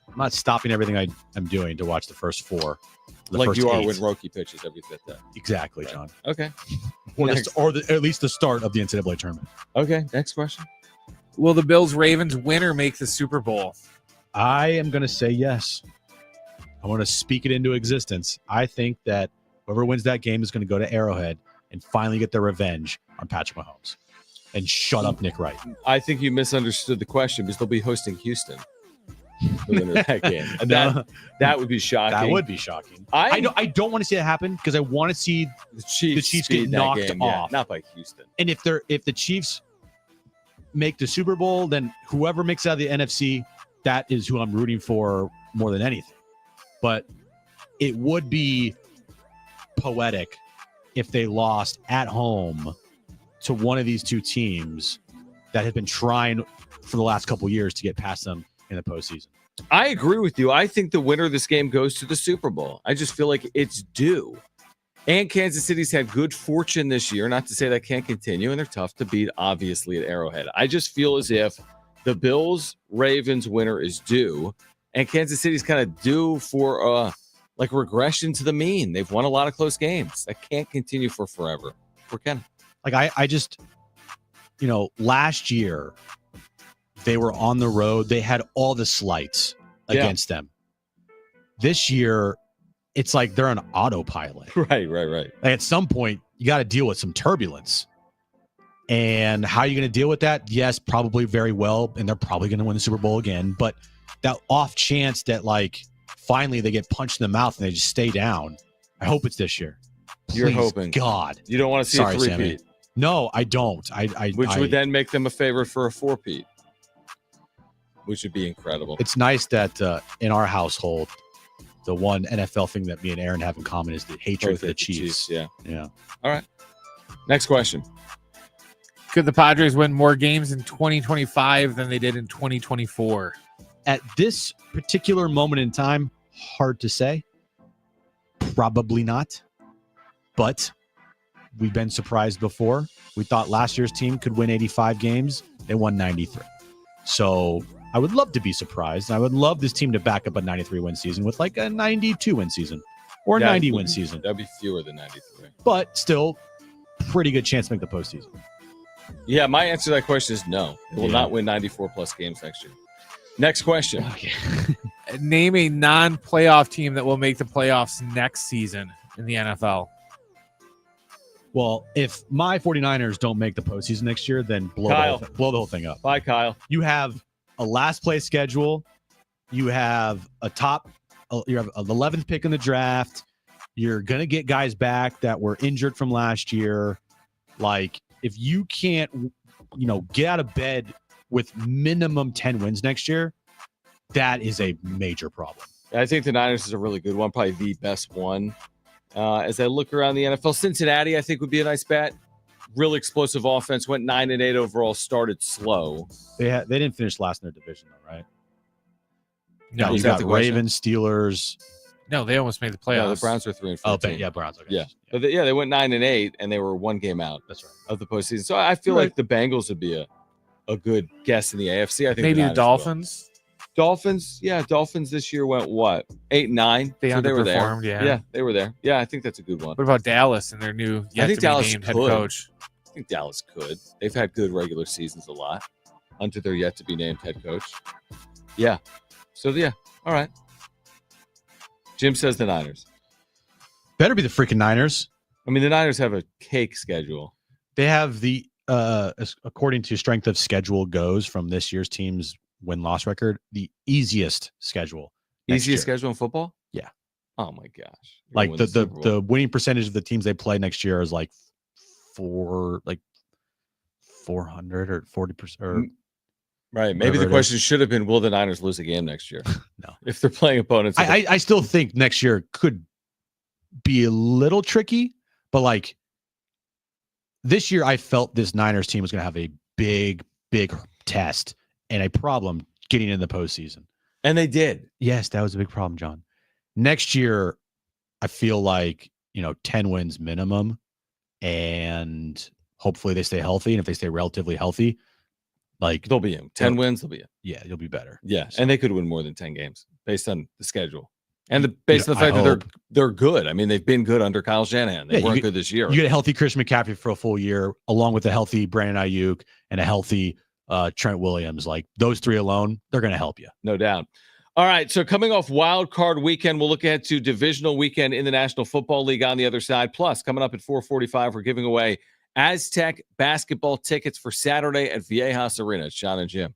I'm not stopping everything I'm doing to watch the first 4. The like first you are 8. when Roki pitches every 5th day. Exactly, Right. John. Okay. Or, Next. at least the start of the NCAA tournament. Okay. Next question. Will the Bills-Ravens winner make the Super Bowl? I am going to say yes. I want to speak it into existence. I think that whoever wins that game is going to go to Arrowhead and finally get their revenge on Patrick Mahomes. And shut up, Nick Wright. I think you misunderstood the question because they'll be hosting Houston. The winner of that game. And that would be shocking. That would be shocking. I don't want to see that happen because I want to see the Chiefs get beat that knocked game, yeah, off. not by Houston. And if the Chiefs make the Super Bowl, then whoever makes it out of the NFC, that is who I'm rooting for more than anything. But it would be poetic if they lost at home to one of these two teams that have been trying for the last couple of years to get past them in the postseason. I agree with you. I think the winner of this game goes to the Super Bowl. I just feel like it's due. And Kansas City's had good fortune this year. Not to say that can't continue, and they're tough to beat, obviously, at Arrowhead. I just feel as if the Bills-Ravens winner is due, and Kansas City's kind of due for like regression to the mean. They've won a lot of close games. That can't continue for forever. For Ken. Like I just, last year they were on the road. They had all the slights against them. This year, it's like they're on autopilot. Right. Like at some point, you got to deal with some turbulence. And how are you going to deal with that? Yes, probably very well. And they're probably going to win the Super Bowl again. But that off chance that finally they get punched in the mouth and they just stay down. I hope it's this year. You're Please, hoping. God. You don't want to see Sorry, a Sammy. three-peat. No, I don't. Which would then make them a favorite for a 4-peat. Which would be incredible. It's nice that in our household, the one NFL thing that me and Aaron have in common is the hatred Both for the hate the Chiefs. Yeah. Yeah. All right. Next question. Could the Padres win more games in 2025 than they did in 2024? At this particular moment in time, hard to say. Probably not. But we've been surprised before. We thought last year's team could win 85 games. They won 93. So I would love to be surprised. I would love this team to back up a 93-win season with like a 92-win season or a 90-win season. That'd be fewer than 93. But still, pretty good chance to make the postseason. Yeah, my answer to that question is no. It will Yeah. not win 94-plus games next year. Next question. Name a non-playoff team that will make the playoffs next season. in the NFL. Well, if my 49ers don't make the postseason next year, then blow the whole thing up. Bye, Kyle. You have a last place schedule. You have you have an 11th pick in the draft. You're going to get guys back that were injured from last year. Like, if you can't, get out of bed with minimum 10 wins next year, that is a major problem. I think the Niners is a really good one, probably the best one. As I look around the NFL, Cincinnati, I think, would be a nice bet. Real explosive offense, went 9-8 overall, started slow. They didn't finish last in their division, though, right? No, you got Ravens, Steelers. No, they almost made the playoffs. No, the Browns were 3-14. Oh, yeah, Browns. Okay. Yeah, but they went 9-8, and they were one game out. That's right. Of the postseason. So I feel like the Bengals would be a good guess in the AFC. I think maybe the Dolphins. Dolphins, Dolphins this year went what 8-9. They underperformed. They were there. Yeah, they were there. Yeah, I think that's a good one. What about Dallas and their new? I think Dallas named could. head coach. I think Dallas could. They've had good regular seasons a lot under their yet to be named head coach. Yeah. So all right. Jim says the Niners. Better be the freaking Niners. I mean, the Niners have a cake schedule. They have the according to strength of schedule goes from this year's team's win-loss record, the easiest schedule. Easiest schedule in football? Yeah. Oh my gosh. Like the winning percentage of the teams they play next year is like 400 or 40% or right. Maybe the question should have been, will the Niners lose a game next year? No. If they're playing opponents. I still think next year could be a little tricky, but like this year I felt this Niners team was going to have a big test and a problem getting in the postseason. And they did. Yes, that was a big problem, John. Next year, I feel like, 10 wins minimum, and hopefully they stay healthy. And if they stay relatively healthy, like they'll be in 10 wins, they'll be in. Yeah, you'll be better. Yeah. So. And they could win more than 10 games based on the schedule. And based on the fact that they're good. I mean, they've been good under Kyle Shanahan. They weren't good this year. You get a healthy Christian McCaffrey for a full year, along with a healthy Brandon Ayuk and a healthy Trent Williams. Like those three alone, they're going to help you. No doubt. All right. So coming off wild card weekend, we'll look ahead to divisional weekend in the National Football League on the other side. Plus, coming up at 4:45, we're giving away Aztec basketball tickets for Saturday at Viejas Arena. It's Jon and Jim.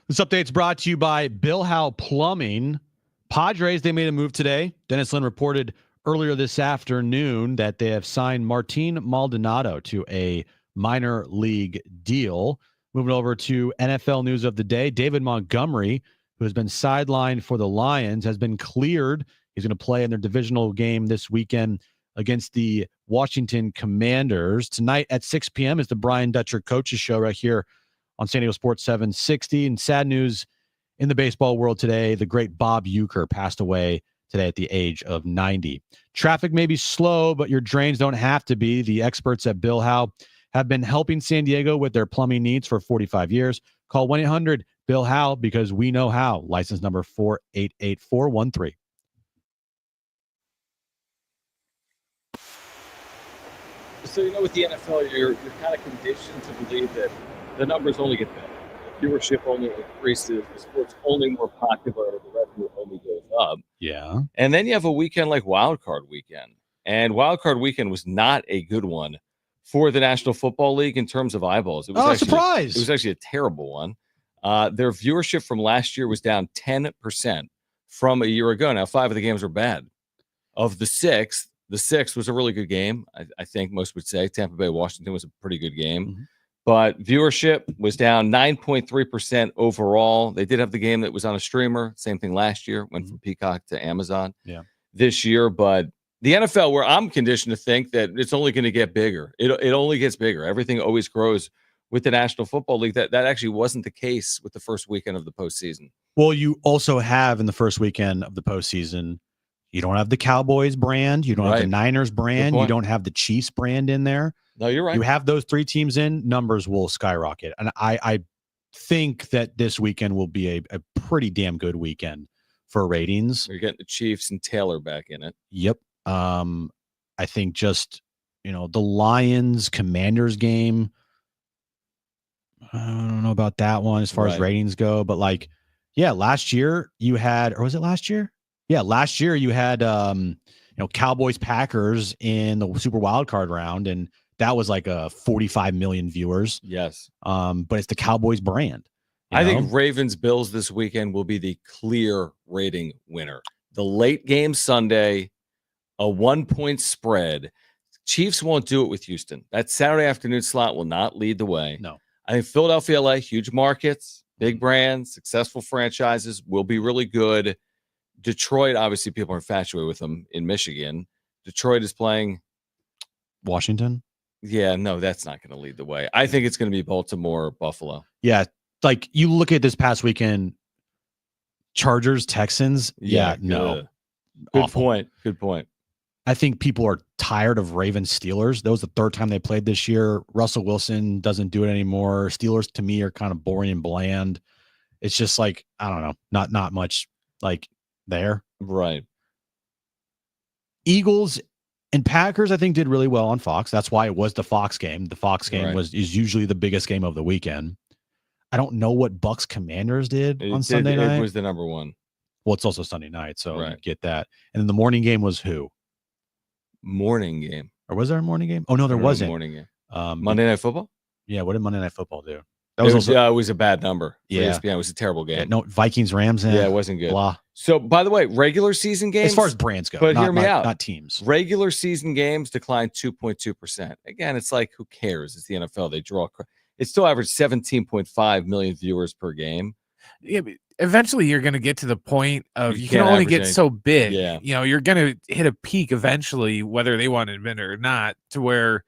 This update's brought to you by Bill Howe Plumbing. Padres, they made a move today. Dennis Lynn reported earlier this afternoon that they have signed Martin Maldonado to a minor league deal. Moving over to NFL news of the day, David Montgomery, who has been sidelined for the Lions, has been cleared. He's going to play in their divisional game this weekend against the Washington Commanders. Tonight at 6 p.m. is the Brian Dutcher Coaches Show right here on San Diego Sports 760. And sad news in the baseball world today, the great Bob Uecker passed away today at the age of 90. Traffic may be slow, but your drains don't have to be. The experts at Bill Howe have been helping San Diego with their plumbing needs for 45 years. Call 1-800-BILL-HOWE because we know how. License number 488413. So, with the NFL, you're kind of conditioned to believe that the numbers only get better. The viewership only increases, the sport's only more popular, the revenue only goes up. Yeah. And then you have a weekend like Wild Card Weekend. And Wild Card Weekend was not a good one for the National Football League in terms of eyeballs. It was surprise. It was actually a terrible one. Their viewership from last year was down 10% from a year ago. Now, 5 of the games were bad. Of the 6, the 6th was a really good game. I think most would say Tampa Bay Washington was a pretty good game. Mm-hmm. But viewership was down 9.3% overall. They did have the game that was on a streamer. Same thing last year. Went from Peacock to Amazon this year. But the NFL, where I'm conditioned to think that it's only going to get bigger. It only gets bigger. Everything always grows with the National Football League. That actually wasn't the case with the first weekend of the postseason. Well, you also have in the first weekend of the postseason, you don't have the Cowboys brand. You don't have the Niners brand. You don't have the Chiefs brand in there. No, you're right. You have those 3 teams in, numbers will skyrocket. And I think that this weekend will be a pretty damn good weekend for ratings. You're getting the Chiefs and Taylor back in it. Yep. I think just, the Lions Commanders game, I don't know about that one as far as ratings go, but last year you had, or was it last year? Yeah, last year you had Cowboys Packers in the Super Wild Card round, and that was like a 45 million viewers. Yes. But it's the Cowboys brand. I think Ravens Bills this weekend will be the clear rating winner. The late game Sunday, a 1-point spread. Chiefs won't do it with Houston. That Saturday afternoon slot will not lead the way. No. I think Philadelphia, LA, huge markets, big brands, successful franchises will be really good. Detroit, obviously, people are infatuated with them in Michigan. Detroit is playing Washington. Yeah, no, that's not going to lead the way. I think it's going to be Baltimore, Buffalo. Yeah, you look at this past weekend, Chargers, Texans. Yeah, no. Good point. Good point. I think people are tired of Ravens Steelers. That was the 3rd time they played this year. Russell Wilson doesn't do it anymore. Steelers to me are kind of boring and bland. It's just I don't know, not much there. Right. Eagles and Packers, I think, did really well on Fox. That's why it was the Fox game. The Fox game is usually the biggest game of the weekend. I don't know what Bucks Commanders did on Sunday night. It was the number 1. Well, it's also Sunday night, so you get that. And then the morning game was who? Morning game. Or was there a morning game? Oh, no, there wasn't. Morning game. Monday Night Football? Yeah, what did Monday Night Football do? That was it was a bad number. Yeah. ESPN. It was a terrible game. Yeah, no, Vikings, Rams. Yeah, it wasn't good. Blah. So, by the way, regular season games. As far as brands go. But hear me out. Not teams. Regular season games declined 2.2%. Again, it's who cares? It's the NFL. They draw. It still averaged 17.5 million viewers per game. Yeah, but eventually you're going to get to the point of you can only get so big. Yeah. You're going to hit a peak eventually, whether they want to admit it or not, to where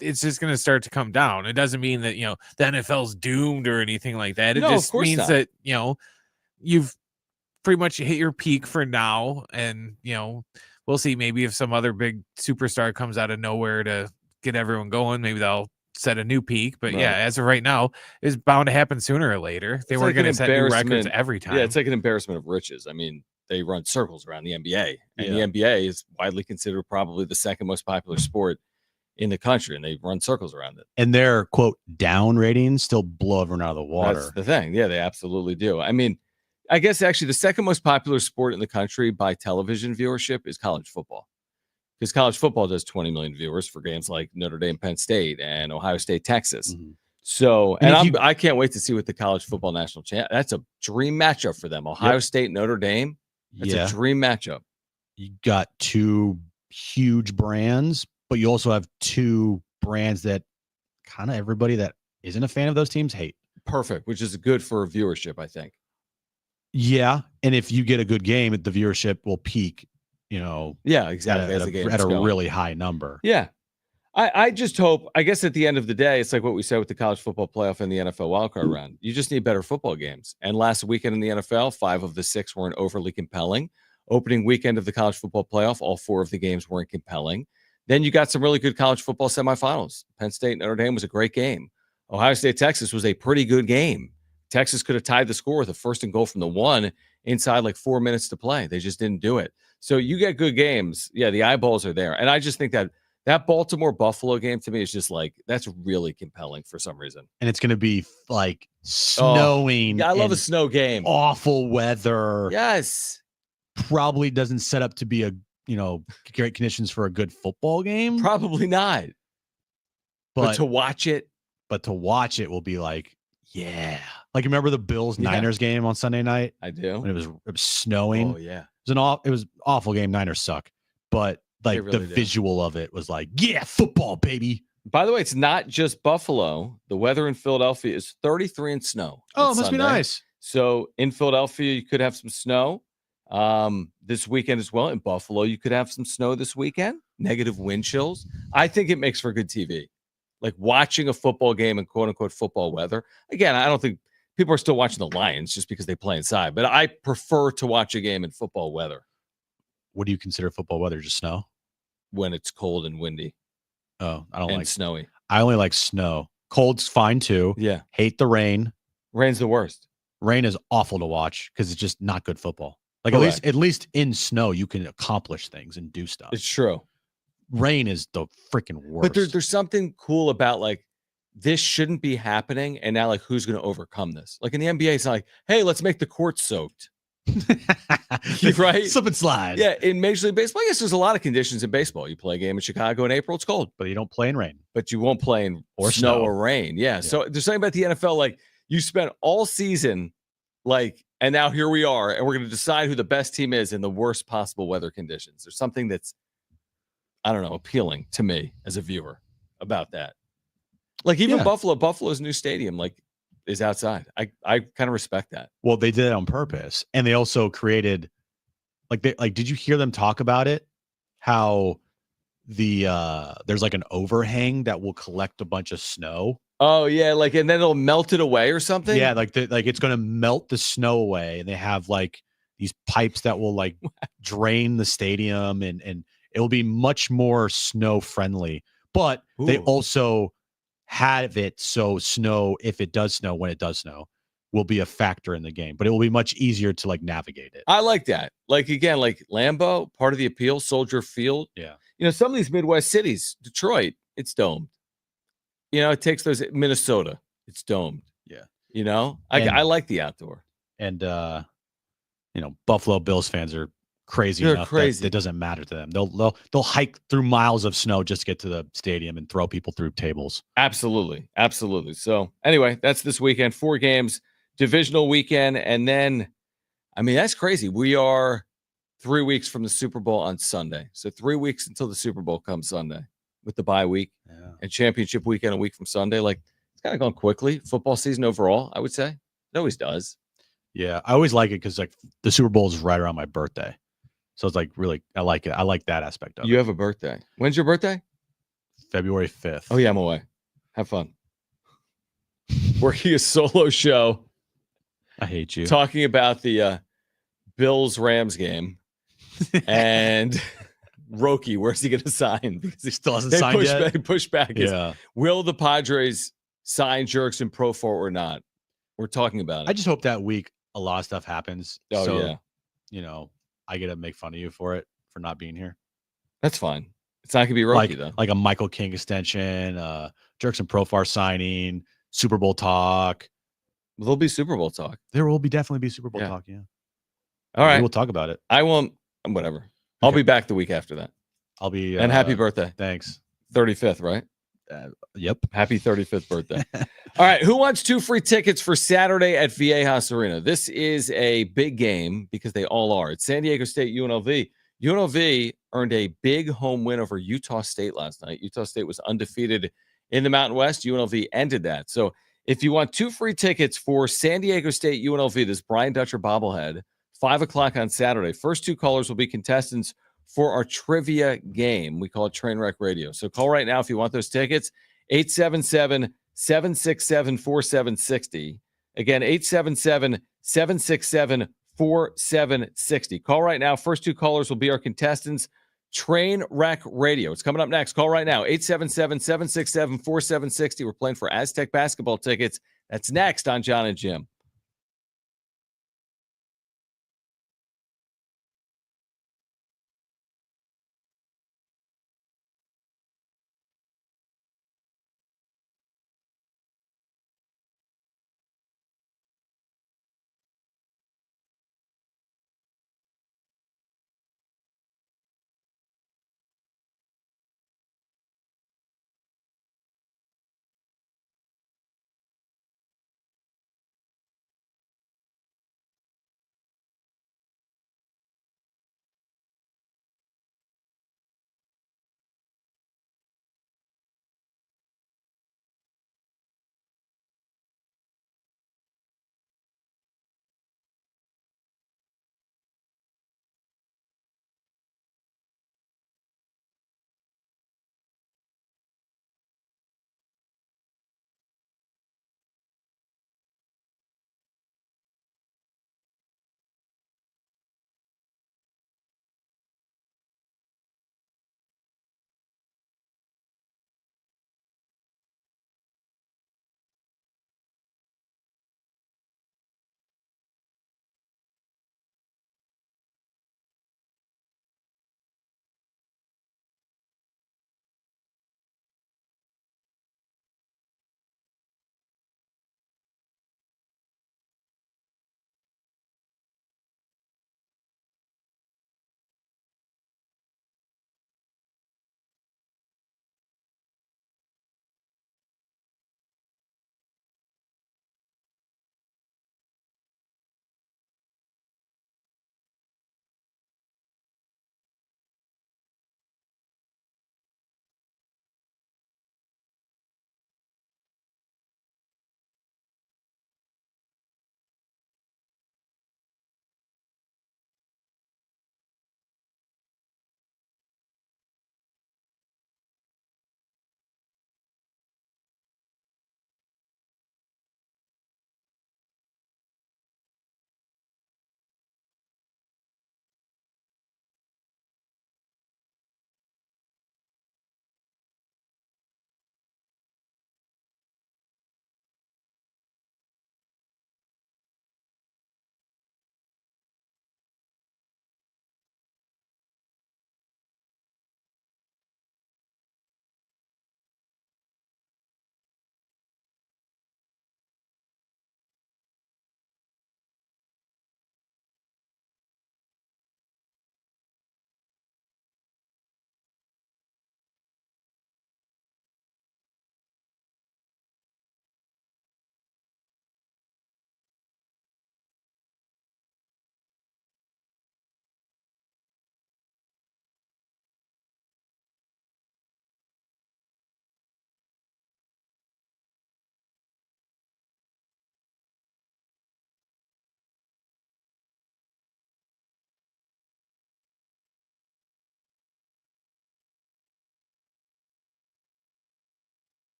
it's just going to start to come down. It doesn't mean that, the NFL's doomed or anything like that. It just means that, you've pretty much hit your peak for now. And, we'll see maybe if some other big superstar comes out of nowhere to get everyone going, maybe they'll set a new peak. But yeah, as of right now, it's bound to happen sooner or later. They weren't going to set new records every time. Yeah, it's like an embarrassment of riches. I mean, they run circles around the NBA, and the NBA is widely considered probably the 2nd most popular sport in the country, and they run circles around it. And their quote down ratings still blow everyone out of the water. That's the thing. Yeah, they absolutely do. I mean, I guess actually the 2nd most popular sport in the country by television viewership is college football. Because college football does 20 million viewers for games like Notre Dame, Penn State, and Ohio State, Texas. Mm-hmm. So, And and if I can't wait to see what the college football national champ. That's a dream matchup for them. Ohio State, Notre Dame. That's a dream matchup. You got two huge brands, but you also have two brands that kind of everybody that isn't a fan of those teams hate. Perfect, which is good for viewership, I think. Yeah, and if you get a good game, the viewership will peak. Yeah, exactly. At a really high number. Yeah. I just hope, I guess at the end of the day, it's like what we said with the college football playoff and the NFL wildcard round. You just need better football games. And last weekend in the NFL, 5 of the 6 weren't overly compelling. Opening weekend of the college football playoff, all 4 of the games weren't compelling. Then you got some really good college football semifinals. Penn State, Notre Dame was a great game. Ohio State, Texas was a pretty good game. Texas could have tied the score with a 1st and goal from the 1 inside like 4 minutes to play. They just didn't do it. So you get good games. Yeah, the eyeballs are there. And I just think that Baltimore-Buffalo game to me is just like, that's really compelling for some reason. And it's going to be like snowing. Yeah, I love a snow game. Awful weather. Yes. Probably doesn't set up to be great conditions for a good football game. Probably not. But to watch it. But to watch it will be like, yeah. Like, remember the Bills-Niners game on Sunday night? I do. When it was snowing. Oh, yeah. It was an awful game. Niners suck. But like really the visual of it was like, yeah, football, baby. By the way, it's not just Buffalo. The weather in Philadelphia is 33 and snow. Oh, it must be nice. So in Philadelphia, you could have some snow this weekend as well. In Buffalo, you could have some snow this weekend. Negative wind chills. I think it makes for good TV. Like watching a football game in quote unquote football weather. Again, I don't think people are still watching the Lions just because they play inside, but I prefer to watch a game in football weather. What do you consider football weather? Just snow? When it's cold and windy. Oh, I don't like snowy. I only like snow. Cold's fine too. Yeah. Hate the rain. Rain's the worst. Rain is awful to watch because it's just not good football. Like at least in snow you can accomplish things and do stuff. It's true. Rain is the freaking worst. But there's something cool about like this shouldn't be happening, and now like who's going to overcome this? Like in the NBA, it's not like, hey, let's make the court soaked. Right? Slip and slide. Yeah, in Major League Baseball, I guess there's a lot of conditions in baseball. You play a game in Chicago in April, it's cold. But you don't play in rain. But you won't play in or snow or rain. Yeah. So there's something about the NFL, like you spent all season, like, and now here we are, and we're going to decide who the best team is in the worst possible weather conditions. There's something that's, I don't know, appealing to me as a viewer about that. Like even Buffalo's new stadium, like, is outside. I kind of respect that. Well, they did it on purpose, and they also created did you hear them talk about it? How there's like an overhang that will collect a bunch of snow. Oh yeah, like and then it'll melt it away or something. Yeah, like it's going to melt the snow away, and they have like these pipes that will like drain the stadium, and it will be much more snow friendly. But they also have it so snow, if it does snow, when it does snow, will be a factor in the game, but it will be much easier to like navigate it. I like that. Like again, like Lambeau, part of the appeal, Soldier Field. Yeah. You know, some of these Midwest cities, Detroit, it's domed. You know, it takes those Minnesota, it's domed. Yeah. You know, I like the outdoor. And Buffalo Bills fans are crazy enough that it doesn't matter to them. They'll hike through miles of snow just to get to the stadium and throw people through tables. Absolutely. So anyway, that's this weekend. 4 games, divisional weekend, and then I mean that's crazy. We are 3 weeks from the Super Bowl on Sunday. So 3 weeks until the Super Bowl comes Sunday with the bye week and championship weekend a week from Sunday. Like it's kind of gone quickly. Football season overall, I would say. It always does. Yeah, I always like it because like the Super Bowl is right around my birthday. So it's like really, I like it. I like that aspect of it. You have a birthday. When's your birthday? February 5th. Oh, yeah, I'm away. Have fun. Working a solo show. I hate you. Talking about the Bills-Rams game. And Roki, where's he going to sign? Because he still hasn't signed yet. They push back. Yeah. Will the Padres sign Jurickson Profar or not? We're talking about it. I just hope that week a lot of stuff happens. Oh, so, I get to make fun of you for not being here. That's fine. It's not going to be Roki, though. Like a Michael King extension, Jurickson Profar signing, Super Bowl talk. Well, there'll be Super Bowl talk. There will definitely be Super Bowl talk, yeah. All right. We'll talk about it. I won't. Whatever. Okay. I'll be back the week after that. I'll be. And happy birthday. Thanks. 35th, right? Yep. Happy 35th birthday. All right. Who wants 2 free tickets for Saturday at Viejas Arena? This is a big game because they all are. It's San Diego State UNLV. UNLV earned a big home win over Utah State last night. Utah State was undefeated in the Mountain West. UNLV ended that. So if you want 2 free tickets for San Diego State UNLV, this Brian Dutcher bobblehead, 5 o'clock on Saturday, first 2 callers will be contestants for our trivia game. We call it Trainwreck Radio. So call right now if you want those tickets. 877-767-4760. Again, 877-767-4760. Call right now. First 2 callers will be our contestants. Trainwreck Radio. It's coming up next. Call right now. 877-767-4760. We're playing for Aztec basketball tickets. That's next on Jon and Jim.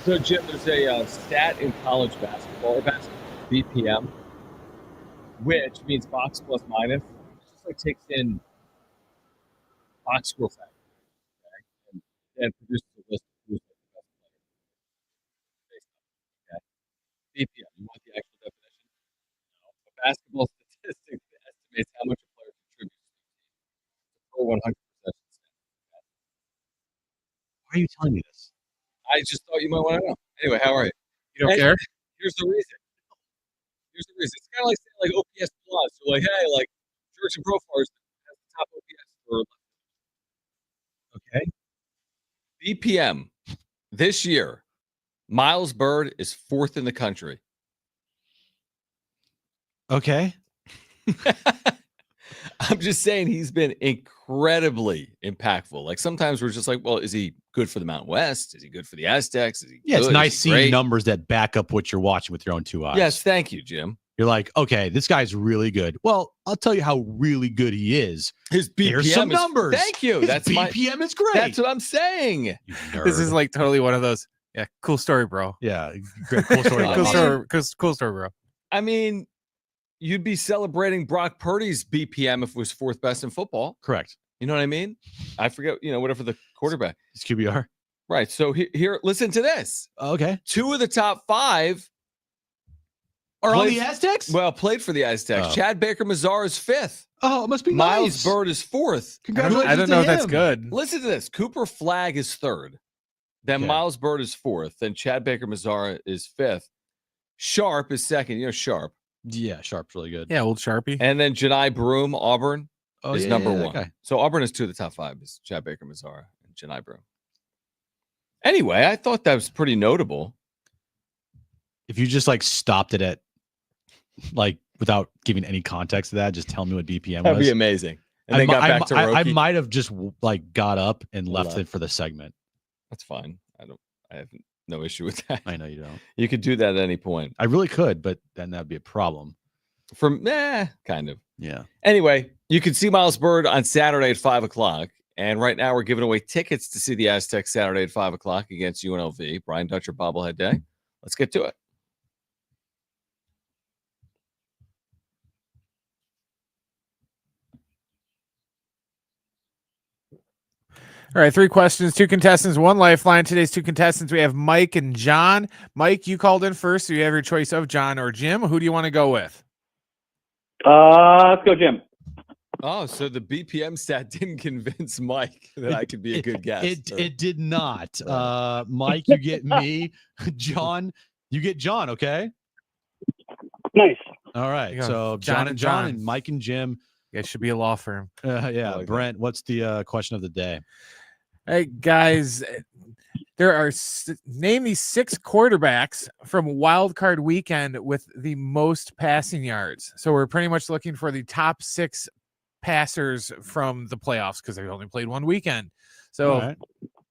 So, Jim, there's a stat in college basketball, or basketball, BPM, which means box plus minus. It just like takes in box score factor, okay? And produces a list of who's the best player based on it, okay? BPM, you want the actual definition? No. A basketball statistic that estimates how much a player contributes per 100 possessions. Why are you telling me this? I just thought you might want to know. Anyway, how are you? You don't care? Here's the reason. It's kind of like saying like OPS plus. So like, hey, like Georgia Profars has the top OPS for. Okay. BPM this year, Miles Bird is 4th in the country. Okay. I'm just saying he's been incredibly impactful. Like sometimes we're just like, well, is he good for the Mountain West? Is he good for the Aztecs? Is he Yeah, good? it's nice Is he seeing great? numbers that back up what you're watching with your own two eyes. Yes, thank you, Jim. You're like, okay, this guy's really good. Well, I'll tell you how really good he is. His BPM Here's some is, numbers. Thank you. His That's BPM is great. That's what I'm saying. You nerd. This is like totally one of those. Yeah, cool story, bro. yeah, great, cool story. I Cool mean- story, cool story, bro. I mean, you'd be celebrating Brock Purdy's BPM if it was 4th best in football. Correct. You know what I mean? I forget, whatever the quarterback. It's QBR. Right. So here, listen to this. Okay. 2 of the top 5 Are on played- the Aztecs? played for the Aztecs. Oh. Chad Baker Mazar is 5th. Oh, it must be Miles nice. Bird is 4th. Congratulations I don't to know if that's him. good. Listen to this. Cooper Flagg is 3rd. Then Okay. Miles Bird is 4th. Then Chad Baker Mazar is 5th. Sharp is 2nd. Sharp. Yeah, Sharp's really good. Yeah, old Sharpie. And then Janai Broom, Auburn, Oh, is yeah, number yeah, that 1. guy. So Auburn is 2 of the top 5 is Chad Baker Mazar and Janai Broom. Anyway, I thought that was pretty notable. If you just like stopped it at like without giving any context to that, just tell me what BPM That'd was. be amazing. And then got back to I Roki. might have just like got up and left Left. it for the segment. That's fine. I have no issue with that. I know you don't. You could do that at any point. I really could, but then that'd be a problem. Kind of. Yeah. Anyway, you can see Miles Bird on Saturday at 5:00. And right now we're giving away tickets to see the Aztecs Saturday at 5:00 against UNLV. Brian Dutcher bobblehead day. Let's get to it. All right, 3 questions, 2 contestants, 1 lifeline. Today's 2 contestants, we have Mike and John. Mike, you called in first, so you have your choice of John or Jim. Who do you want to go with? Let's go, Jim. Oh, so the BPM stat didn't convince Mike that I could be a good guest. It did not. Mike, you get me. John, you get John, okay? Nice. All right. You go, So John and John and Mike and Jim. You guys should be a law firm. Yeah. like Brent, what's the question of the day? Hey, guys, there are name these 6 quarterbacks from Wild Card Weekend with the most passing yards. So we're pretty much looking for the top 6 passers from the playoffs because they've only played 1 weekend. So All right.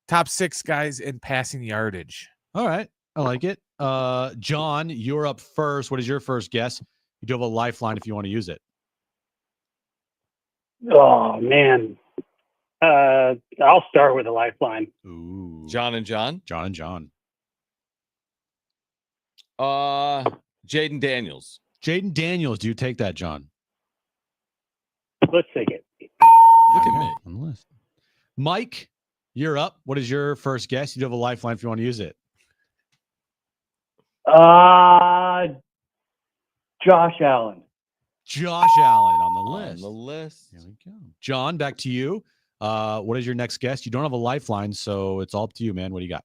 top 6 guys in passing yardage. All right. I like it. John, you're up first. What is your first guess? You do have a lifeline if you want to use it. Oh, man. I'll start with a lifeline. Ooh. John and John. John and John. Jaden Daniels. Jaden Daniels. Do you take that, John? Let's take it. Look at me. On the list. Mike, you're up. What is your first guess? You do have a lifeline if you want to use it. Josh Allen. Josh Allen on the list. On the list. There we go. John, back to you. What is your next guess? You don't have a lifeline, so it's all up to you, man. What do you got?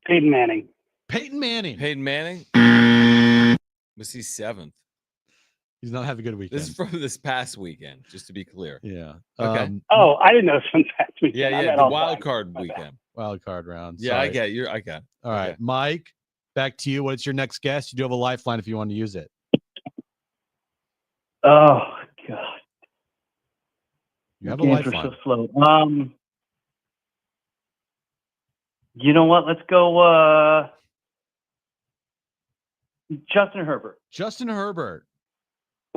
Peyton Manning. Peyton Manning. Peyton Manning. Was he 7th? He's not having a good weekend. This is from this past weekend, just to be clear. Yeah. Okay. Oh, I didn't know this one's past weekend. Yeah, I'm yeah. at The all wild time. card My bad. weekend. Wild card round. Yeah, I Sorry. get you. I got. All right, Okay. Mike, back to you. What's your next guess? You do have a lifeline if you want to use it. Oh, God. You have a Games are lifeline. so slow. You know what? Let's go Justin Herbert. Justin Herbert.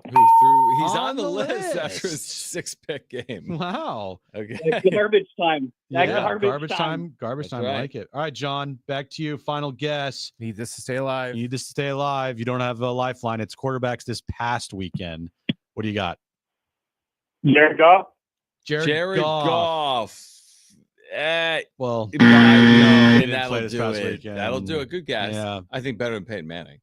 Who threw? He's on the the list after his list. 6-pick game. Wow. Okay. It's garbage time. That's Yeah, garbage time. Garbage That's time. I right. like it. All right, John, back to you. Final guess. Need this to stay alive. You need this to stay alive. You don't have a lifeline. It's quarterbacks this past weekend. What do you got? Jared Goff. Jared Goff. Well, no, he didn't play that'll this do past it. weekend. That'll do it. Good guess. Yeah. I think better than Peyton Manning.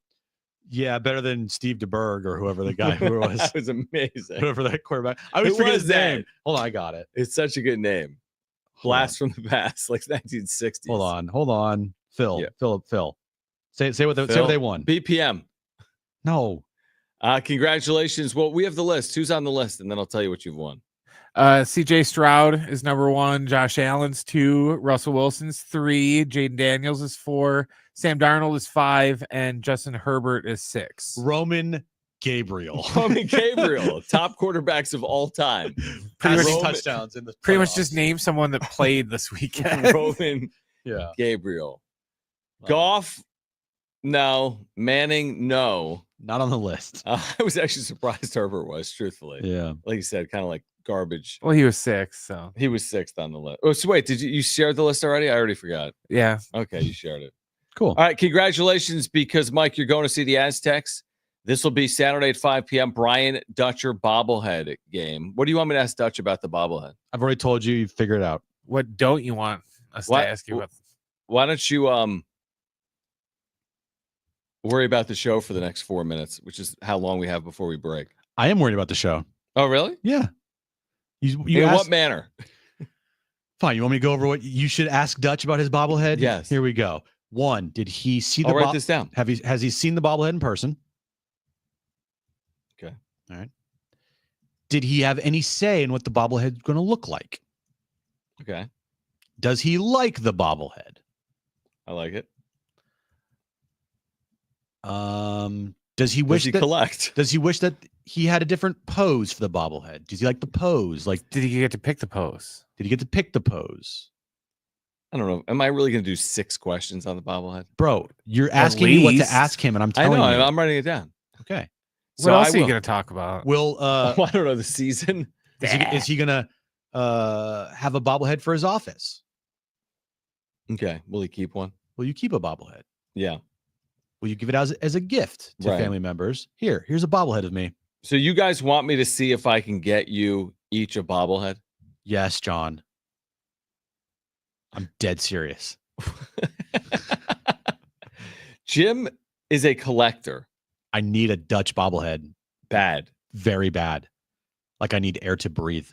Yeah, better than Steve DeBerg or whoever the guy who was. That was amazing. Whoever that quarterback. I always Who forget was his that? name. Hold on, I got it. It's such a good name. Blast from the past, like 1960s. Hold on. Phil. Yeah. Phil. Say what they won. BPM. No. Congratulations. Well, we have the list. Who's on the list? And then I'll tell you what you've won. CJ Stroud is number 1. Josh Allen's 2. Russell Wilson's 3. Jaden Daniels is 4. Sam Darnold is 5. And Justin Herbert is 6. Roman Gabriel. Roman Gabriel, top quarterbacks of all time. Pretty much touchdowns in the Pretty much just name someone that played this weekend. Roman Gabriel. Goff, no. Manning, no. Not on the list. I was actually surprised Herbert was, truthfully. Yeah. Like you said, kind of like garbage. Well, he was 6, so he was 6th on the list. Oh, so wait, did you share the list already? I already forgot. Yeah. Okay, you shared it. Cool. All right, congratulations, because Mike, you're going to see the Aztecs. This will be Saturday at 5 p.m. Brian Dutcher bobblehead game. What do you want me to ask Dutch about the bobblehead? I've already told you. You figured it out. What don't you want us to ask you about? Why don't you worry about the show for the next 4 minutes, which is how long we have before we break? I am worried about the show. Oh, really? Yeah. You In asked, what manner? Fine. You want me to go over what you should ask Dutch about his bobblehead? Yes. Here we go. 1, did he see the I'll write this down. Has he seen the bobblehead in person? Okay. All right. Did he have any say in what the bobblehead is going to look like? Okay. Does he like the bobblehead? I like it. Does he wish collect? Does he wish that he had a different pose for the bobblehead? Does he like the pose? Like, did he get to pick the pose? Did he get to pick the pose? I don't know. Am I really going to do 6 questions on the bobblehead? Bro, you're asking me what to ask him, and I'm telling you. I know. I'm writing it down. Okay. What else are you going to talk about? Will I don't know, the season. Is he going to have a bobblehead for his office? Okay. Will he keep one? Will you keep a bobblehead? Yeah. Will you give it as a gift to family members? Here's a bobblehead of me. So you guys want me to see if I can get you each a bobblehead? Yes, John. I'm dead serious. Jim is a collector. I need a Dutch bobblehead. Bad. Very bad. Like I need air to breathe.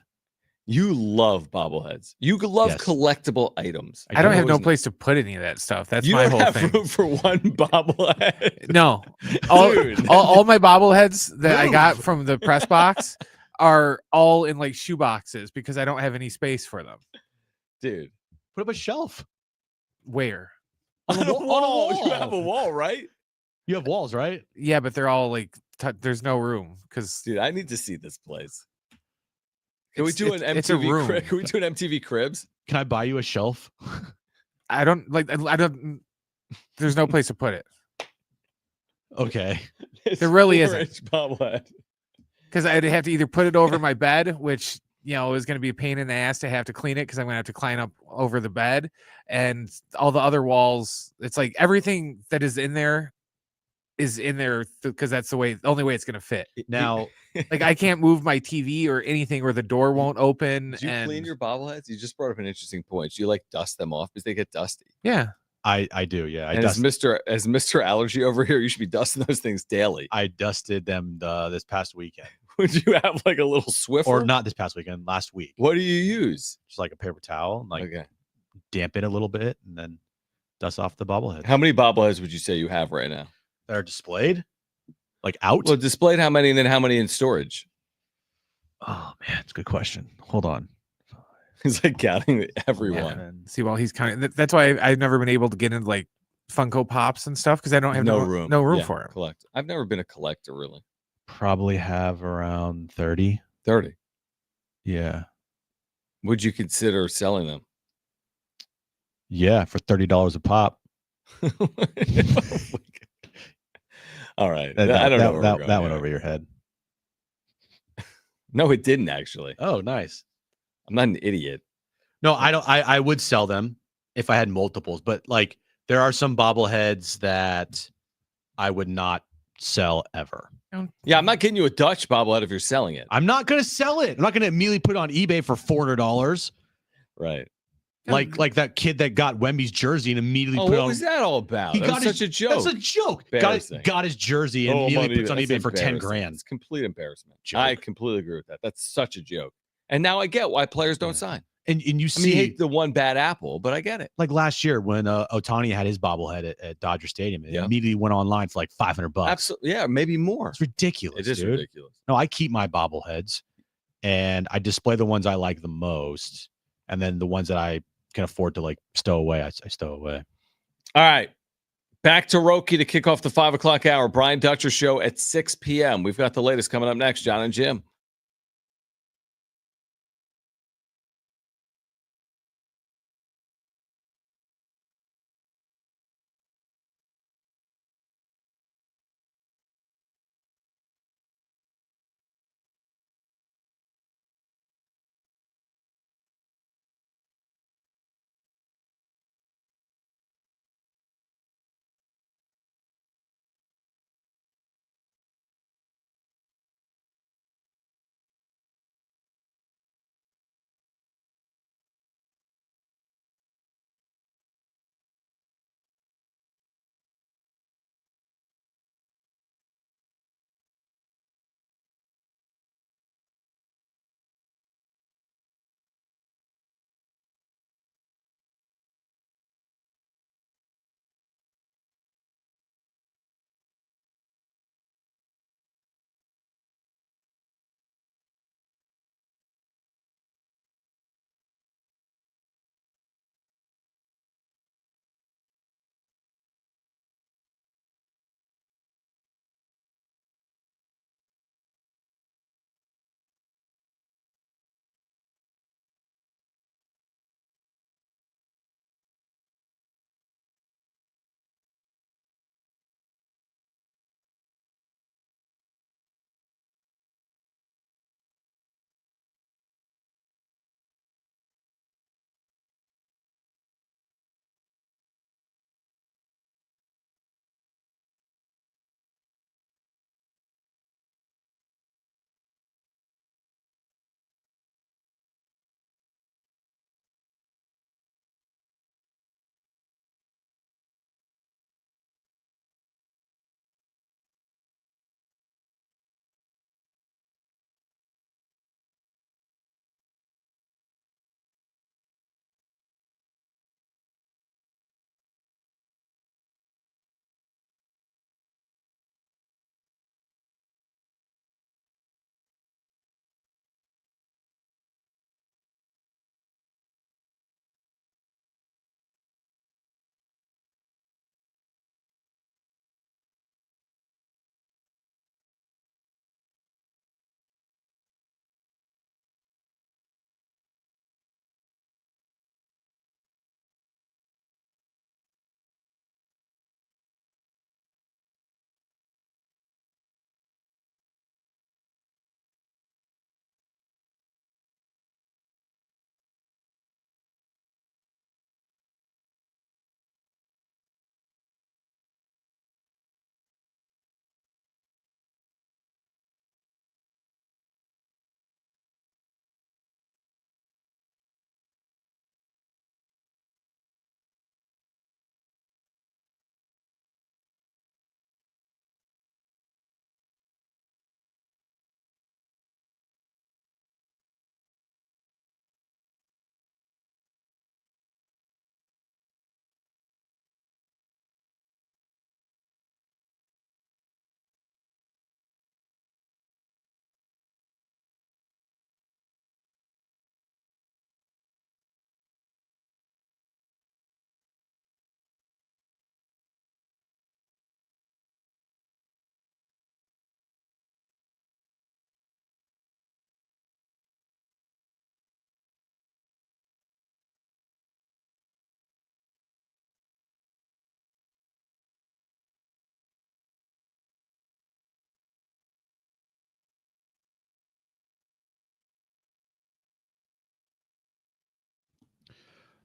You love bobbleheads. You love collectible items. I don't have no place to put any of that stuff. That's you my don't whole have thing. room for one bobblehead. No, Dude. all my bobbleheads that I got from the press box are all in like shoe boxes because I don't have any space for them. Dude, put up a shelf. Where? On a wall. You have a wall, right? You have walls, right? Yeah, but they're all like there's no room because. Dude, I need to see this place. Can we do an MTV? It's a room. Can we do an MTV Cribs? Can I buy you a shelf? I don't like. I don't. There's no place to put it. Okay. There really isn't. 4-inch bobblehead. Because I'd have to either put it over my bed, which is going to be a pain in the ass to have to clean it because I'm going to have to climb up over the bed, and all the other walls. It's like everything that is in there because that's the only way it's going to fit. Now, like I can't move my TV or anything where the door won't open. Did you clean your bobbleheads? You just brought up an interesting point. You like dust them off because they get dusty. Yeah. I do, yeah. As Mr. Allergy over here, you should be dusting those things daily. I dusted them this past weekend. Would you have like a little Swiffer? Or not this past weekend, last week. What do you use? Just like a paper towel, dampen it a little bit, and then dust off the bobblehead. How many bobbleheads would you say you have right now? That are displayed? Like out? Well, displayed how many, and then how many in storage? Oh man, it's a good question. Hold on. He's like counting everyone. Yeah, see, while he's kind of that's why I've never been able to get into like Funko Pops and stuff because I don't have no room for it. Collect. I've never been a collector really. Probably have around 30. 30. Yeah. Would you consider selling them? Yeah, for $30 a pop. All right. I don't know that went over your head. No, it didn't actually. Oh, nice. I'm not an idiot. No, I don't. I would sell them if I had multiples, but like there are some bobbleheads that I would not sell ever. Yeah, I'm not getting you a Dutch bobblehead if you're selling it. I'm not going to sell it. I'm not going to immediately put it on eBay for $400. Right. Like that kid that got Wemby's jersey and immediately Oh, put it what on. was that all about? He That was got such a joke. That's a joke. Got his jersey and immediately puts on eBay for 10 grand. It's complete embarrassment. Joke. I completely agree with that. That's such a joke. And now I get why players don't sign. And you see, I mean, hate the one bad apple, but I get it. Like last year when Ohtani had his bobblehead at Dodger Stadium, it immediately went online for like $500. Absolutely, yeah, maybe more. It's ridiculous. It is dude. ridiculous. No, I keep my bobbleheads, and I display the ones I like the most, and then the ones that I can afford to like stow away, I stow away. All right. Back to Roki to kick off the 5 o'clock hour. Brian Dutcher show at 6 p.m. We've got the latest coming up next. Jon and Jim.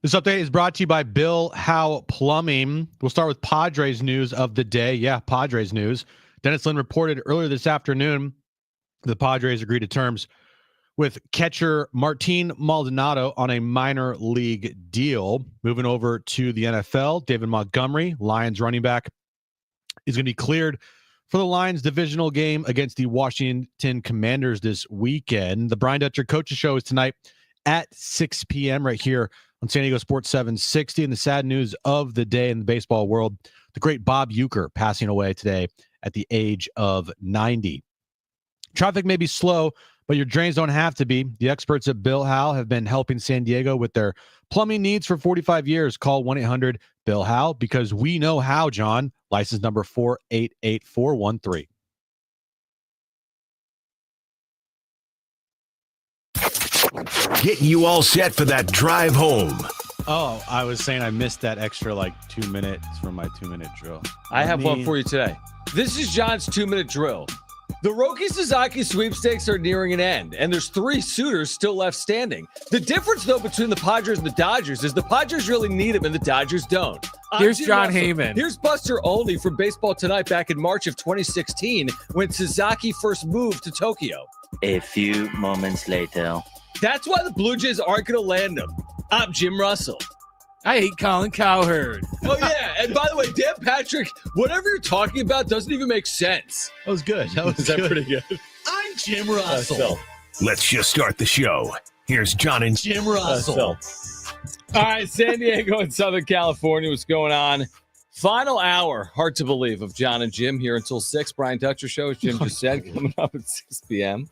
This update is brought to you by Bill Howe Plumbing. We'll start with Padres news of the day. Yeah, Padres news. Dennis Lynn reported earlier this afternoon the Padres agreed to terms with catcher Martin Maldonado on a minor league deal. Moving over to the NFL, David Montgomery, Lions running back, is going to be cleared for the Lions divisional game against the Washington Commanders this weekend. The Brian Dutcher Coaches Show is tonight at 6 p.m. right here on San Diego Sports 760. And the sad news of the day in the baseball world, the great Bob Uecker passing away today at the age of 90. Traffic may be slow, but your drains don't have to be. The experts at Bill Howe have been helping San Diego with their plumbing needs for 45 years. Call 1-800-BILL-HOWE because we know how, John. License number 488413. Getting you all set for that drive home. Oh, I was saying I missed that extra 2 minutes from my 2-minute drill. I have one for you today. This is John's 2-minute drill. The Roki Sasaki sweepstakes are nearing an end, and there's 3 suitors still left standing. The difference, though, between the Padres and the Dodgers is the Padres really need him and the Dodgers don't. Here's John Heyman. Here's Buster Olney from Baseball Tonight back in March of 2016 when Sasaki first moved to Tokyo. A few moments later. That's why the Blue Jays aren't going to land him. I'm Jim Russell. I hate Colin Cowherd. Oh, yeah. And by the way, Dan Patrick, whatever you're talking about doesn't even make sense. That was good. Is that pretty good? I'm Jim Russell. Let's just start the show. Here's John and Jim Russell. All right, San Diego and Southern California, what's going on? Final hour, hard to believe, of John and Jim here until 6. Brian Dutcher Show, as Jim just said, coming up at 6 p.m.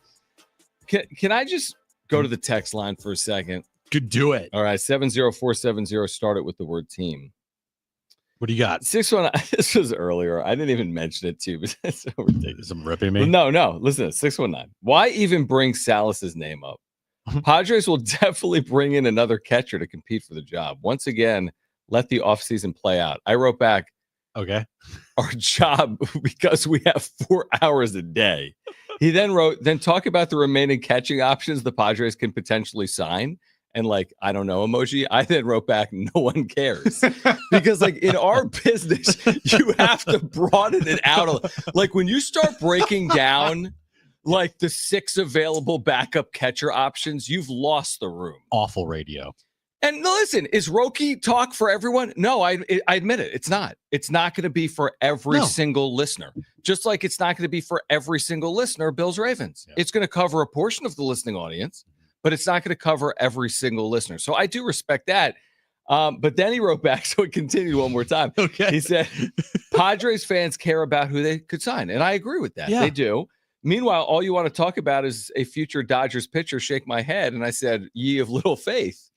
Can I just go to the text line for a second? Could do it. All right, 70470, start it with the word team. What do you got? 619, this was earlier. I didn't even mention it too, but that's so ridiculous. Some ripping me? No. Listen, 619. Why even bring Salas's name up? Padres will definitely bring in another catcher to compete for the job. Once again, let the offseason play out. I wrote back, okay, our job, because we have 4 hours a day. He then wrote, then talk about the remaining catching options the Padres can potentially sign. And I don't know emoji. I then wrote back, no one cares. Because in our business, you have to broaden it out. When you start breaking down the 6 available backup catcher options, you've lost the room. Awful radio. And listen, is Roki talk for everyone? No, I admit it. It's not. It's not going to be for every single listener. Just like it's not going to be for every single listener, Bills Ravens. Yeah. It's going to cover a portion of the listening audience, but it's not going to cover every single listener. So I do respect that. But then he wrote back, so it continued one more time. Okay. He said, Padres fans care about who they could sign. And I agree with that. Yeah. They do. Meanwhile, all you want to talk about is a future Dodgers pitcher shake my head. And I said, ye of little faith.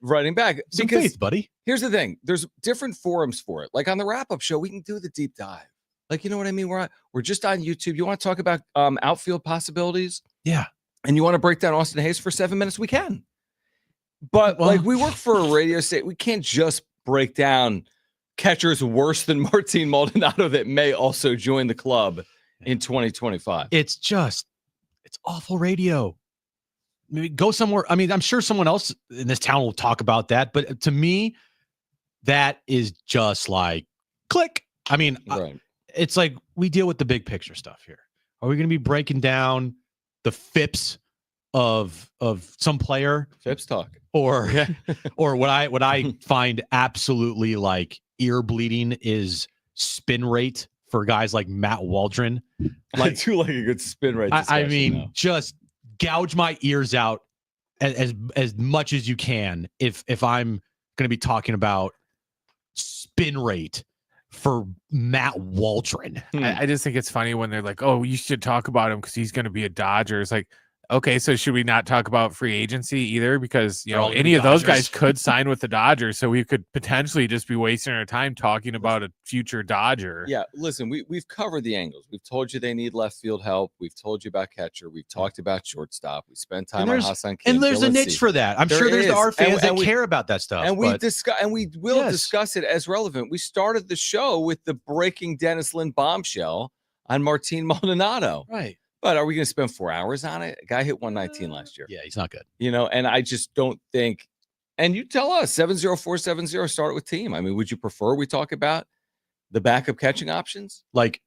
Writing back. Some because faith, buddy. Here's the thing. There's different forums for it. On the wrap-up show, we can do the deep dive. You know what I mean? We're just on YouTube. You want to talk about outfield possibilities? Yeah. And you want to break down Austin Hayes for 7 minutes? We can. But we work for a radio station. We can't just break down catchers worse than Martin Maldonado that may also join the club in 2025. It's awful radio. Maybe go somewhere. I mean, I'm sure someone else in this town will talk about that, but to me, that is just click. I mean, right. It's we deal with the big picture stuff here. Are we going to be breaking down the FIPS of some player? FIPS talk. Or what I find absolutely ear bleeding is spin rate for guys like Matt Waldron. I do like a good spin rate. I mean, just gouge my ears out as much as you can if I'm going to be talking about spin rate for Matt Waldron. I just think it's funny when they're like, oh, you should talk about him because he's going to be a Dodger. It's okay, so should we not talk about free agency either? Because, any of those guys could sign with the Dodgers, so we could potentially just be wasting our time talking about a future Dodger. Yeah, listen, we've covered the angles. We've told you they need left field help. We've told you about catcher. We've talked about shortstop. We spent time on Hassan Kim. And there's a niche for that. I'm sure there are fans that care about that stuff. And we will discuss it as relevant. We started the show with the breaking Dennis Lynn bombshell on Martin Maldonado. Right. But are we going to spend 4 hours on it? A guy hit 119 last year. Yeah, he's not good. And I just don't think And you tell us 70470 start with team. I mean, would you prefer we talk about the backup catching options? Like,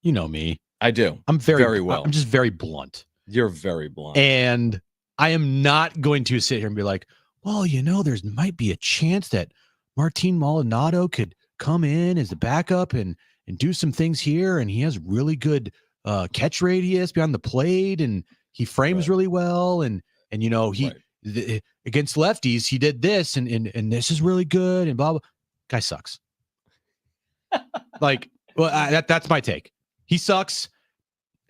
you know me. I do. I'm very well. I'm just very blunt. You're very blunt. And I am not going to sit here and be like, well, there's might be a chance that Martin Maldonado could come in as the backup and do some things here. And he has really good catch radius behind the plate, and he frames really well. And he against lefties, he did this and this is really good and blah, blah. Guy sucks. That's my take. He sucks.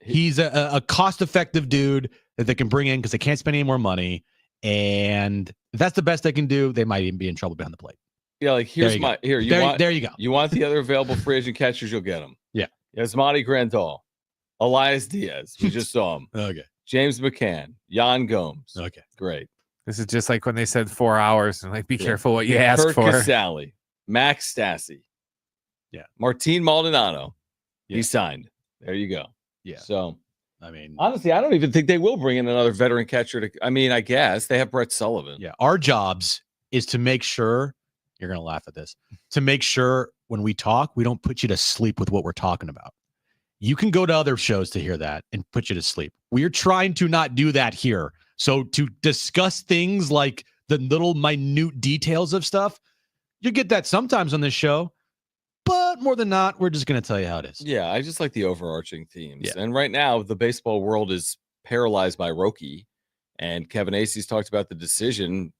He's a cost-effective dude that they can bring in because they can't spend any more money. And if that's the best they can do, they might even be in trouble behind the plate. Yeah, like there you go. You want the other available free agent catchers, you'll get them. Yeah. Yasmani Grandal, Elias Diaz. We just saw him. Okay. James McCann, Jan Gomes. Okay. Great. This is just like when they said 4 hours and be careful what you ask Kurt for. Casale, Max Stassi. Yeah. Martin Maldonado. Yeah. He signed. There you go. Yeah. So, I mean, honestly, I don't even think they will bring in another veteran catcher. I guess they have Brett Sullivan. Yeah. Our jobs is to make sure, you're going to laugh at this, to make sure when we talk, we don't put you to sleep with what we're talking about. You can go to other shows to hear that and put you to sleep. We're trying to not do that here. So to discuss things like the little minute details of stuff, you get that sometimes on this show. But more than not, we're just going to tell you how it is. Yeah, I just like the overarching themes. Yeah. And right now, the baseball world is paralyzed by Roki. And Kevin Acey's talked about the decision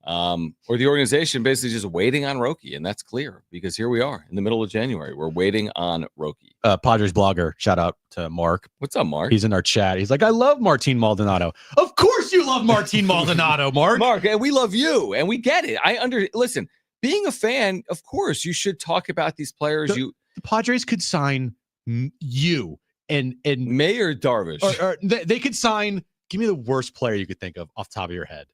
or the organization basically just waiting on Roki. And that's clear because here we are in the middle of January. We're waiting on Roki. Padres blogger, shout out to Mark. What's up, Mark? He's in our chat. He's like, I love Martin Maldonado. Of course you love Martin Maldonado, Mark. Mark, and we love you. And we get it. Listen. Being a fan, of course, you should talk about these players. The Padres could sign you and Mayor Darvish. Or they could sign. Give me the worst player you could think of off the top of your head.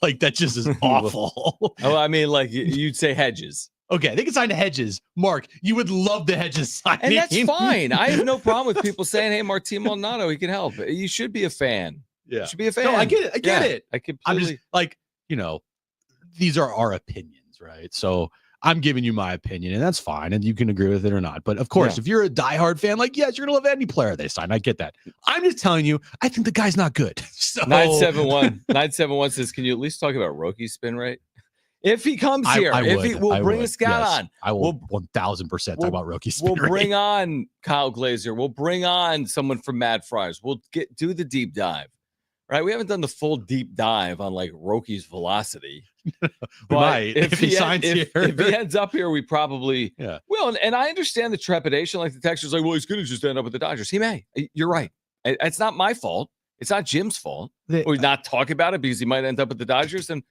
Like that just is awful. You'd say Hedges. Okay, they could sign Hedges. Mark, you would love the Hedges signing. And that's fine. I have no problem with people saying, hey, Martin Maldonado, he can help. You should be a fan. Yeah. You should be a fan. No, I get it. I get it. I completely. I'm just these are our opinions, right? So I'm giving you my opinion, and that's fine, and you can agree with it or not. But of course, if you're a diehard fan, yes, you're gonna love any player they sign. I get that. I'm just telling you, I think the guy's not good. So 971 says, can you at least talk about Roki's spin rate? If he comes here, we'll bring a scout on. I will 1000% talk about Roki's spin rate. We'll bring on Kyle Glazer. We'll bring on someone from Mad Friars. We'll do the deep dive. Right, we haven't done the full deep dive on Roki's velocity. But if he ends up here, we probably will. And I understand the trepidation. Like the texter's like, well, he's going to just end up with the Dodgers. He may. You're right. It's not my fault. It's not Jim's fault. We're not talking about it because he might end up with the Dodgers. And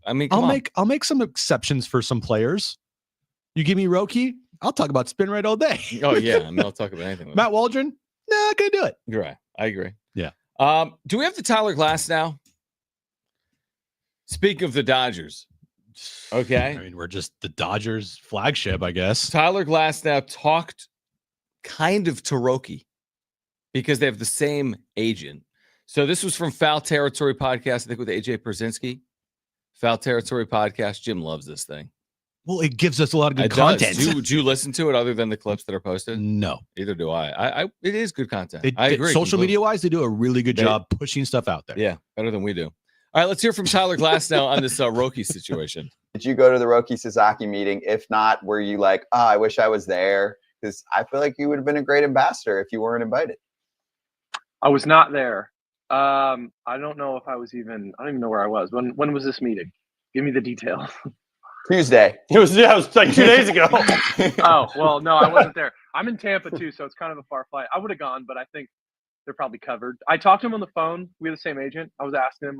I'll make some exceptions for some players. You give me Roki, I'll talk about spin rate all day. Oh yeah, I'll talk about anything. Matt Waldron, not gonna do it. You're right. I agree. Yeah. Do we have the Tyler Glass now? Speaking of the Dodgers, okay. I mean, we're just the Dodgers flagship, I guess. Tyler Glass now talked kind of to Roki because they have the same agent. So this was from Foul Territory Podcast, I think with AJ Pierzynski. Foul Territory Podcast. Jim loves this thing. Well, it gives us a lot of good content. Do you listen to it other than the clips that are posted? No. Either do I. It is good content. I agree. Social media-wise, they do a really good job pushing stuff out there. Yeah, better than we do. All right, let's hear from Tyler Glass now on this Roki situation. Did you go to the Roki Sasaki meeting? If not, were you like, I wish I was there? Because I feel like you would have been a great ambassador if you weren't invited. I was not there. I don't know if I was even. I don't even know where I was. When was this meeting? Give me the details. Tuesday. It was like 2 days ago. Oh, well, no, I wasn't there. I'm in Tampa too, so it's kind of a far flight. I would have gone, but I think they're probably covered. I talked to him on the phone. We have the same agent. I was asking him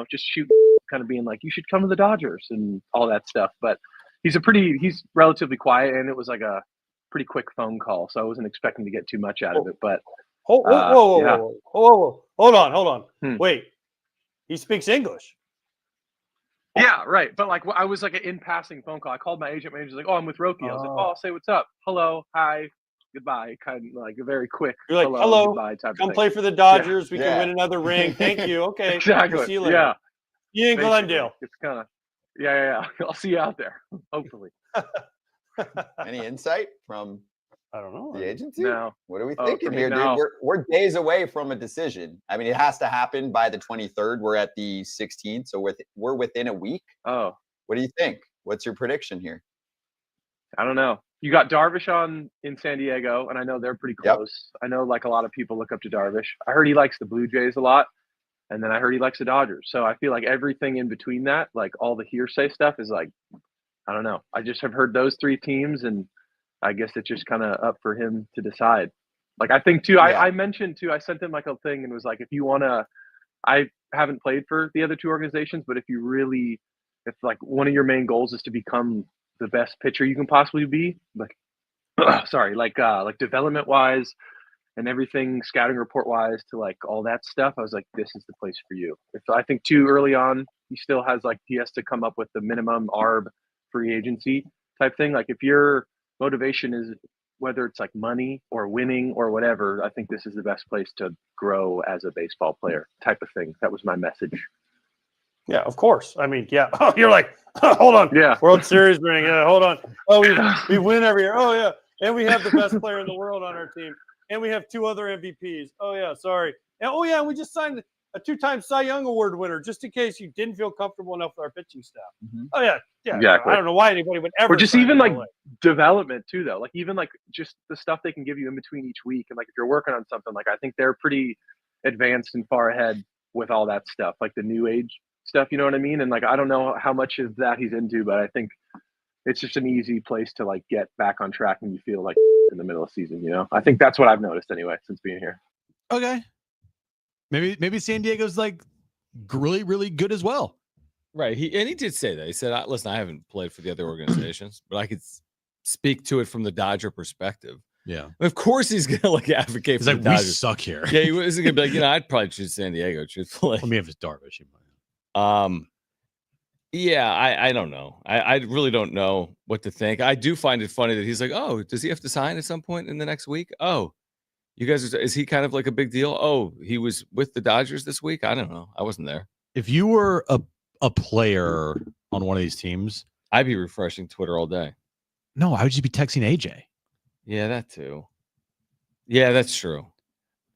just shoot, kind of being like, you should come to the Dodgers and all that stuff. But he's relatively quiet, and it was like a pretty quick phone call, so I wasn't expecting to get too much out of it. But hold on. Wait, he speaks English. Yeah, right. But I was like an in passing phone call. I called my agent. My agent's like, "Oh, I'm with Roki." I was like, "Oh, I'll say what's up. Hello, hi. goodbye, kind of like a very quick You're like, hello, hello, goodbye type come of thing. play for the Dodgers. We Yeah. can win another ring. Thank you. Okay. Exactly. We'll see you later. Yeah. See you in Basically, Glendale. it's kind of yeah. I'll see you out there, hopefully. Any insight from I don't know. the agency? No. What are we Oh, thinking for me, here, no. dude? We're days away from a decision. I mean, it has to happen by the 23rd. We're at the 16th, so we're within a week. Oh, What do you think? What's your prediction here? I don't know. You got Darvish on in San Diego, and I know they're pretty Yep. close. I know like a lot of people look up to Darvish. I heard he likes the Blue Jays a lot, and then I heard he likes the Dodgers. So I feel like everything in between that, like all the hearsay stuff, is like, I don't know. I just have heard those three teams, and I guess it's just kind of up for him to decide. Like I think too, Yeah. I mentioned too, I sent him like a thing and was like, if you want to, I haven't played for the other two organizations, but if like one of your main goals is to become the best pitcher you can possibly be, like, sorry, like development wise and everything, scouting report wise to like all that stuff, I was like, this is the place for you. If I think too early on, he still has like, he has to come up with the minimum ARB free agency type thing. Like if your motivation is whether it's like money or winning or whatever, I think this is the best place to grow as a baseball player type of thing. That was my message. Yeah, of course. I mean, yeah. Oh, you're like, hold on. Yeah. World Series ring. Yeah, hold on. Oh, we win every year. Oh, yeah. And we have the best player in the world on our team. And we have two other MVPs. Oh, yeah. Sorry. And, oh, yeah. And we just signed a two-time Cy Young Award winner, just in case you didn't feel comfortable enough with our pitching staff. Mm-hmm. Oh, yeah. Yeah. Exactly. I don't know why anybody would ever. Or just sign even in like LA. development too, though. Like even like just the stuff they can give you in between each week. And like if you're working on something, like I think they're pretty advanced and far ahead with all that stuff, like the new age stuff, you know what I mean? And like I don't know how much of that he's into, but I think it's just an easy place to like get back on track when you feel like in the middle of the season, you know? I think that's what I've noticed anyway since being here. Okay. Maybe San Diego's like really, really good as well. Right. He did say that. He said, listen, I haven't played for the other organizations, but I could speak to it from the Dodger perspective. Yeah. Of course he's gonna like advocate He's for like, the we Dodgers. suck here. Yeah, he wasn't gonna be like, I'd probably choose San Diego, truthfully. Let me have his Darvish. He might. Yeah, I don't know. I really don't know what to think. I do find it funny that he's like, oh, does he have to sign at some point in the next week? Oh, you guys is he kind of like a big deal? Oh, he was with the Dodgers this week? I don't know. I wasn't there. If you were a player on one of these teams, I'd be refreshing Twitter all day. No, I would just be texting AJ. Yeah, that too. Yeah, that's true.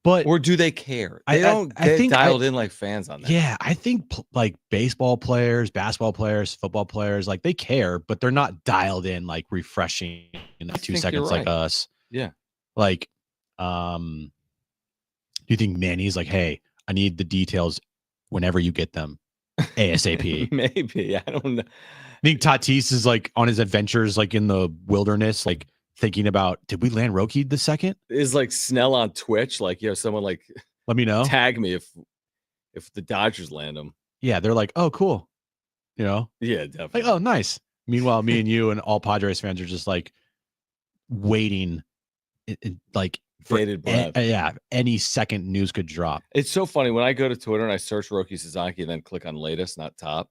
But or do they care? They don't get dialed in like fans on that. Yeah, I think like baseball players, basketball players, football players, like they care, but they're not dialed in like refreshing in like 2 seconds like us. Yeah. Like, do you think Manny's like, hey, I need the details whenever you get them, ASAP? Maybe. I don't know. I think Tatis is like on his adventures, like in the wilderness, like thinking about, did we land Roki the second? Is like Snell on Twitch, like someone like let me know, tag me if the Dodgers land him. Yeah, they're like, oh, cool, Yeah, definitely. Like, oh, nice. Meanwhile, me and you and all Padres fans are just like waiting, like bated breath. Any second news could drop. It's so funny when I go to Twitter and I search Roki Sasaki and then click on latest, not top.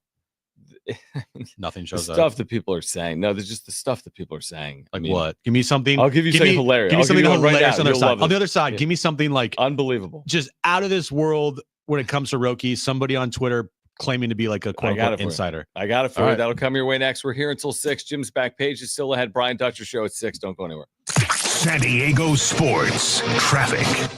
Nothing shows the up. Stuff that people are saying. No, there's just the stuff that people are saying. Like what? Give me something. I'll give you something hilarious. Give me something hilarious on the other side. On the other side, Yeah. give me something like unbelievable, just out of this world when it comes to Roki. Somebody on Twitter claiming to be like a quote unquote insider. I got it for All you. right. That'll come your way next. We're here until 6. Jim's back page is still ahead. Brian Dutcher show at 6. Don't go anywhere. San Diego sports traffic.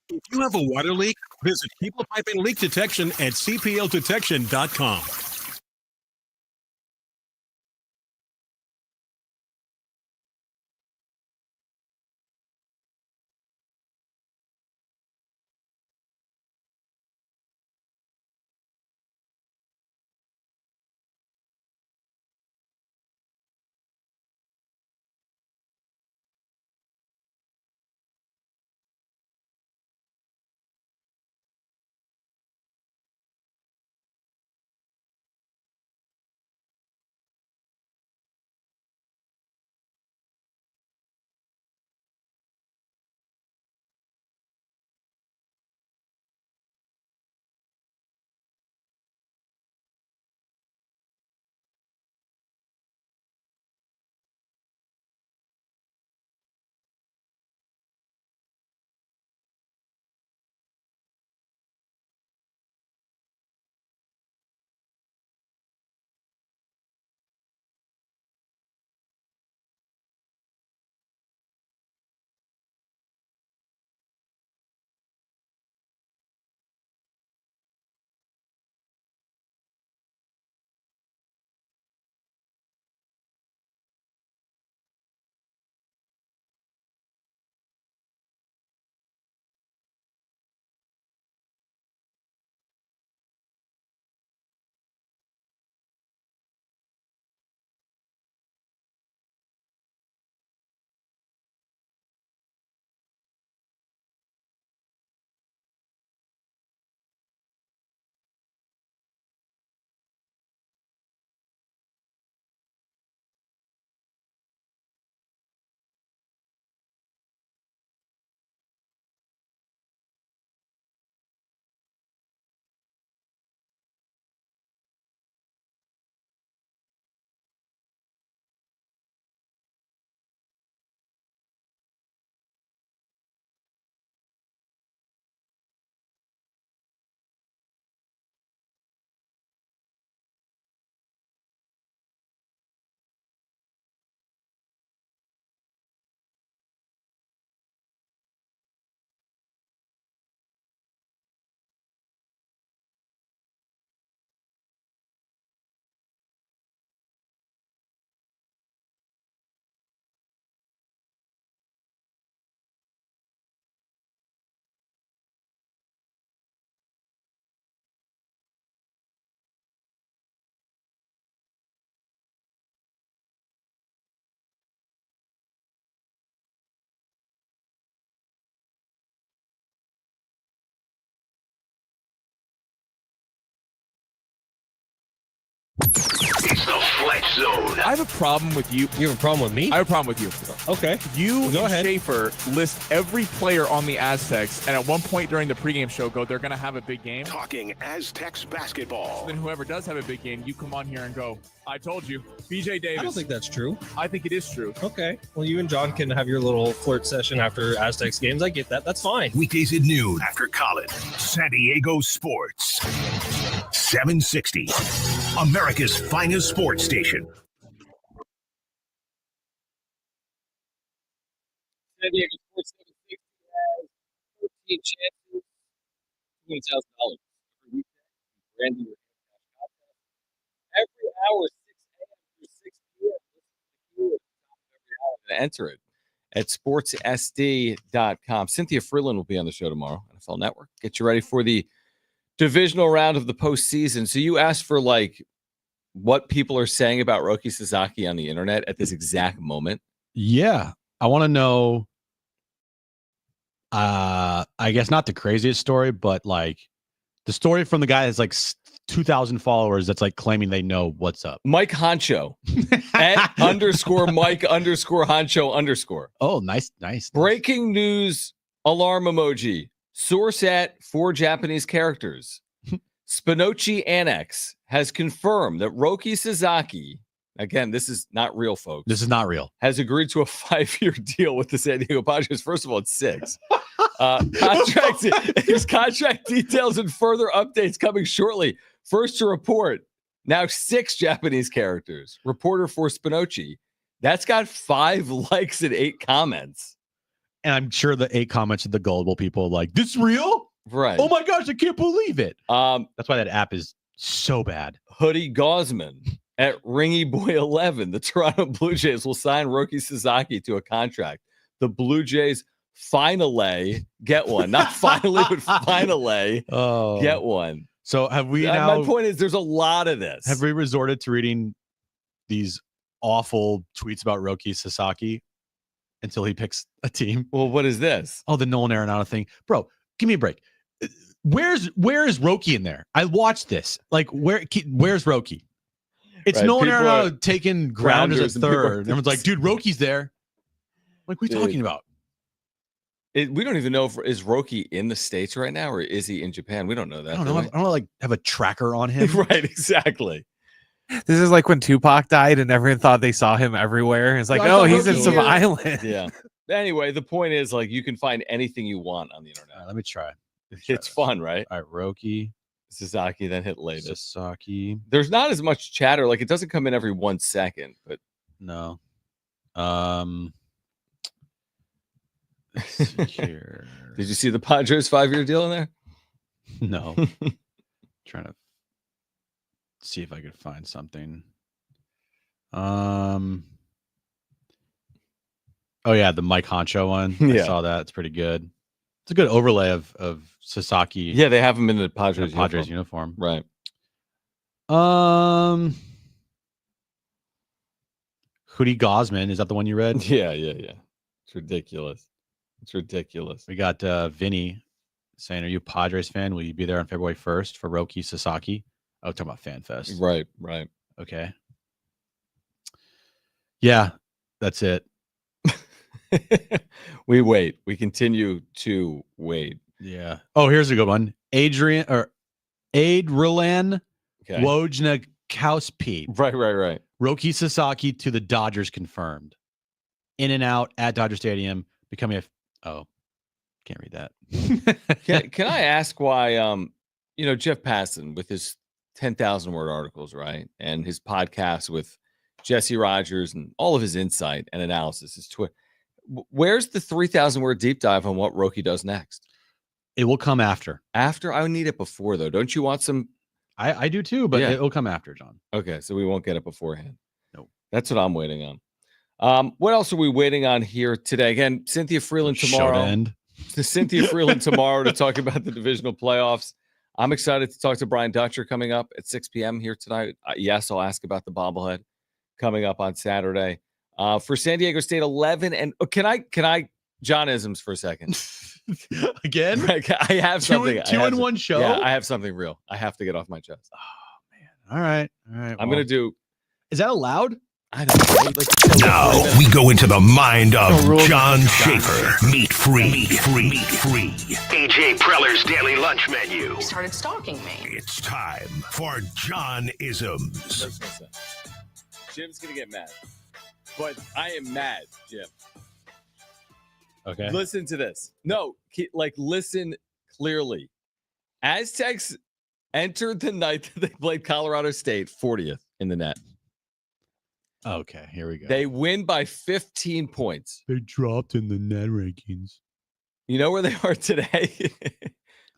If you have a water leak, visit People Piping Leak Detection at cpldetection.com. have a problem with you. You have a problem with me? I have a problem with you. Okay. You Go and ahead. Schaefer list every player on the Aztecs, and at one point during the pregame show go, they're going to have a big game. Talking Aztecs basketball. So then whoever does have a big game, you come on here and go, I told you. BJ Davis. I don't think that's true. I think it is true. Okay. Well, you and John can have your little flirt session after Aztecs games. I get that. That's fine. Weekdays at noon after college. San Diego Sports. 760. America's finest sports station. San Diego Sports 760 has 13 chances to win $1,000 every weekday. Brand new contest. Every hour, 6 a.m. through 6 p.m. To enter it at sportssd.com. Cynthia Freeland will be on the show tomorrow, NFL Network. Get you ready for the divisional round of the postseason. So you asked for like what people are saying about Roki Sasaki on the internet at this exact moment. Yeah. I want to know, I guess not the craziest story, but like the story from the guy that's like 2,000 followers that's like claiming they know what's up. Mike Honcho at _Mike_Honcho_. Oh, nice. Breaking news alarm emoji. Source at 4 Japanese characters. Spinocchi Annex has confirmed that Roki Sasaki, again, this is not real, folks. This is not real. Has agreed to a 5-year deal with the San Diego Padres. First of all, it's 6. His contract details and further updates coming shortly. First to report, now 6 Japanese characters. Reporter for Spinocchi. That's got 5 likes and 8 comments. And I'm sure the 8 comments of the gullible people are like, this real? Right. Oh my gosh, I can't believe it. That's why that app is so bad. Hoodie Gosman at Ringy Boy 11. The Toronto Blue Jays will sign Roki Sasaki to a contract. The Blue Jays finally get one. Not finally, but finally get one. So have we now? My point is there's a lot of this. Have we resorted to reading these awful tweets about Roki Sasaki until he picks a team? Well, what is this? Oh, the Nolan Arenado thing. Bro, give me a break. Where's Roki in there? I watched this. Like, where's Roki? It's Right, Nolan people Arenado taking grounders at and people are- third. Everyone's like, dude, Roki's there. Like, what are you talking about? We don't even know if is Roki in the States right now or is he in Japan? We don't know that. I don't do know. we? I don't like have a tracker on him. Right, exactly. This is like when Tupac died and everyone thought they saw him everywhere. It's like, I oh, thought he's in Roki some here. island. Yeah. Anyway, the point is like you can find anything you want on the internet. All right, let me try. It's fun, right? All right, Roki Sasaki, then hit latest. Sasaki. There's not as much chatter. Like it doesn't come in every 1 second, but No. Let's see here. Did you see the Padres 5-year deal in there? No. Trying to see if I could find something. Oh yeah, the Mike Honcho one. I Yeah. saw that. It's pretty good. It's a good overlay of Sasaki. Yeah, they have him in the Padres, uniform. Right. Hoodie Gosman, is that the one you read? Yeah. It's ridiculous. It's ridiculous. We got Vinny saying, "Are you a Padres fan? Will you be there on February 1st for Roki Sasaki?" Oh, talking about Fan Fest. Right. Okay. Yeah, that's it. We wait. We continue to wait. Yeah. Oh, here's a good one. Adrilan Okay. Wojnarowski. Right. Roki Sasaki to the Dodgers confirmed. In and out at Dodger Stadium, becoming a. Oh, can't read that. Can I ask why? Jeff Passan with his 10,000 word articles, right, and his podcast with Jesse Rogers and all of his insight and analysis, his Twitter. Where's the 3,000 word deep dive on what Roki does next? It will come after. After? I would need it before, though. Don't you want some? I do too, but Yeah. it will come after, John. Okay, so we won't get it beforehand. Nope. That's what I'm waiting on. What else are we waiting on here today? Again, Cynthia Freeland tomorrow. End. Cynthia Freeland tomorrow to talk about the divisional playoffs. I'm excited to talk to Brian Dutcher coming up at 6 p.m. here tonight. Yes, I'll ask about the bobblehead coming up on Saturday. For San Diego State, 11 and can I John Isms for a second? Again? I have something. Two in one show? Yeah, I have something real. I have to get off my chest. All right. I'm gonna do. Is that allowed? I don't know. Like, Now we go into the mind of Jon Schaefer. Meat free. AJ Preller's Daily Lunch Menu. You started stalking me. It's time for John-isms. Listen. Jim's going to get mad. But I am mad, Jim. Okay. Listen to this. No, listen clearly. Aztecs entered the night that they played Colorado State 40th in the net. Okay, here we go. They win by 15 points. They dropped in the net rankings. You know where they are today?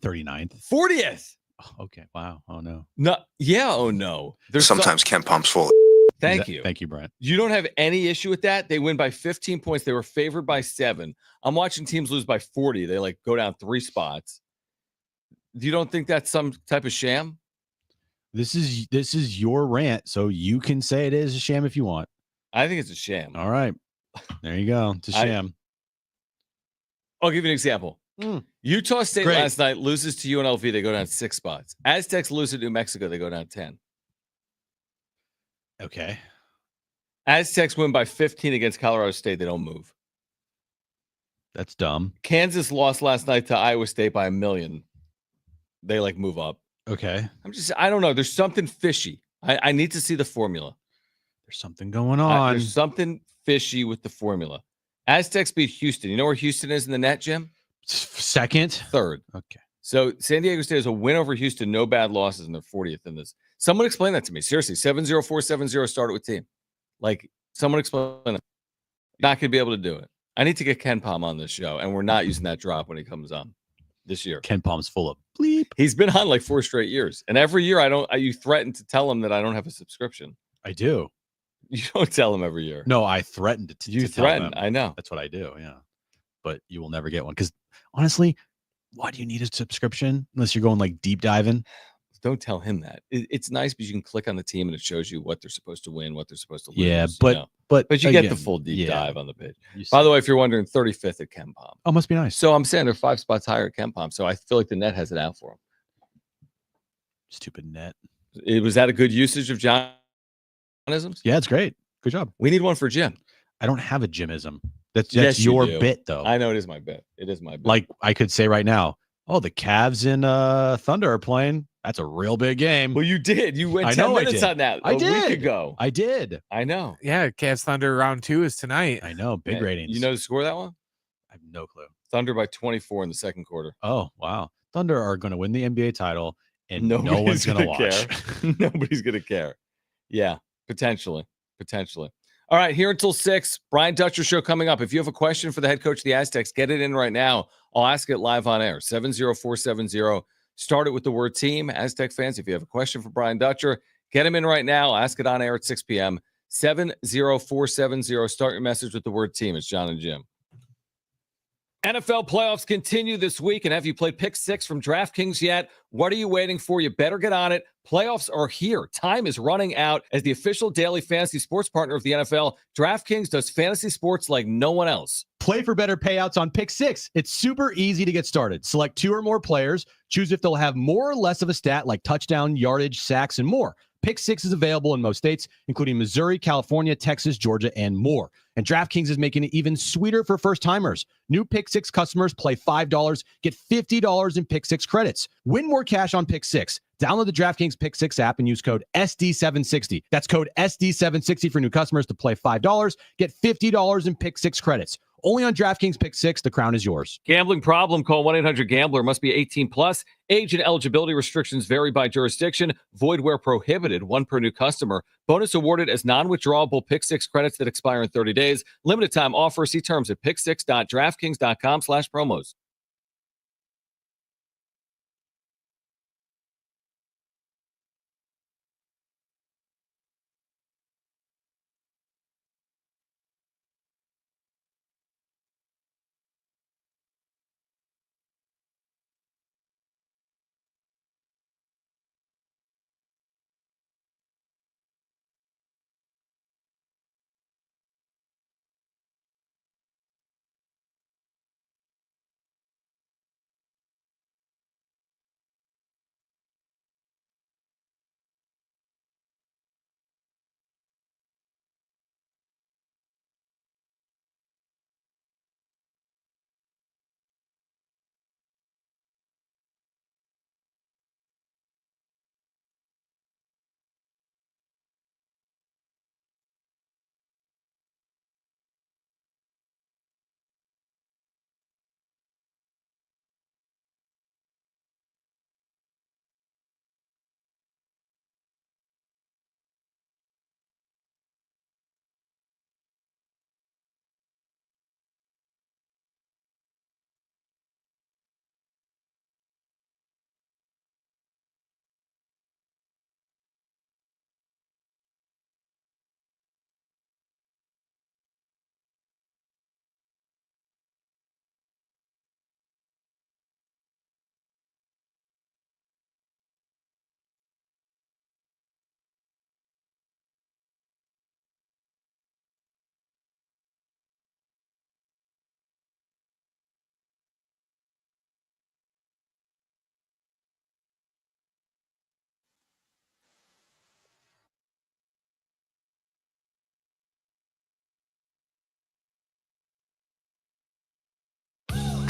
39th. 40th. Oh, okay. Wow. Oh no. No. Yeah. Oh no. Sometimes Ken Pump's full. Thank you. Thank you, Brent. You don't have any issue with that. They win by 15 points. They were favored by 7. I'm watching teams lose by 40. They go down 3 spots. You don't think that's some type of sham? This is your rant, so you can say it is a sham if you want. I think it's a sham. All right. There you go. It's a sham. I'll give you an example. Utah State Great. last night loses to UNLV. They go down 6 spots. Aztecs lose to New Mexico. They go down 10. Okay. Aztecs win by 15 against Colorado State. They don't move. That's dumb. Kansas lost last night to Iowa State by 1 million. They move up. Okay. I don't know. There's something fishy. I need to see the formula. There's something going on. There's something fishy with the formula. Aztecs beat Houston. You know where Houston is in the net, Jim? Second. Third. Okay. So San Diego State has a win over Houston, no bad losses, and they're 40th in this. Someone explain that to me. Seriously, 70470 started with team. Someone explain that. Not going to be able to do it. I need to get Ken Palm on this show, and we're not using that drop when he comes on this year. Ken Palm's full of bleep. He's been on 4 straight years. And every year you threaten to tell him that I don't have a subscription. I do. You don't tell him every year. No, I threatened to You to tell threaten. them. I know. That's what I do. Yeah. But you will never get one. Because honestly, why do you need a subscription unless you're going deep diving? Don't tell him that. It's nice because you can click on the team and it shows you what they're supposed to win, what they're supposed to lose. Yeah, but you get the again, full deep yeah. dive on the page. By the way, if you're wondering, 35th at Ken Palm. Oh, must be nice. So I'm saying they're 5 spots higher at Ken Palm. So I feel like the net has it out for them. Stupid net. Was that a good usage of John-isms? Yeah, it's great. Good job. We need one for Jim. I don't have a Jimism. That's Yes, you your do. bit, though. I know it is my bit. It is my bit. Like I could say right now, oh, the Cavs and Thunder are playing. That's a real big game. Well, you did. You went I 10 know I minutes did. on that I a did. week ago. I did. I know. Yeah, Cavs Thunder round 2 is tonight. I know. Big ratings. You know the score of that one? I have no clue. Thunder by 24 in the second quarter. Oh, wow. Thunder are going to win the NBA title, and Nobody's no one's going to watch. care. Nobody's going to care. Yeah, potentially. All right, here until 6. Brian Dutcher show coming up. If you have a question for the head coach of the Aztecs, get it in right now. I'll ask it live on air. 70470. Start it with the word team. Aztec fans, if you have a question for Brian Dutcher, get him in right now. Ask it on air at 6 p.m. 70470. Start your message with the word team. It's John and Jim. NFL playoffs continue this week, and have you played Pick 6 from DraftKings yet? What are you waiting for? You better get on it. Playoffs are here. Time is running out. As the official daily fantasy sports partner of the NFL, DraftKings does fantasy sports like no one else. Play for better payouts on Pick 6. It's super easy to get started. Select 2 or more players. Choose if they'll have more or less of a stat like touchdown, yardage, sacks, and more. Pick 6 is available in most states, including Missouri, California, Texas, Georgia, and more. And DraftKings is making it even sweeter for first-timers. New Pick 6 customers play $5, get $50 in Pick 6 credits. Win more cash on Pick 6. Download the DraftKings Pick 6 app and use code SD760. That's code SD760 for new customers to play $5, get $50 in Pick 6 credits. Only on DraftKings Pick 6. The crown is yours. Gambling problem? Call 1-800-GAMBLER. Must be 18 plus. Age and eligibility restrictions vary by jurisdiction. Void where prohibited. 1 per new customer. Bonus awarded as non-withdrawable Pick 6 credits that expire in 30 days. Limited time offer. See terms at pick6.draftkings.com/promos.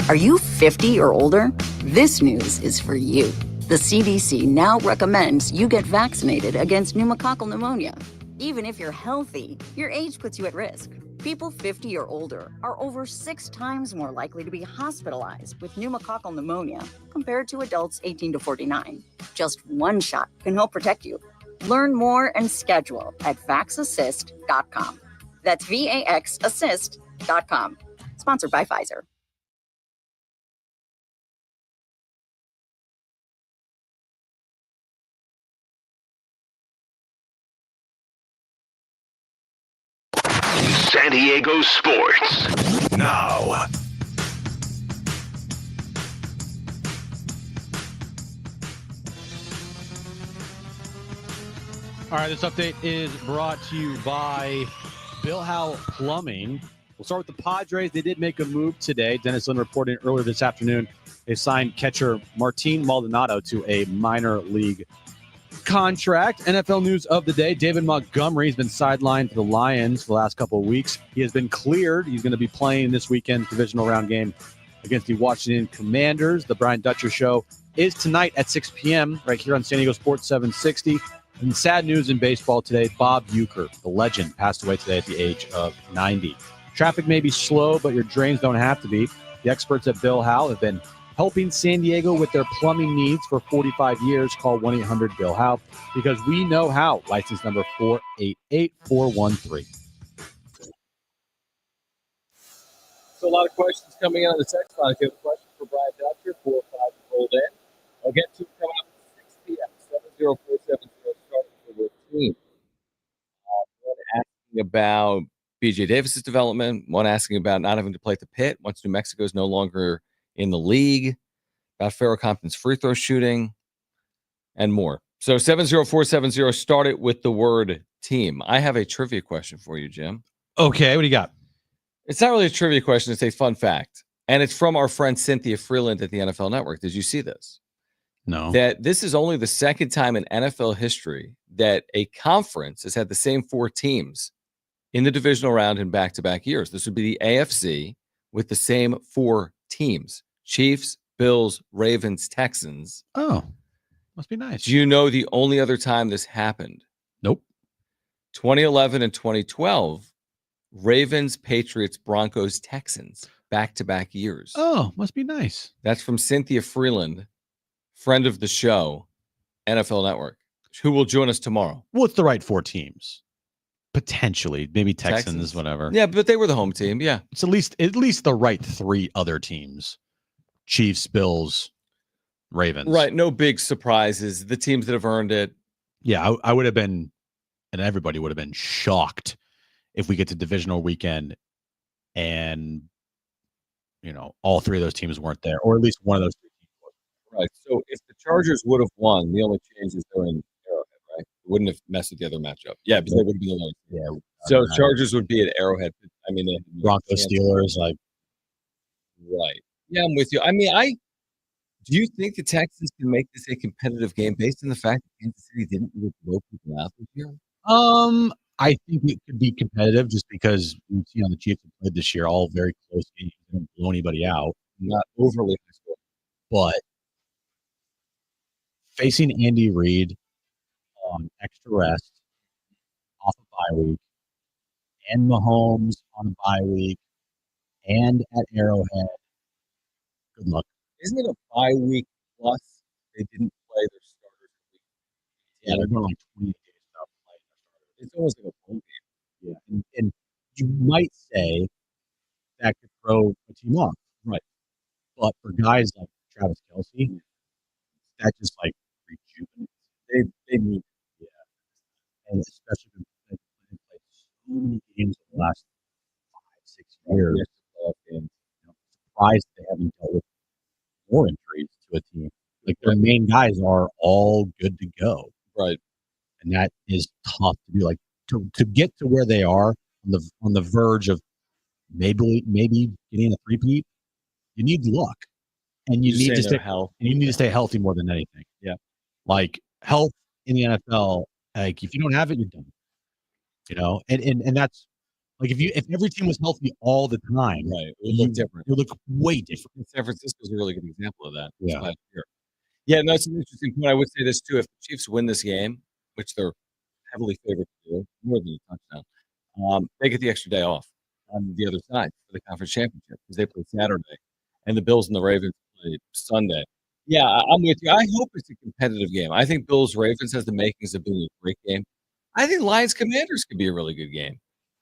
Are you 50 or older? This news is for you. The CDC now recommends you get vaccinated against pneumococcal pneumonia. Even if you're healthy, your age puts you at risk. People 50 or older are over 6 times more likely to be hospitalized with pneumococcal pneumonia compared to adults 18 to 49. Just one shot can help protect you. Learn more and schedule at vaxassist.com. That's VAXassist.com. Sponsored by Pfizer. San Diego sports now. All right, this update is brought to you by Bill Howe Plumbing. We'll start with the Padres. They did make a move today. Dennis Lynn reporting earlier this afternoon. They signed catcher Martin Maldonado to a minor league contract. NFL news of the day. David Montgomery has been sidelined for the Lions for the last couple of weeks. He has been cleared. He's going to be playing this weekend's divisional round game against the Washington Commanders. The Brian Dutcher Show is tonight at 6 p.m. right here on San Diego Sports 760. And sad news in baseball today, Bob Uecker, the legend, passed away today at the age of 90. Traffic may be slow, but your drains don't have to be. The experts at Bill Howe have been helping San Diego with their plumbing needs for 45 years. Call 1-800-BILL-HOWE because we know how. License number 488413. So a lot of questions coming in on the text line. If you have a question for Brian Dutcher, 4 or 5 rolled in. I'll get to it coming up at 6 p.m. 70470 starting for the team. One asking about BJ Davis's development. One asking about not having to play at the pit once New Mexico is no longer in the league. About Farrah Compton's free throw shooting, and more. So 70470 start it with the word team. I have a trivia question for you, Jim. Okay, what do you got? It's not really a trivia question. It's a fun fact. And it's from our friend Cynthia Freeland at the NFL Network. Did you see this? No. That this is only the second time in NFL history that a conference has had the same 4 teams in the divisional round in back-to-back years. This would be the AFC with the same 4 teams. Chiefs, Bills, Ravens, Texans. Oh, must be nice. Do you know the only other time this happened? Nope. 2011 and 2012, Ravens, Patriots, Broncos, Texans, back-to-back years. Oh, must be nice. That's from Cynthia Freeland, friend of the show, NFL Network, who will join us tomorrow. Well, it's the right 4 teams. Potentially. Maybe Texans, whatever. Yeah, but they were the home team. Yeah. It's at least the right 3 other teams. Chiefs, Bills, Ravens. Right. No big surprises. The teams that have earned it. Yeah, I would have been, and everybody would have been shocked if we get to divisional weekend and, all 3 of those teams weren't there, or at least one of those 3 teams was. Right. So if the Chargers would have won, the only change is they're in Arrowhead, right? It wouldn't have messed with the other matchup. Yeah, because they would have been the one. Yeah. So Chargers would be at Arrowhead. I mean, Broncos, Steelers, right. Yeah, I'm with you. I mean, do you think the Texans can make this a competitive game based on the fact that Kansas City didn't really blow people out this year? I think it could be competitive just because we've seen how the Chiefs have played this year, all very close games. They don't blow anybody out. Not overly high scoring. But facing Andy Reid on extra rest, off a bye week, and Mahomes on a bye week, and at Arrowhead, good luck. Isn't it a bye week plus they didn't play their starters? Yeah, they're going like 20 days without playing their starters. It's almost like a bowl game. Yeah, and you might say that could throw a team off, right? But for guys like Travis Kelce, that just like rejuvenates. They need, and especially when they played so many games in the last 5-6 years. Surprised they haven't dealt with more injuries to a team. Like their main guys are all good to go, right? And that is tough to do. Like to get to where they are on the verge of maybe getting a three-peat, you need luck, and you need to stay healthy. You need to stay healthy more than anything. Yeah, like health in the NFL. Like if you don't have it, you're done. And that's Like if every team was healthy all the time, Right. It would look different. It would look way different. San Francisco's a really good example of that. this Yeah. last year. Yeah, no, it's an interesting point. I would say this too. If the Chiefs win this game, which they're heavily favored to do, more than a touchdown, they get the extra day off on the other side for the conference championship because they play Saturday, and the Bills and the Ravens play Sunday. Yeah, I'm with you. I hope it's a competitive game. I think Bills Ravens has the makings of being a great game. I think Lions Commanders could be a really good game.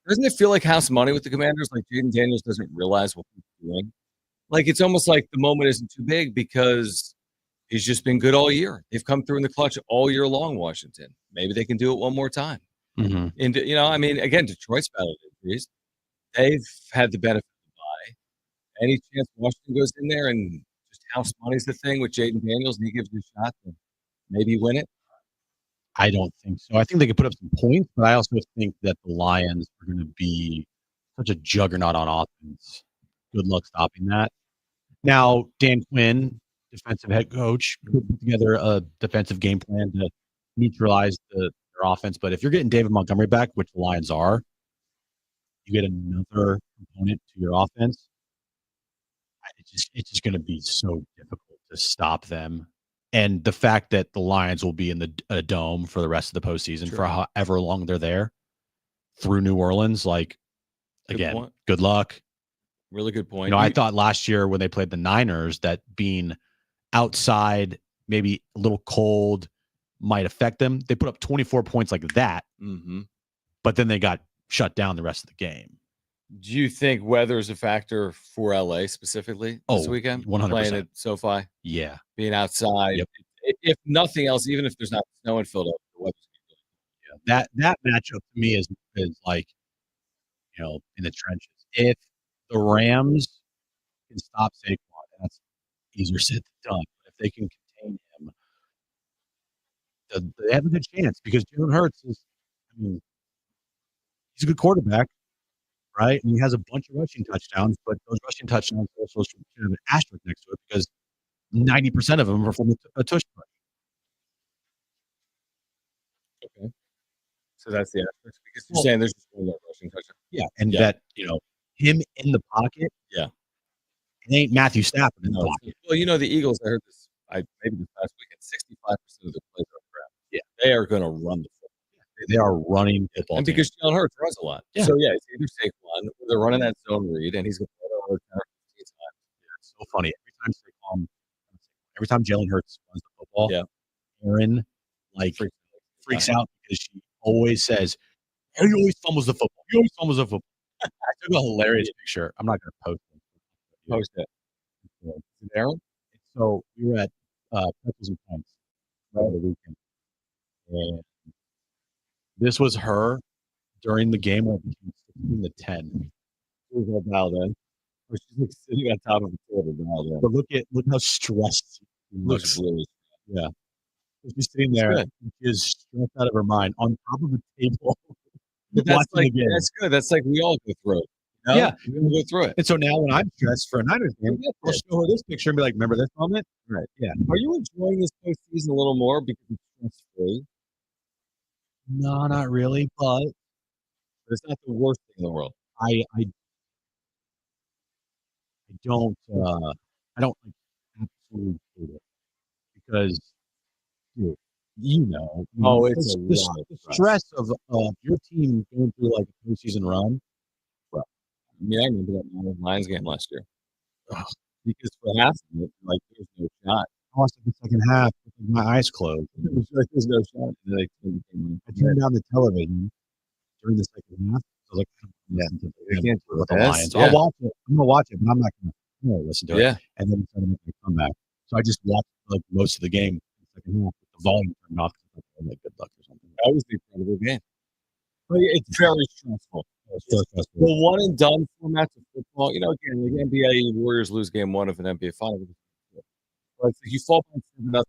Doesn't it feel like house money with the Commanders? Like Jaden Daniels doesn't realize what he's doing. Like it's almost like the moment isn't too big because he's just been good all year. They've come through in the clutch all year long, Washington. Maybe they can do it one more time. Mm-hmm. And, I mean, again, Detroit's battled injuries. They've had the benefit of the bye. Any chance Washington goes in there and just house money's the thing with Jaden Daniels and he gives you a shot to maybe win it? I don't think so. I think they could put up some points, but I also think that the Lions are going to be such a juggernaut on offense. Good luck stopping that. Now, Dan Quinn, defensive head coach, could put together a defensive game plan to neutralize their offense. But if you're getting David Montgomery back, which the Lions are, you get another component to your offense. It's just going to be so difficult to stop them. And the fact that the Lions will be in the dome for the rest of the postseason for however long they're there through New Orleans, like, again, good luck. Really good point. I thought last year when they played the Niners that being outside, maybe a little cold, might affect them. They put up 24 points like that, but then they got shut down the rest of the game. Do you think weather is a factor for LA specifically this weekend? 100%. Playing at SoFi? Yeah. Being outside. Yep. If nothing else, even if there's not snow in Philadelphia, the weather's good. That matchup to me is like, in the trenches. If the Rams can stop Saquon, that's easier said than done. But if they can contain him, they have a good chance because Jalen Hurts he's a good quarterback. Right, and he has a bunch of rushing touchdowns, but those rushing touchdowns also should have an asterisk next to it because 90% of them are from a tush push. Okay, so that's the asterisk because you're saying there's just one more rushing touchdown. Yeah, and that him in the pocket. Yeah, it ain't Matthew Stafford in the pocket. Well, the Eagles. I heard this. Maybe this past weekend, 65% of their plays are crap. Yeah, they are going to run the football. They are running football. And because Jalen Hurts runs a lot. Yeah. So, it's either Saquon or they're running that zone read, and he's going to throw it over 10 times. Yeah, it's so funny. Every time Jalen Hurts runs the football, Aaron, freaks out because she always says, he always fumbles the football. He always fumbles the football. I took a hilarious picture. I'm not going to post it. Post it. Aaron? So, we were at Pretzels and Pints over the weekend. And this was her during the game when it became 16-10. She was all dialed in. She's sitting on top of the table dialed in. But look how stressed she looks. Really, yeah. She's sitting there. She is stressed out of her mind on top of a table. But that's good. That's like we all go through it. Yeah. We all go through it. And so now when I'm stressed for a Niners game, I'll show her this picture and be like, remember this moment? Right. Yeah. Are you enjoying this postseason a little more because it's stress-free? No, not really, but it's not the worst thing in the world. I don't absolutely hate it because it's the stress of your team going through like a postseason run. Well, I remember that Lions game last year. Because for half of it, there's no shot. I watched the second half with my eyes closed. It was like there's no shot. I turned down the television during the second half. I was like, with the Lions. Yeah. I'll watch it. I'm gonna watch it, but I'm not gonna listen to it. Yeah. And then try to make a comeback. So I just watched most of the game in the second half with the volume turned off. Like good luck or something. That was the incredible game. But it's very stressful. The one and done formats of football, again, the NBA Warriors lose game one of an NBA final. But if you fall by 7-0,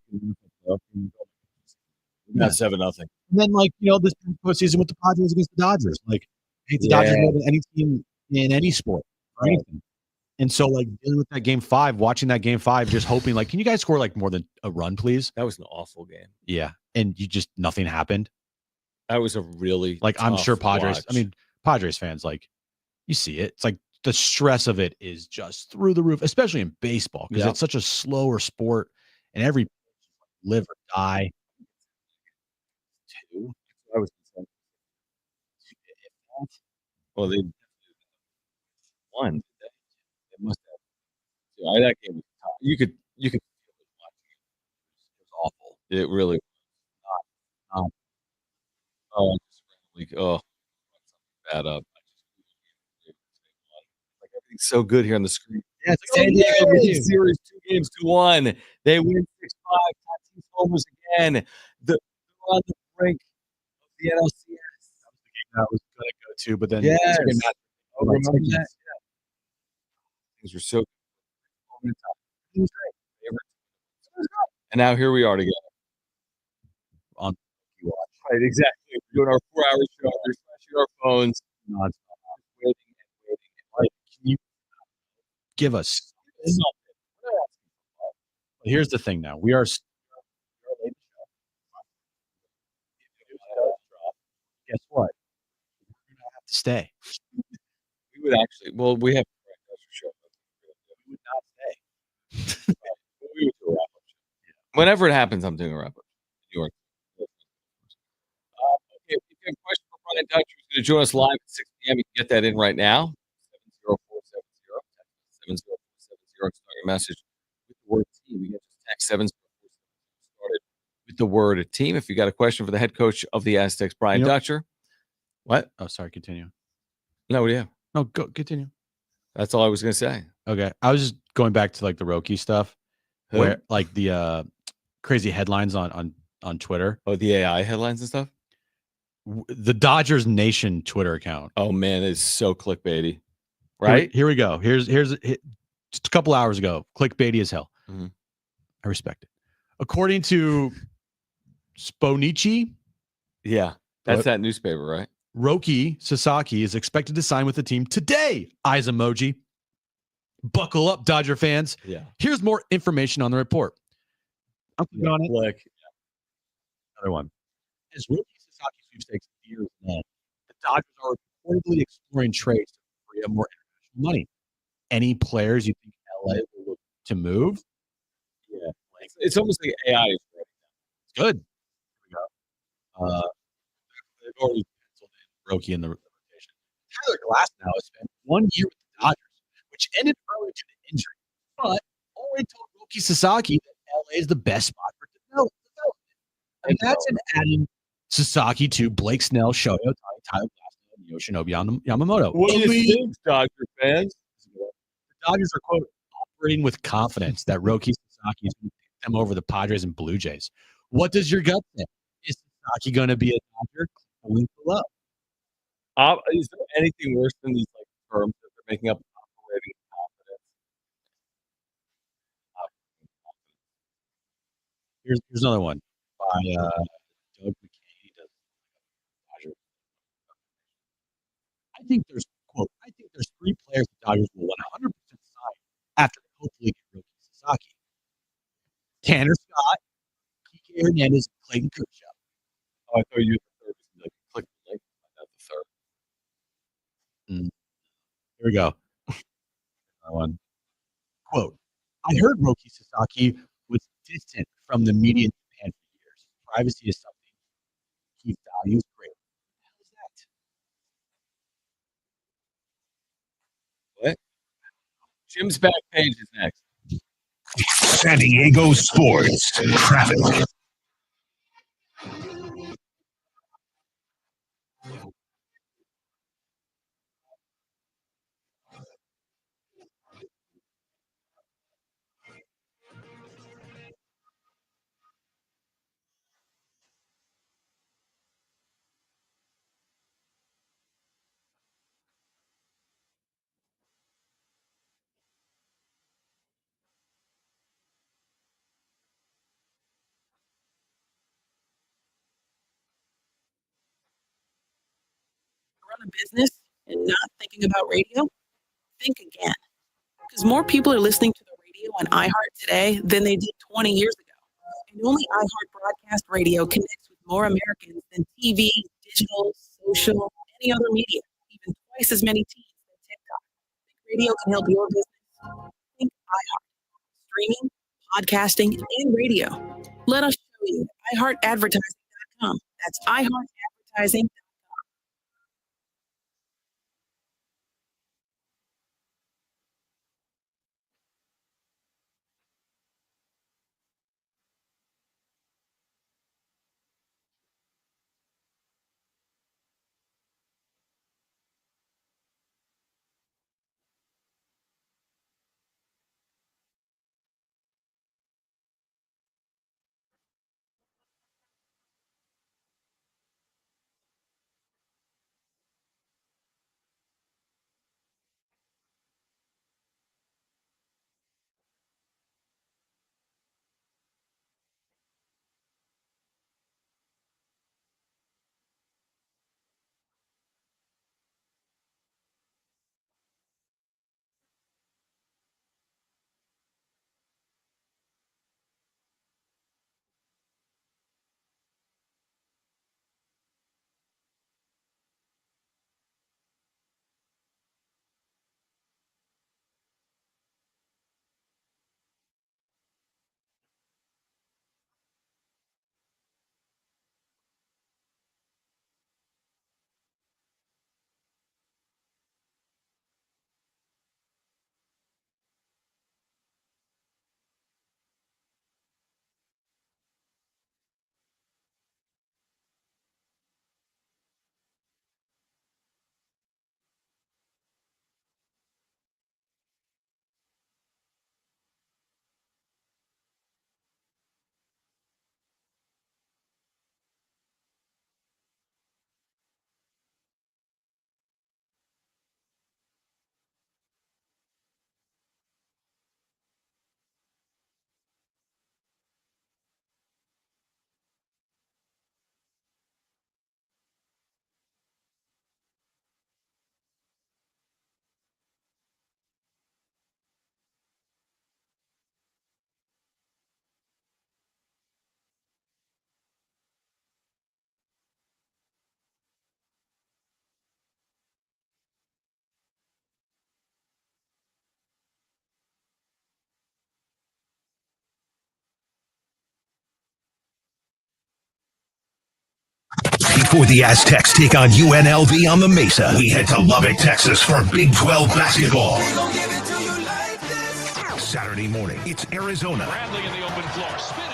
not 7-0. And then, this postseason with the Padres against the Dodgers. I hate the Dodgers more than any team in any sport or anything. And so, dealing with that game 5, watching that game 5, just hoping, can you guys score, more than a run, please? That was an awful game. Yeah. And nothing happened. That was a really I'm sure Padres, Padres fans, You see it. It's like the stress of it is just through the roof, especially in baseball, because it's such a slower sport and every live or die. Two. I was well, they won. They must have. Yeah, that game was tough. You could feel it watching it. It was awful. It really was not. Oh, I just like bad up. Like everything's so good here on the screen. Yeah, it's San like, Diego wins yay! the series 2-1. They win 6-5. Tatis homers again. They're on the brink of the NLCS. That was going to go to, but then Yes. Oh, Remember that? Yeah. Things were so good. It was great. And now here we are together. On Right, exactly. We're doing our 4-hour show. We're refreshing our phones. Waiting and waiting. Like, can you give us something? But here's the thing now. We are late show. Guess what? We're going to have to stay. We would actually, well, we have a show. We would not stay. We would do a wrap-up show. Whenever it happens, I'm doing a wrap-up. New York. Okay, if you have a question for Brian Dutcher, who's going to join us live at 6 p.m., you can get that in right now. 70470. 70470. Start your message with the word team. You can just text 70470 started with the word team. If you got a question for the head coach of the Aztecs, Brian Dutcher. What? Oh, sorry. Continue. No, what do you have? No, go continue. That's all I was going to say. Okay. I was just going back to like the Roki stuff, where like the crazy headlines on Twitter. Oh, the AI headlines and stuff? The Dodgers Nation Twitter account. Oh man, it's so clickbaity. Right? Here we go. Here's just a couple hours ago. Clickbaity as hell. Mm-hmm. I respect it. According to Sponichi. Yeah. That's that newspaper, right? Roki Sasaki is expected to sign with the team today. Eyes emoji. Buckle up, Dodger fans. Yeah. Here's more information on the report. I'm on it. Look. Another one. As Roki Sasaki sweepstakes years long, the Dodgers are reportedly exploring trades to free up more international money. Any players you think LA will look to move? Yeah. It's almost like AI is ready. It's good. Here we go. They've already penciled in Roki in the rotation. Tyler Glass now has spent 1 year with the Dodgers, which ended early due to injury, but already told Roki Sasaki that LA is the best spot for development. Imagine adding Sasaki to Blake Snell, Shohei Ohtani, Tyler Glass, and Yoshinobu Yamamoto. What do you think, Dodger fans? The Dodgers are, quote, operating with confidence that Roki Sasaki is going to pick them over the Padres and Blue Jays. What does your gut say? Is Sasaki going to be a Dodger? Link below. Is there anything worse than these like terms that they're making up? Operating confidence. Here's another one by Doug McKay. I think there's 3 players the Dodgers will 100% sign after they hopefully get Roki Sasaki. Tanner Scott, Kike Hernandez, and Clayton Kershaw. Oh, I thought you were the third. Like, click the link. Not the third. Here we go. One. Quote, I heard Roki Sasaki was distant from the media in Japan for years. Privacy is something he values greatly. What the hell is that? What? Jim's back page is next. San Diego Sports Traffic. Run a business and not thinking about radio? Think again. Because more people are listening to the radio on iHeart today than they did 20 years ago. And only iHeart Broadcast Radio connects with more Americans than TV, digital, social, any other media, even twice as many teams than radio can help your business, think iHeart. Streaming, podcasting, and radio. Let us show you at iHeartAdvertising.com. That's iHeartAdvertising.com. Before the Aztecs take on UNLV on the Mesa, we head to Lubbock, Texas for Big 12 basketball. Saturday morning, it's Arizona Bradley in the open floor, spinning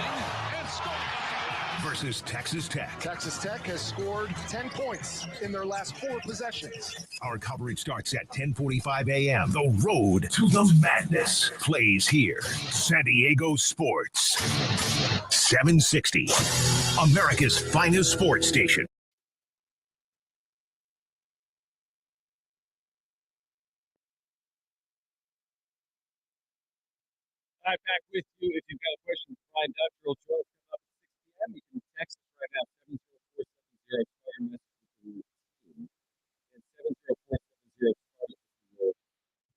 versus Texas Tech. Texas Tech has scored 10 points in their last 4 possessions. Our coverage starts at 10:45 a.m. The road to the madness plays here. San Diego Sports. 760. America's finest sports station. I'm back with you. If you've got a question, find Dr. Joe up at 6 p.m. You can text us right now, 70470 and 70470.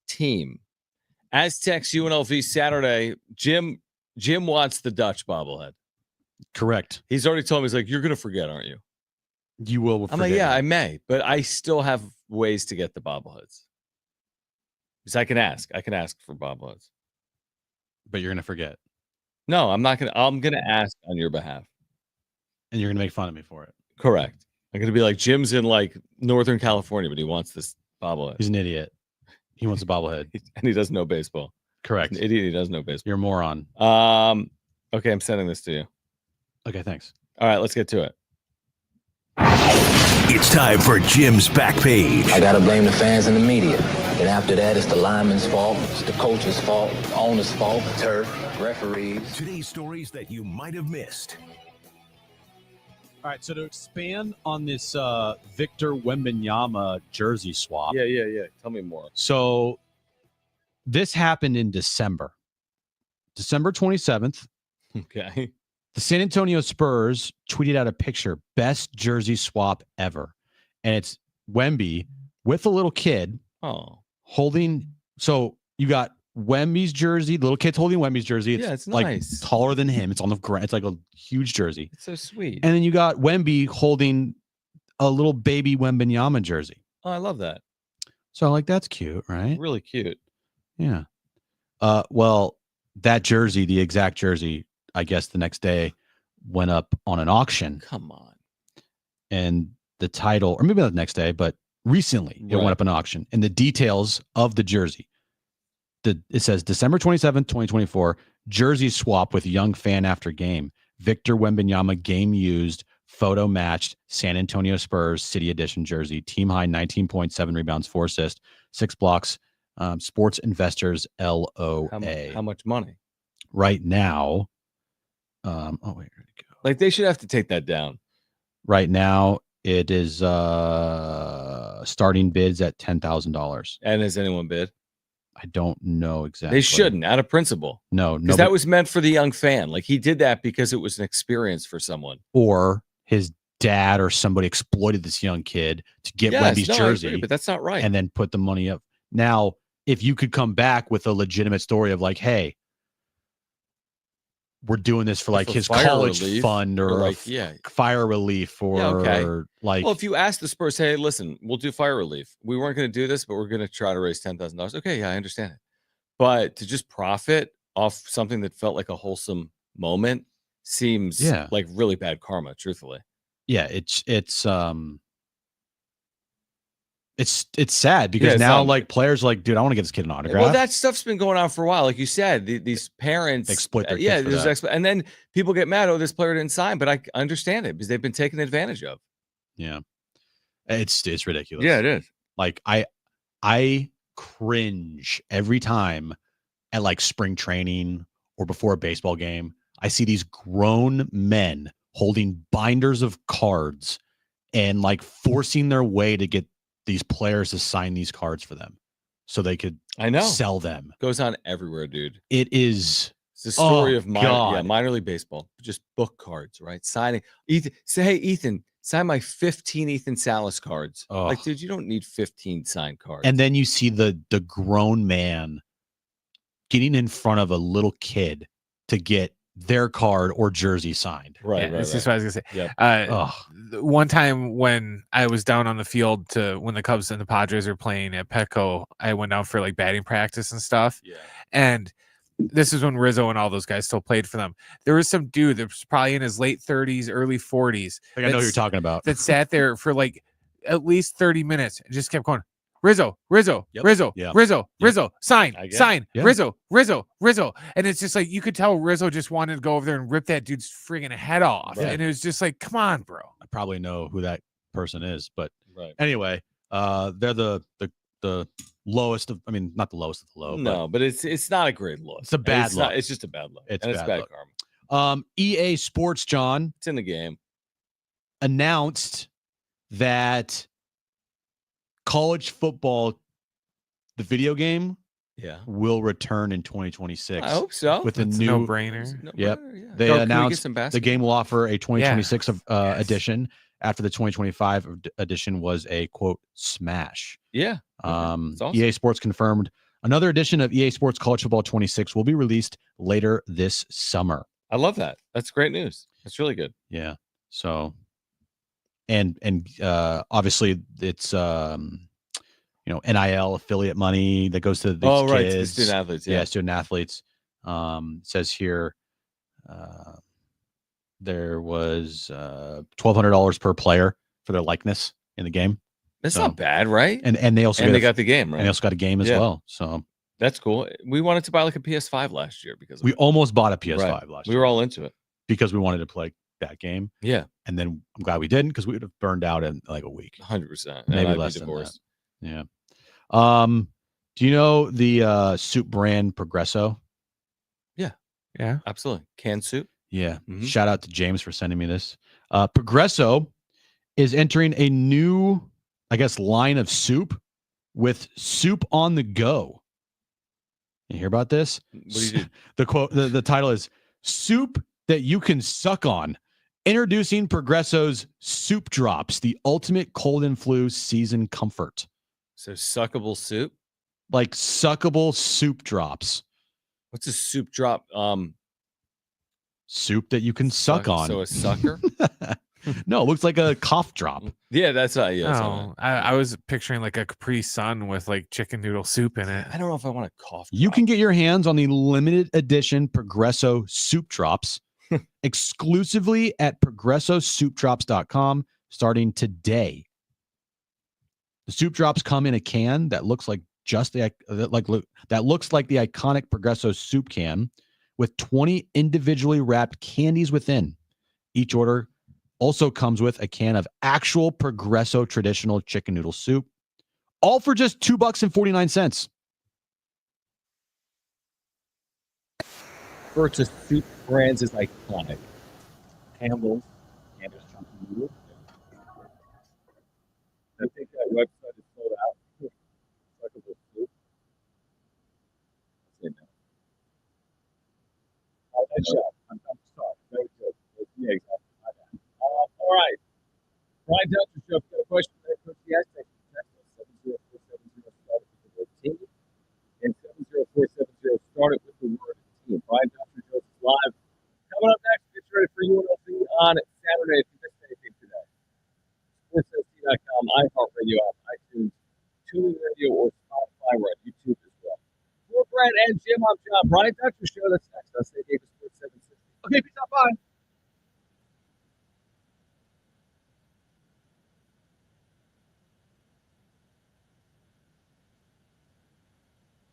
Team. Aztecs UNLV Saturday. Jim wants the Dutch bobblehead. Correct. He's already told me, he's like, you're going to forget, aren't you? You will. I'm like, yeah, I may, but I still have ways to get the bobbleheads. Because I can ask for bobbleheads. But you're going to forget. No, I'm not going to. I'm going to ask on your behalf. And you're going to make fun of me for it. Correct. I'm going to be like, Jim's in like Northern California, but he wants this bobblehead. He's an idiot. He wants a bobblehead. And he doesn't know baseball. Correct. He's an idiot. He doesn't know baseball. You're a moron. Okay, I'm sending this to you. Okay, thanks. All right, let's get to it. It's time for Jim's Back Page. I gotta blame the fans and the media. And after that, it's the lineman's fault, it's the coach's fault, the owner's fault, the turf, referees. Today's stories that you might have missed. All right, so to expand on this Victor Wembanyama jersey swap. Yeah. Tell me more. So this happened in December 27th. Okay. The San Antonio Spurs tweeted out a picture, best jersey swap ever. And it's Wemby with a little kid holding. So you got Wemby's jersey, little kid's holding Wemby's jersey. It's like nice. taller than him. It's on the ground. It's like a huge jersey. It's so sweet. And then you got Wemby holding a little baby Wembanyama jersey. Oh, I love that. So like that's cute, right? Really cute. Yeah. Well, that jersey, the exact jersey, I guess the next day went up on an auction. Come on. And the title, or maybe not the next day, but recently it went up on auction. And the details of the jersey. It says December 27th, 2024, jersey swap with young fan after game. Victor Wembanyama game used, photo matched, San Antonio Spurs City Edition jersey. Team high 19.7 rebounds, 4 assists, 6 blocks. Sports Investors LOA. How much money? Right now, wait, where'd it go? Like they should have to take that down. Right now, it is starting bids at $10,000. And has anyone bid? I don't know exactly. They shouldn't, out of principle. No, because that was meant for the young fan. Like he did that because it was an experience for someone. Or his dad or somebody exploited this young kid to get Wemby's jersey. I agree, but that's not right. And then put the money up. Now, if you could come back with a legitimate story of like, hey, we're doing this for like his college relief, fund or like, fire relief or like. Well, if you ask the Spurs, hey, listen, we'll do fire relief. We weren't going to do this, but we're going to try to raise $10,000. Okay, yeah, I understand it. But to just profit off something that felt like a wholesome moment seems like really bad karma, truthfully. Yeah, it's sad because now like players are like, dude, I want to get this kid an autograph. Well, that stuff's been going on for a while. Like you said, these parents exploit their kids for that. And then people get mad. Oh, this player didn't sign, but I understand it because they've been taken advantage of. Yeah, it's ridiculous. Yeah, it is. Like I cringe every time at like spring training or before a baseball game. I see these grown men holding binders of cards and like forcing their way to get these players to sign these cards for them so they could sell them. Goes on everywhere, dude. It is. It's the story of minor league baseball. Just book cards, right? Signing. Ethan, say, hey, Ethan, sign my 15 Ethan Salas cards. Like, dude, you don't need 15 signed cards. And then you see the grown man getting in front of a little kid to get their card or jersey signed. Right. This is what I was gonna say. Yep. One time when I was down on the field when the Cubs and the Padres were playing at Petco, I went down for like batting practice and stuff. Yeah. And this is when Rizzo and all those guys still played for them. There was some dude that was probably in his late 30s, early 40s. Like I know who you're talking about. That sat there for like at least 30 minutes and just kept going, Rizzo, sign, Rizzo. And it's just like, you could tell Rizzo just wanted to go over there and rip that dude's friggin' head off. Right. And it was just like, come on, bro. I probably know who that person is, but anyway, they're the lowest of, I mean, not the lowest of the low. No, but it's not a great look. It's a bad look. It's just a bad look. It's bad look. karma. EA Sports, John. It's in the game. Announced that college football, the video game, will return in 2026. I hope so. It's With a no-brainer. Yep. Yeah. They Can we get announced some the basketball? game will offer a 2026 edition after the 2025 edition was a quote smash. Yeah. That's awesome. EA Sports confirmed another edition of EA Sports College Football 26 will be released later this summer. I love that. That's great news. That's really good. Yeah. So, and obviously it's NIL affiliate money that goes to these right, to the kids. student athletes. Yeah, student athletes. Says here there was $1,200 per player for their likeness in the game. That's not bad, right? And they also they got the game, right? And they also got a game as well. So that's cool. We wanted to buy like a PS5 last year because we almost bought a PS5 Right. last We year were all into it. because we wanted to play that game. Yeah. And then I'm glad we didn't because we would have burned out in like a week. 100%. Maybe And I'd less be than divorced. that. Yeah. Do you know the soup brand Progresso? Yeah. Absolutely. Canned soup. Yeah. Mhm. Shout out to James for sending me this. Progresso is entering a new, I guess, line of soup with soup on the go. You hear about this? What do you do? The quote, the title is Soup That You Can Suck On. Introducing Progresso's Soup Drops, the ultimate cold and flu season comfort. So suckable soup. Like suckable soup drops. What's a soup drop? Soup that you can suck on. So a sucker. No, it looks like a cough drop. Yeah, that's yeah. that's all No, I was picturing like a Capri Sun with like chicken noodle soup in it. I don't know if I want to cough. You can get your hands on the limited edition Progresso Soup Drops exclusively at progressosoupdrops.com starting today. The soup drops come in a can that looks like that looks like the iconic Progresso soup can with 20 individually wrapped candies within. Each order also comes with a can of actual Progresso traditional chicken noodle soup, all for just $2.49. Versus soup brands is iconic. Campbell's, Candace Chunky Noodles. I think that website is sold out. Suckable soup. Say no. Nice shot. I'm sorry. Very good. Yeah, exactly. All right. Brian Dutcher Show. Got a question for Coach the Aztecs. 70470 and 70470 started with the word team. Brian Dutcher Show is live. Coming up next, get ready for UNLV on Saturday. If you missed anything today, SportsSC.com, iHeartRadio app, iTunes, TuneIn Radio, or Spotify. We're on YouTube as well. For Brad and Jim, I'm John. Brian Dutcher Show. That's next on San Diego Sports 760. Okay, peace out. Bye.